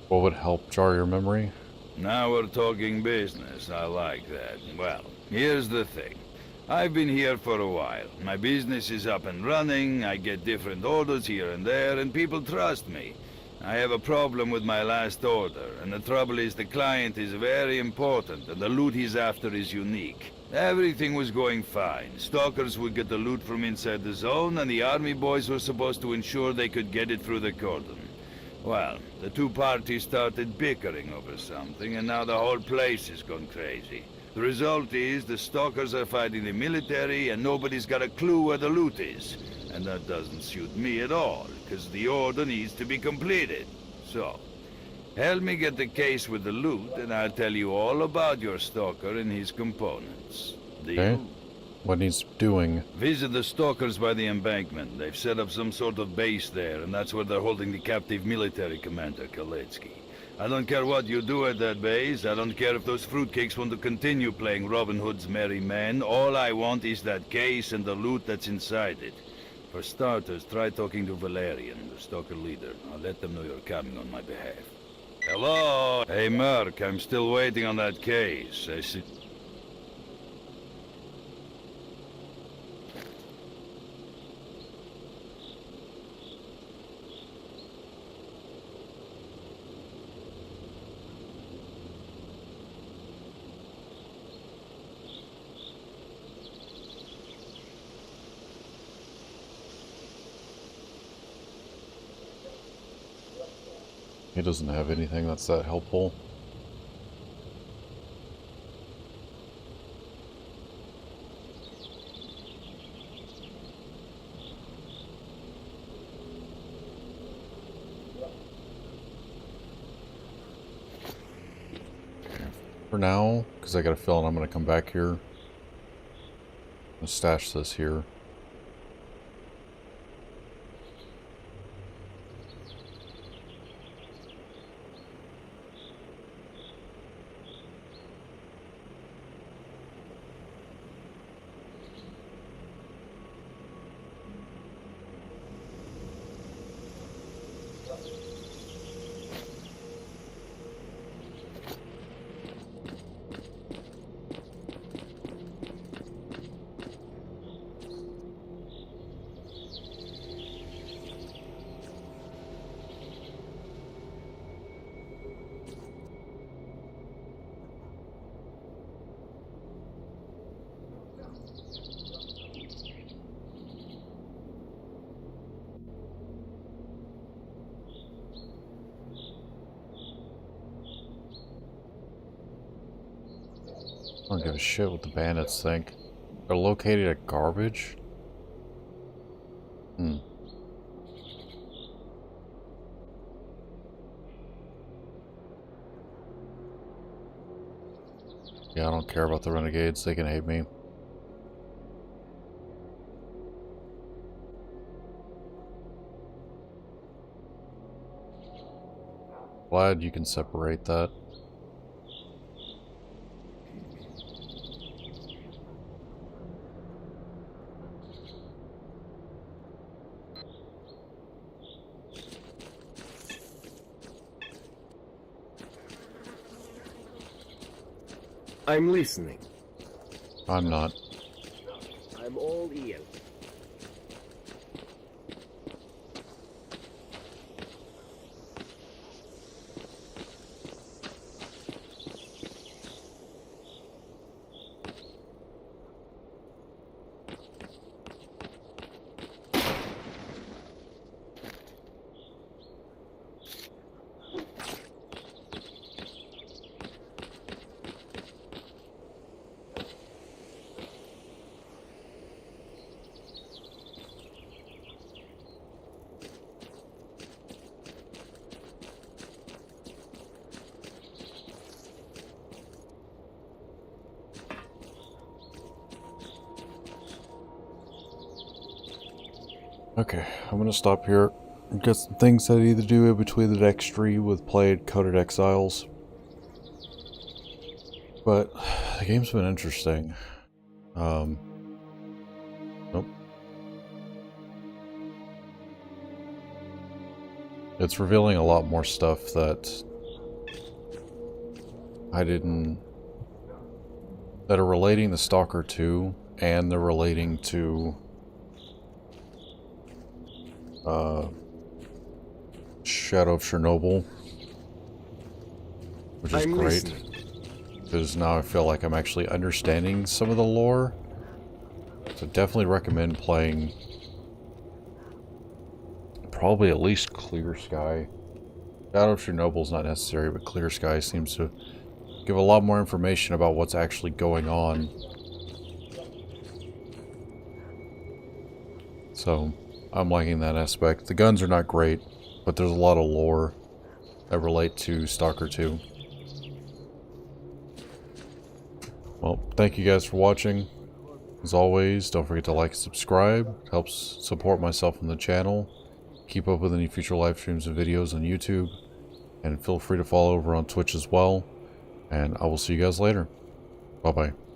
A: What would help jar your memory?
C: Now we're talking business. I like that. Well, here's the thing. I've been here for a while. My business is up and running, I get different orders here and there, and people trust me. I have a problem with my last order, and the trouble is the client is very important, and the loot he's after is unique. Everything was going fine. Stalkers would get the loot from inside the zone, and the army boys were supposed to ensure they could get it through the cordon. Well, the two parties started bickering over something, and now the whole place has gone crazy. The result is the stalkers are fighting the military, and nobody's got a clue where the loot is. And that doesn't suit me at all, because the order needs to be completed. So, help me get the case with the loot, and I'll tell you all about your stalker and his components. Deal?
A: Okay. What needs doing?
M: Visit the stalkers by the embankment. They've set up some sort of base there, and that's where they're holding the captive military commander, S.T.A.L.K.E.R. I don't care what you do at that base. I don't care if those fruitcakes want to continue playing Robin Hood's merry men. All I want is that case and the loot that's inside it. For starters, try talking to Valerian, the stalker leader. I'll let them know you're coming on my behalf. Hello? Hey, Merc, I'm still waiting on that case. I see...
A: He doesn't have anything that's that helpful. For now, because I got a feeling I'm going to come back here. I'm going to stash this here. I don't give a shit what the bandits think. They're located at garbage? Hmm. Yeah, I don't care about the renegades. They can hate me. Glad you can separate that.
I: I'm listening.
A: I'm not.
I: I'm all ears.
A: Okay, I'm gonna stop here. I've got some things I need to do in between the next stream with playing Coded Exiles. But the game's been interesting. Nope. It's revealing a lot more stuff that I didn't... that are relating to Stalker 2, and they're relating to Shadow of Chernobyl, which is great, because now I feel like I'm actually understanding some of the lore. So definitely recommend playing probably at least Clear Sky. Shadow of Chernobyl is not necessary, but Clear Sky seems to give a lot more information about what's actually going on. So I'm liking that aspect. The guns are not great, but there's a lot of lore that relate to Stalker 2. Well, thank you guys for watching. As always, don't forget to like and subscribe. It helps support myself and the channel. Keep up with any future live streams and videos on YouTube. And feel free to follow over on Twitch as well. And I will see you guys later. Bye-bye.